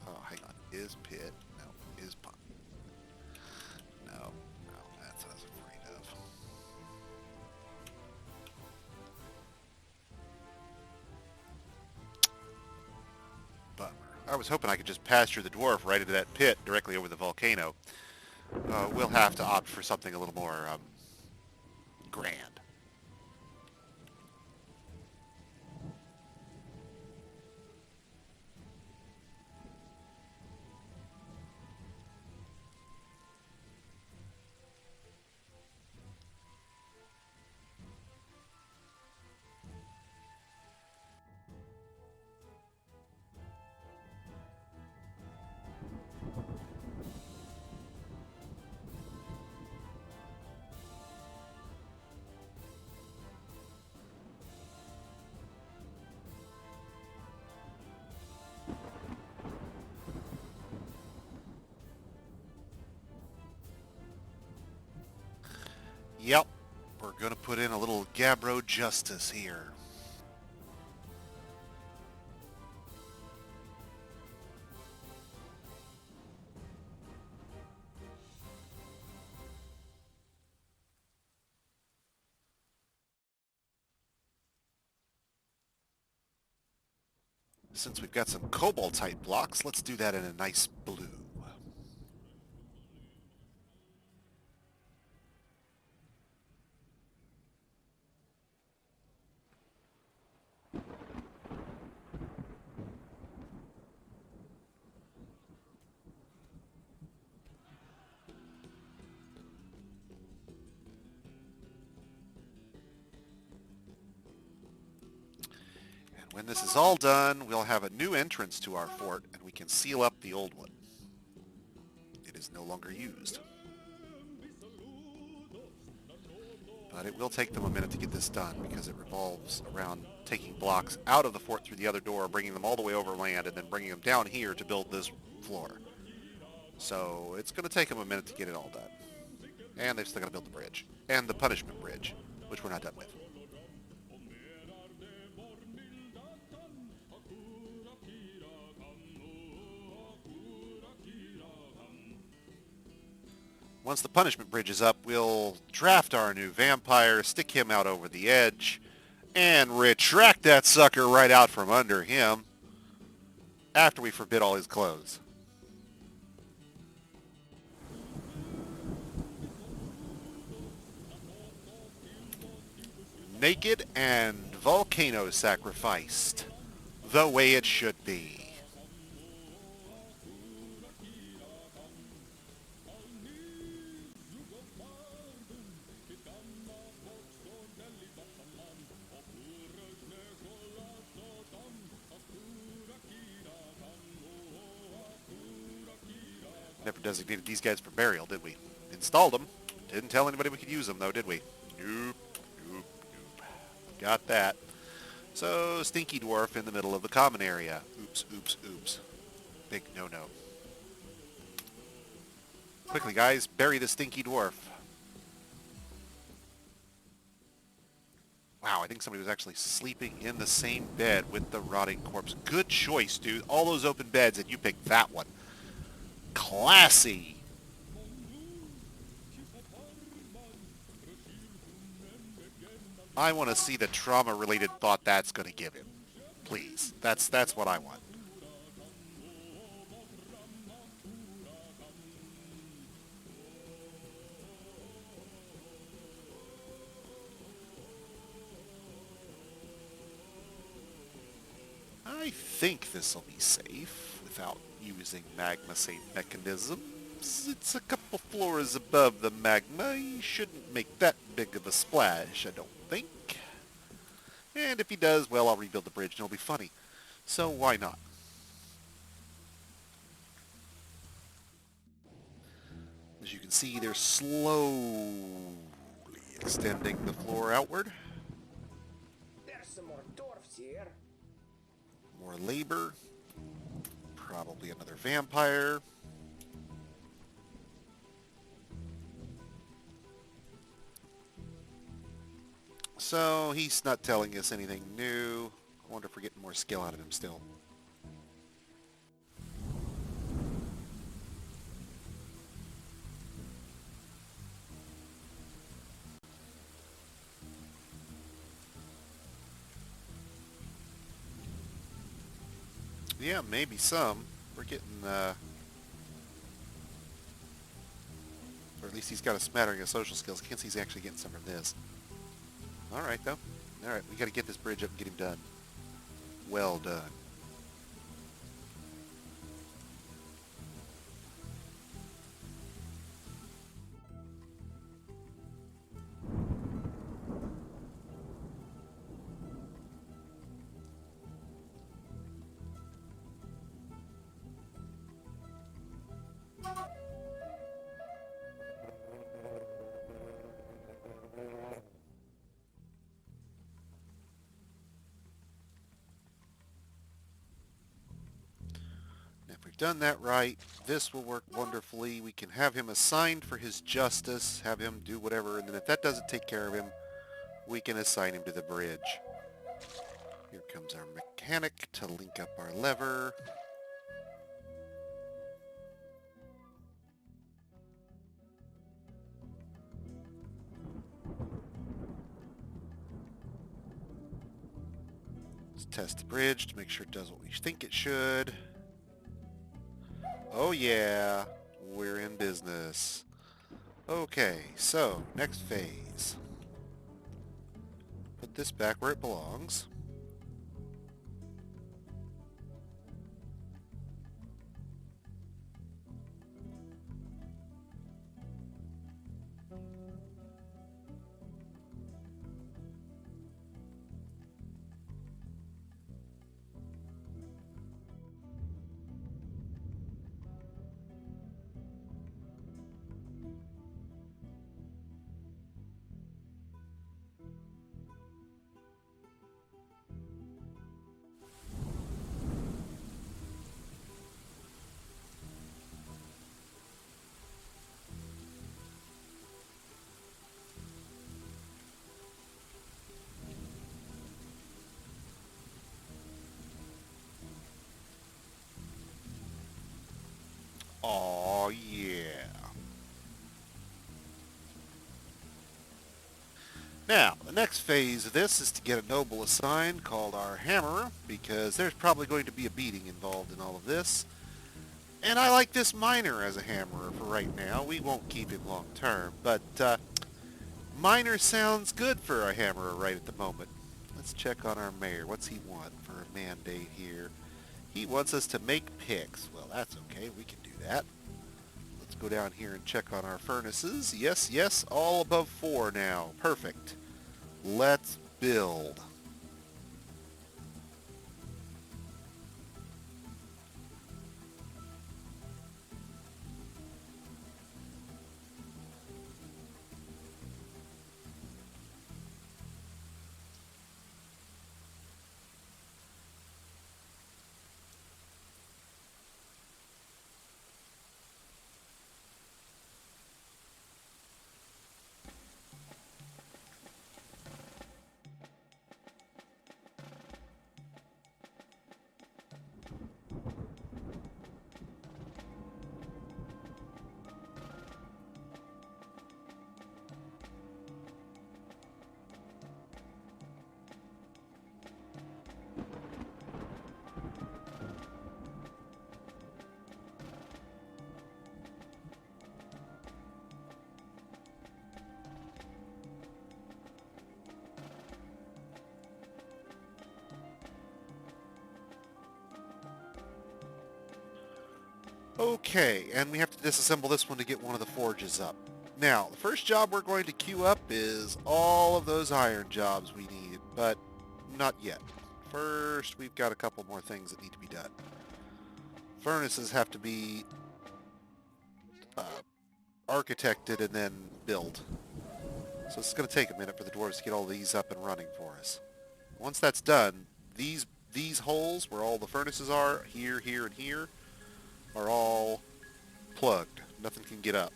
Speaker 1: Oh, hang on. Is pit? No. Is pun? No. No, that's what I was afraid of. Bummer. I was hoping I could just pasture the dwarf right into that pit directly over the volcano. We'll have to opt for something a little more grand. Yep. We're going to put in a little Gabbro justice here. Since we've got some cobalt-type blocks, let's do that in a nice blue. When this is all done, we'll have a new entrance to our fort, and we can seal up the old one. It is no longer used. But it will take them a minute to get this done, because it revolves around taking blocks out of the fort through the other door, bringing them all the way over land, and then bringing them down here to build this floor. So it's going to take them a minute to get it all done. And they've still got to build the bridge. And the punishment bridge, which we're not done with. Once the punishment bridge is up, we'll draft our new vampire, stick him out over the edge, and retract that sucker right out from under him after we forbid all his clothes. Naked and volcano sacrificed, the way it should be. Never designated these guys for burial, did we? Installed them. Didn't tell anybody we could use them, though, did we? Nope, nope, nope. Got that. So, Stinky Dwarf in the middle of the common area. Oops, oops, oops. Big no-no. Quickly, guys, bury the stinky dwarf. Wow, I think somebody was actually sleeping in the same bed with the rotting corpse. Good choice, dude. All those open beds, and you picked that one. Classy. I want to see the trauma-related thought that's going to give him. Please. That's what I want. I think this will be safe without using magma safe mechanisms. It's a couple floors above the magma. He shouldn't make that big of a splash, I don't think. And if he does, well, I'll rebuild the bridge and it'll be funny. So why not? As you can see, they're slowly extending the floor outward.
Speaker 2: There's some more dwarfs here.
Speaker 1: More labor. Probably another vampire. So he's not telling us anything new. I wonder if we're getting more skill out of him still. Yeah, maybe some. We're getting, or at least he's got a smattering of social skills. Can't see he's actually getting some from this. Alright, though. Alright, we gotta get this bridge up and get him done. Well done. If we've done that right, this will work wonderfully. We can have him assigned for his justice, have him do whatever, and then if that doesn't take care of him, we can assign him to the bridge. Here comes our mechanic to link up our lever. Let's test the bridge to make sure it does what we think it should. Oh yeah, we're in business. Okay, so next phase. Put this back where it belongs. Aw, yeah. Now, the next phase of this is to get a noble assigned called our Hammerer, because there's probably going to be a beating involved in all of this. And I like this miner as a Hammerer for right now. We won't keep him long term, but miner sounds good for a Hammerer right at the moment. Let's check on our mayor. What's he want for a mandate here? He wants us to make picks. Well, that's okay. We can do that. Let's go down here and check on our furnaces. Yes, yes, all above 4 now. Perfect. Let's build. Okay, and we have to disassemble this one to get one of the forges up. Now, the first job we're going to queue up is all of those iron jobs we need, but not yet. First, we've got a couple more things that need to be done. Furnaces have to be uh, architected and then built. So it's going to take a minute for the dwarves to get all these up and running for us. Once that's done, these holes where all the furnaces are, here, here, and here, are all plugged. Nothing can get up.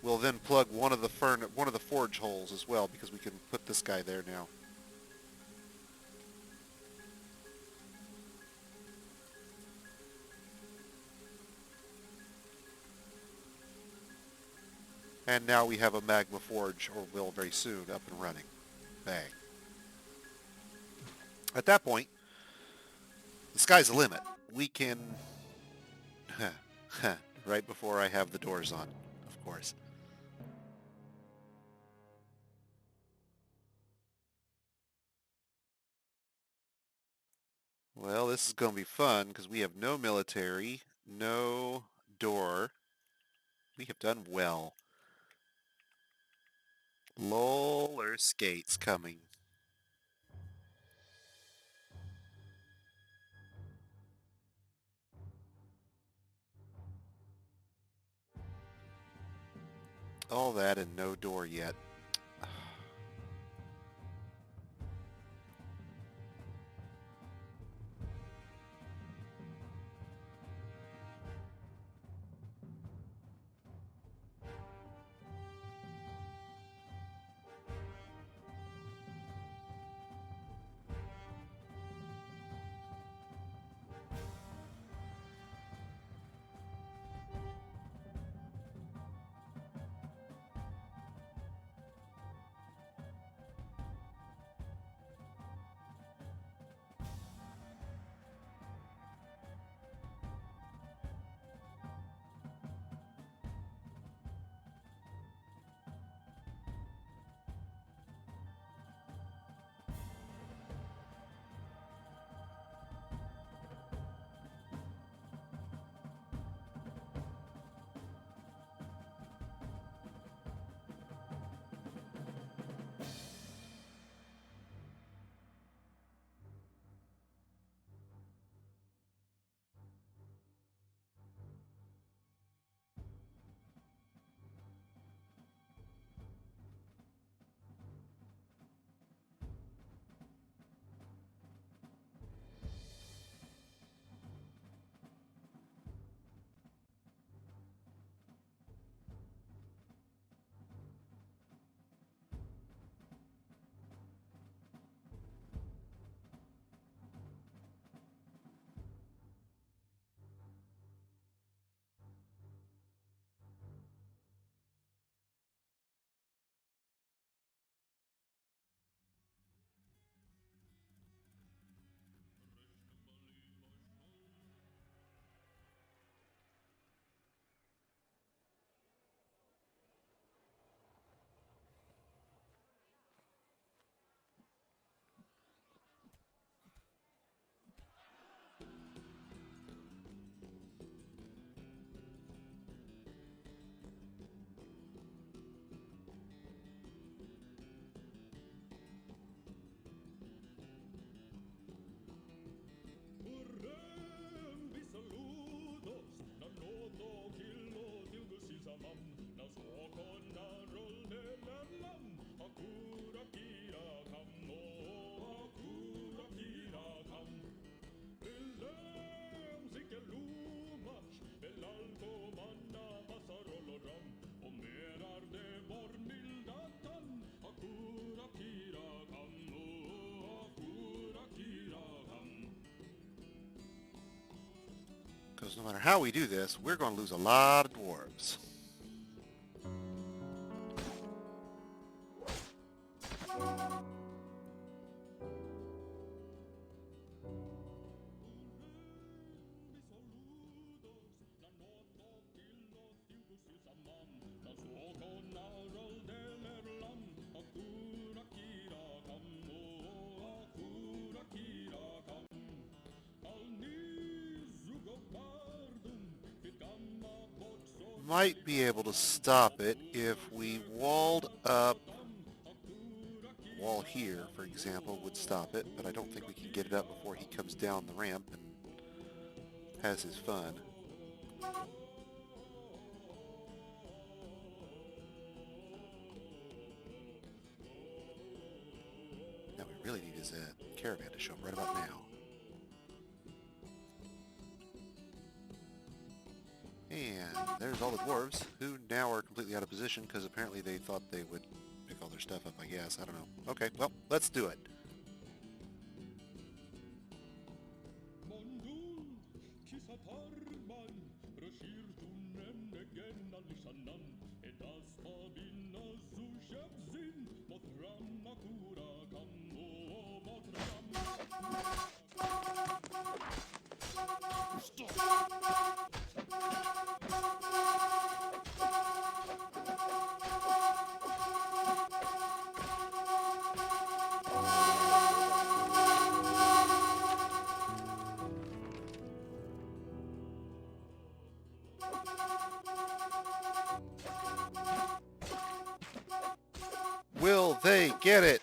Speaker 1: We'll then plug one of the forge holes as well because we can put this guy there now. And now we have a magma forge, or will very soon, up and running. Bang. At that point, the sky's the limit. We can... right before I have the doors on, of course. Well, this is going to be fun because we have no military, no door. We have done well. Roller skates coming. All that and no door yet. Because no matter how we do this, we're going to lose a lot of dwarves. might be able to stop it if we walled up. Wall here, for example, would stop it, but I don't think we can get it up before he comes down the ramp and has his fun. Now we really need his caravan to show up right about now. And there's all the dwarves, who now are completely out of position because apparently they thought they would pick all their stuff up, I guess. I don't know. Okay, well, let's do it. Will they get it?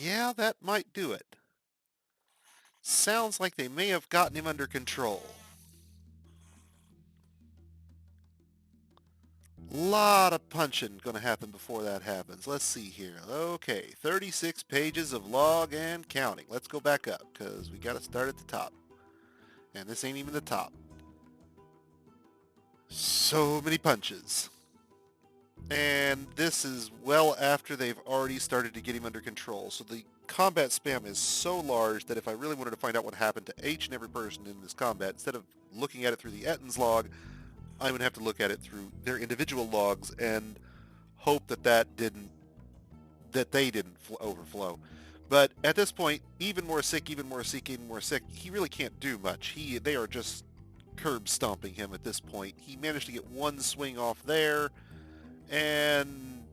Speaker 1: Yeah, that might do it. Sounds like they may have gotten him under control. Lot of punching going to happen before that happens. Let's see here. Okay, 36 pages of log and counting. Let's go back up because we got to start at the top. And this ain't even the top. So many punches. And this is well after they've already started to get him under control. So the combat spam is so large that if I really wanted to find out what happened to each and every person in this combat, instead of looking at it through the Ettin's log, I would have to look at it through their individual logs and hope that they didn't overflow. But at this point, even more sick, he really can't do much. They are just curb stomping him at this point. He managed to get one swing off there, and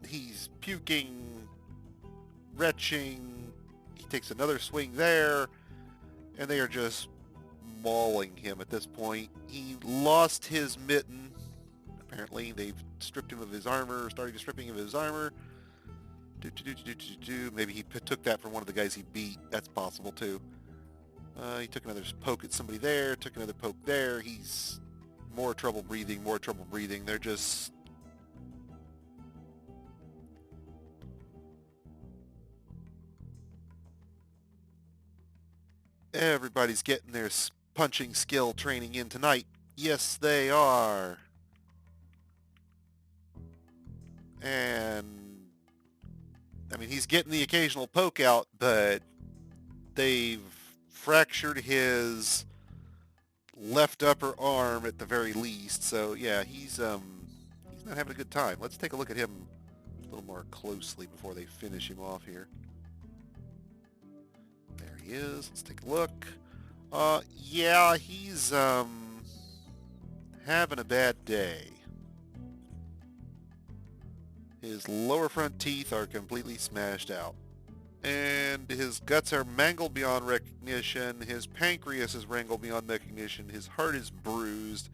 Speaker 1: he's puking, retching. He takes another swing there, and they are just mauling him at this point. He lost his mitten. Apparently, they've stripped him of his armor, started stripping him of his armor. Maybe he took that from one of the guys he beat. That's possible, too. He took another poke at somebody there, took another poke there. He's more trouble breathing. They're just... Everybody's getting their punching skill training in tonight. Yes, they are. And, I mean, he's getting the occasional poke out, but they've fractured his left upper arm at the very least. So, yeah, he's not having a good time. Let's take a look at him a little more closely before they finish him off here. There he is. Let's take a look. Yeah, he's having a bad day. His lower front teeth are completely smashed out. And his guts are mangled beyond recognition. His pancreas is mangled beyond recognition. His heart is bruised.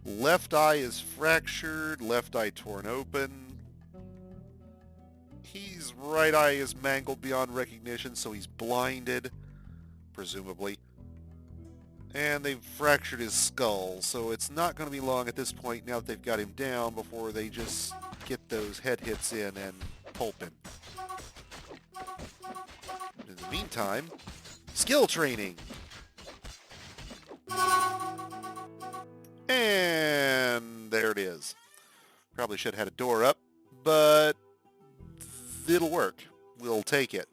Speaker 1: Left eye is fractured. Left eye torn open. His right eye is mangled beyond recognition, so he's blinded, presumably. And they've fractured his skull, so it's not going to be long at this point, now that they've got him down, before they just get those head hits in and pulp him. In the meantime, skill training. And there it is. Probably should have had a door up, but it'll work. We'll take it.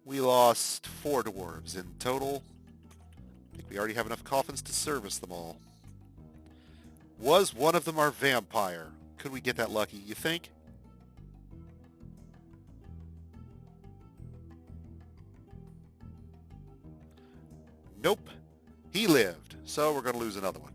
Speaker 1: We lost 4 dwarves in total. I think we already have enough coffins to service them all. Was one of them our vampire? Could we get that lucky, you think? Nope. He lived, so we're going to lose another one.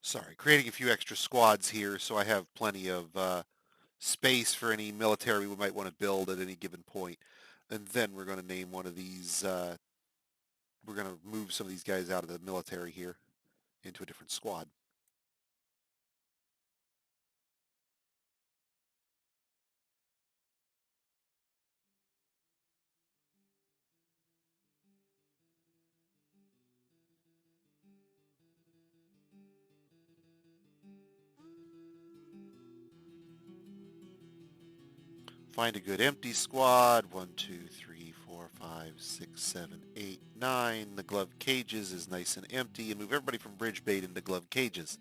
Speaker 1: Sorry, creating a few extra squads here so I have plenty of space for any military we might want to build at any given point. And then we're going to name one of these, we're going to move some of these guys out of the military here into a different squad. Find a good empty squad. 1, 2, 3, 4, 5, 6, 7, 8, 9. The glove cages is nice and empty. And move everybody from bridge bait into glove cages.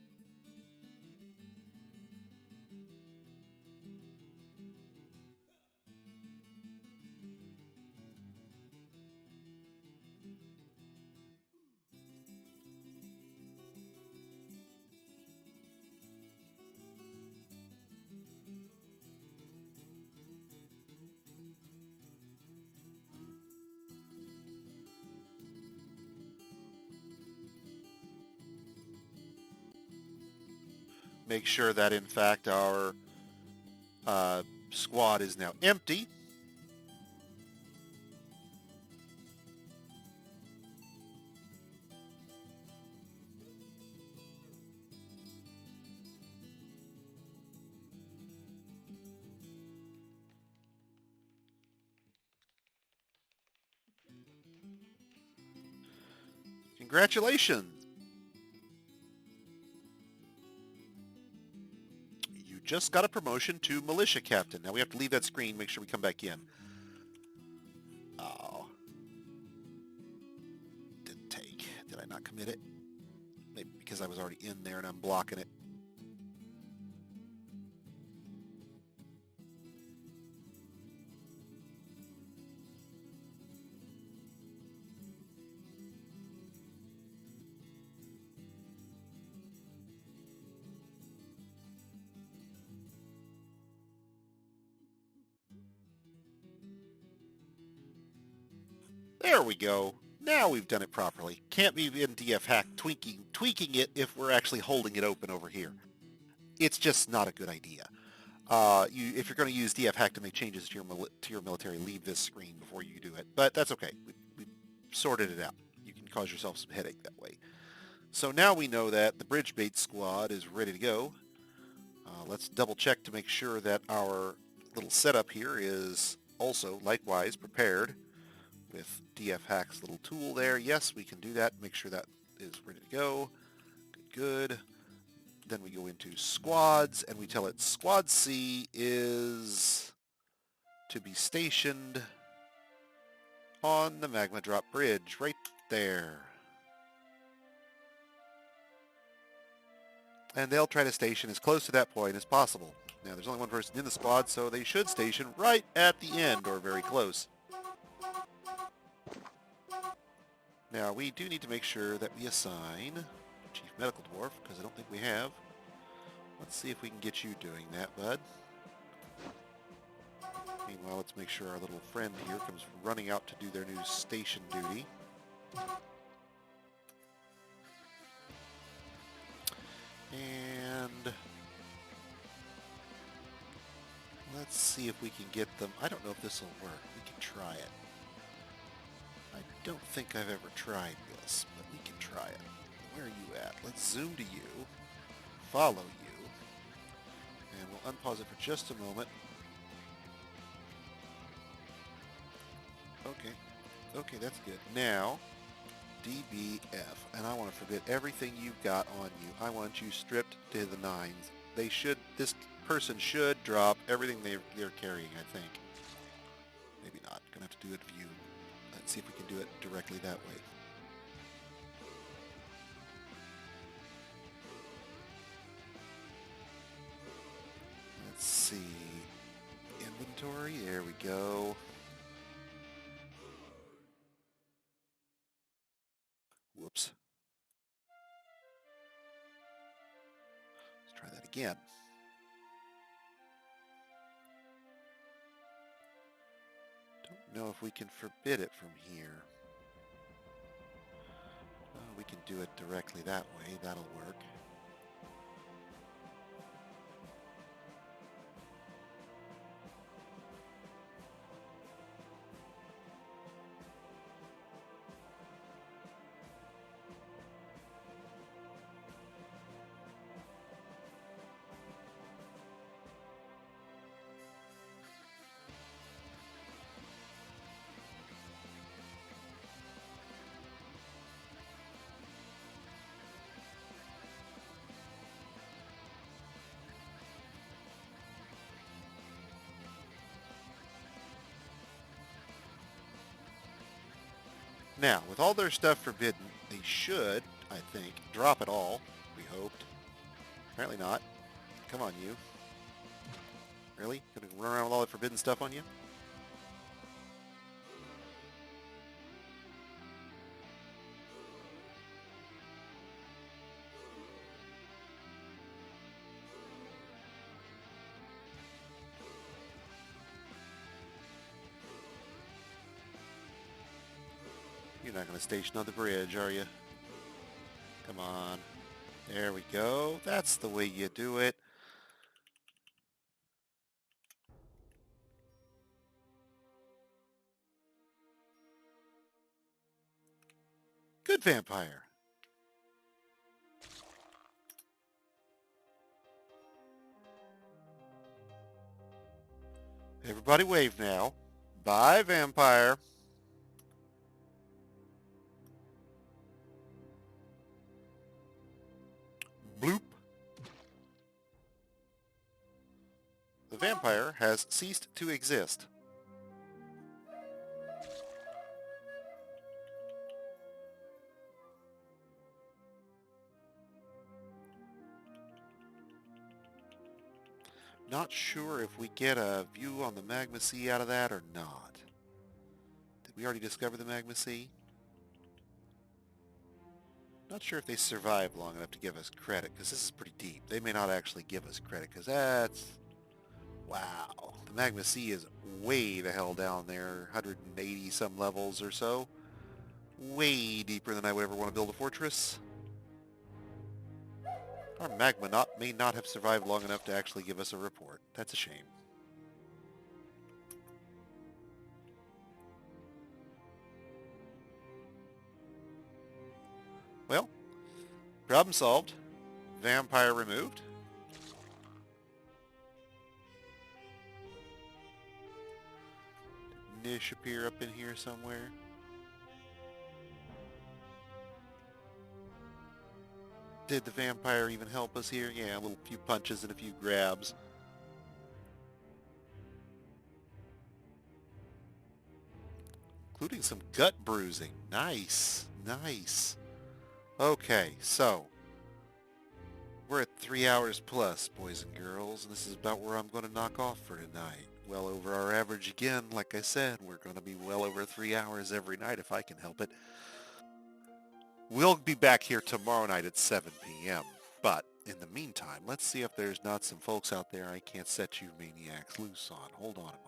Speaker 1: Make sure that, in fact, our squad is now empty. Congratulations! You just got a promotion to militia captain. Now we have to leave that screen, make sure we come back in. Oh. Didn't take. Did I not commit it? Maybe because I was already in there and I'm blocking it. There we go. Now we've done it properly. Can't be in DF hack tweaking it if we're actually holding it open over here. It's just not a good idea. If you're going to use DF hack to make changes to your military, leave this screen before you do it. But that's okay. We sorted it out. You can cause yourself some headache that way. So now we know that the bridge bait squad is ready to go. Let's double check to make sure that our little setup here is also likewise prepared with DF Hack's little tool there. Yes, we can do that. Make sure that is ready to go. Good. Then we go into squads and we tell it Squad C is to be stationed on the magma drop bridge right there. And they'll try to station as close to that point as possible. Now, there's only one person in the squad, so they should station right at the end or very close. Now, we do need to make sure that we assign Chief Medical Dwarf, because I don't think we have. Let's see if we can get you doing that, bud. Meanwhile, let's make sure our little friend here comes running out to do their new station duty. And let's see if we can get them. I don't know if this will work. We can try it. I don't think I've ever tried this, but we can try it. Where are you at? Let's zoom to you, follow you, and we'll unpause it for just a moment. Okay, that's good. Now, DBF, and I want to forbid everything you've got on you. I want you stripped to the nines. This person should drop everything they're carrying, I think. Maybe not. Gonna have to do it view. Let's see if we can do it directly that way. Let's see. Inventory, there we go. Whoops. Let's try that again. Don't know if we can forbid it from here. We can do it directly that way. That'll work. Now, with all their stuff forbidden, they should, I think, drop it all. We hoped. Apparently not. Come on, you. Really? Gonna run around with all the forbidden stuff on you? You're not going to station on the bridge, are you? Come on. There we go. That's the way you do it. Good vampire. Everybody wave now. Bye, vampire. Bloop. The vampire has ceased to exist. Not sure if we get a view on the magma sea out of that or not. Did we already discover the magma sea? Not sure if they survived long enough to give us credit, because this is pretty deep. They may not actually give us credit, because that's... Wow. The magma sea is way the hell down there, 180 some levels or so. Way deeper than I would ever want to build a fortress. Our magma may not have survived long enough to actually give us a report. That's a shame. Well, problem solved. Vampire removed. Did Nish appear up in here somewhere? Did the vampire even help us here? Yeah, a little few punches and a few grabs. Including some gut bruising. Nice. Nice. Okay, so we're at 3 hours plus, boys and girls, and this is about where I'm going to knock off for tonight. Well over our average again. Like I said, we're going to be well over 3 hours every night if I can help it. We'll be back here tomorrow night at 7 p.m. But in the meantime, let's see if there's not some folks out there I can't set you maniacs loose on. Hold on a moment.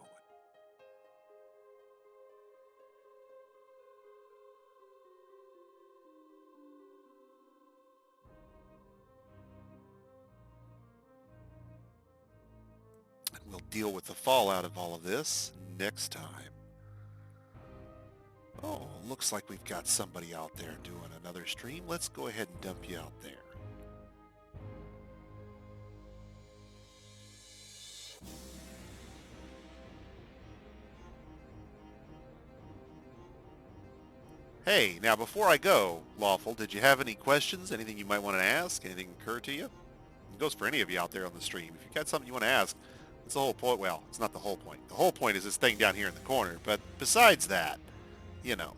Speaker 1: And we'll deal with the fallout of all of this next time. Oh, looks like we've got somebody out there doing another stream. Let's go ahead and dump you out there. Hey, now before I go, Lawful, did you have any questions? Anything you might want to ask? Anything occur to you? It goes for any of you out there on the stream. If you've got something you want to ask, that's the whole point. Well, it's not the whole point. The whole point is this thing down here in the corner. But besides that, you know.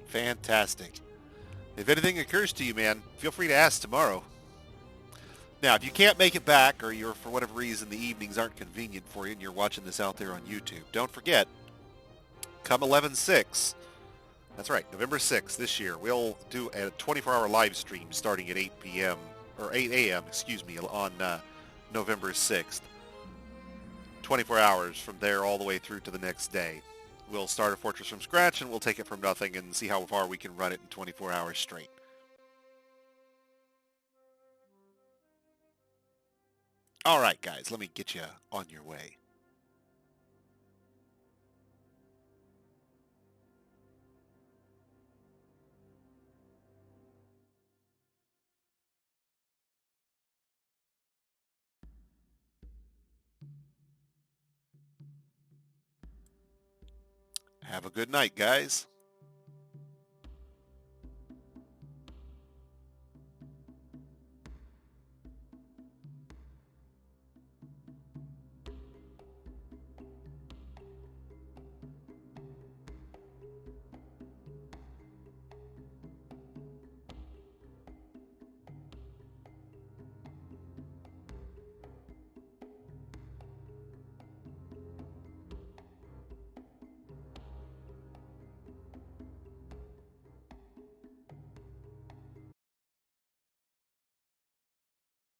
Speaker 1: Fantastic. If anything occurs to you, man, feel free to ask tomorrow. Now, if you can't make it back or you're, for whatever reason, the evenings aren't convenient for you and you're watching this out there on YouTube, don't forget, come 11/6, that's right, November 6th this year, we'll do a 24-hour live stream starting at 8 p.m. or 8 a.m., excuse me, on November 6th. 24 hours from there all the way through to the next day. We'll start a fortress from scratch and we'll take it from nothing and see how far we can run it in 24 hours straight. All right, guys, let me get you on your way. Have a good night, guys.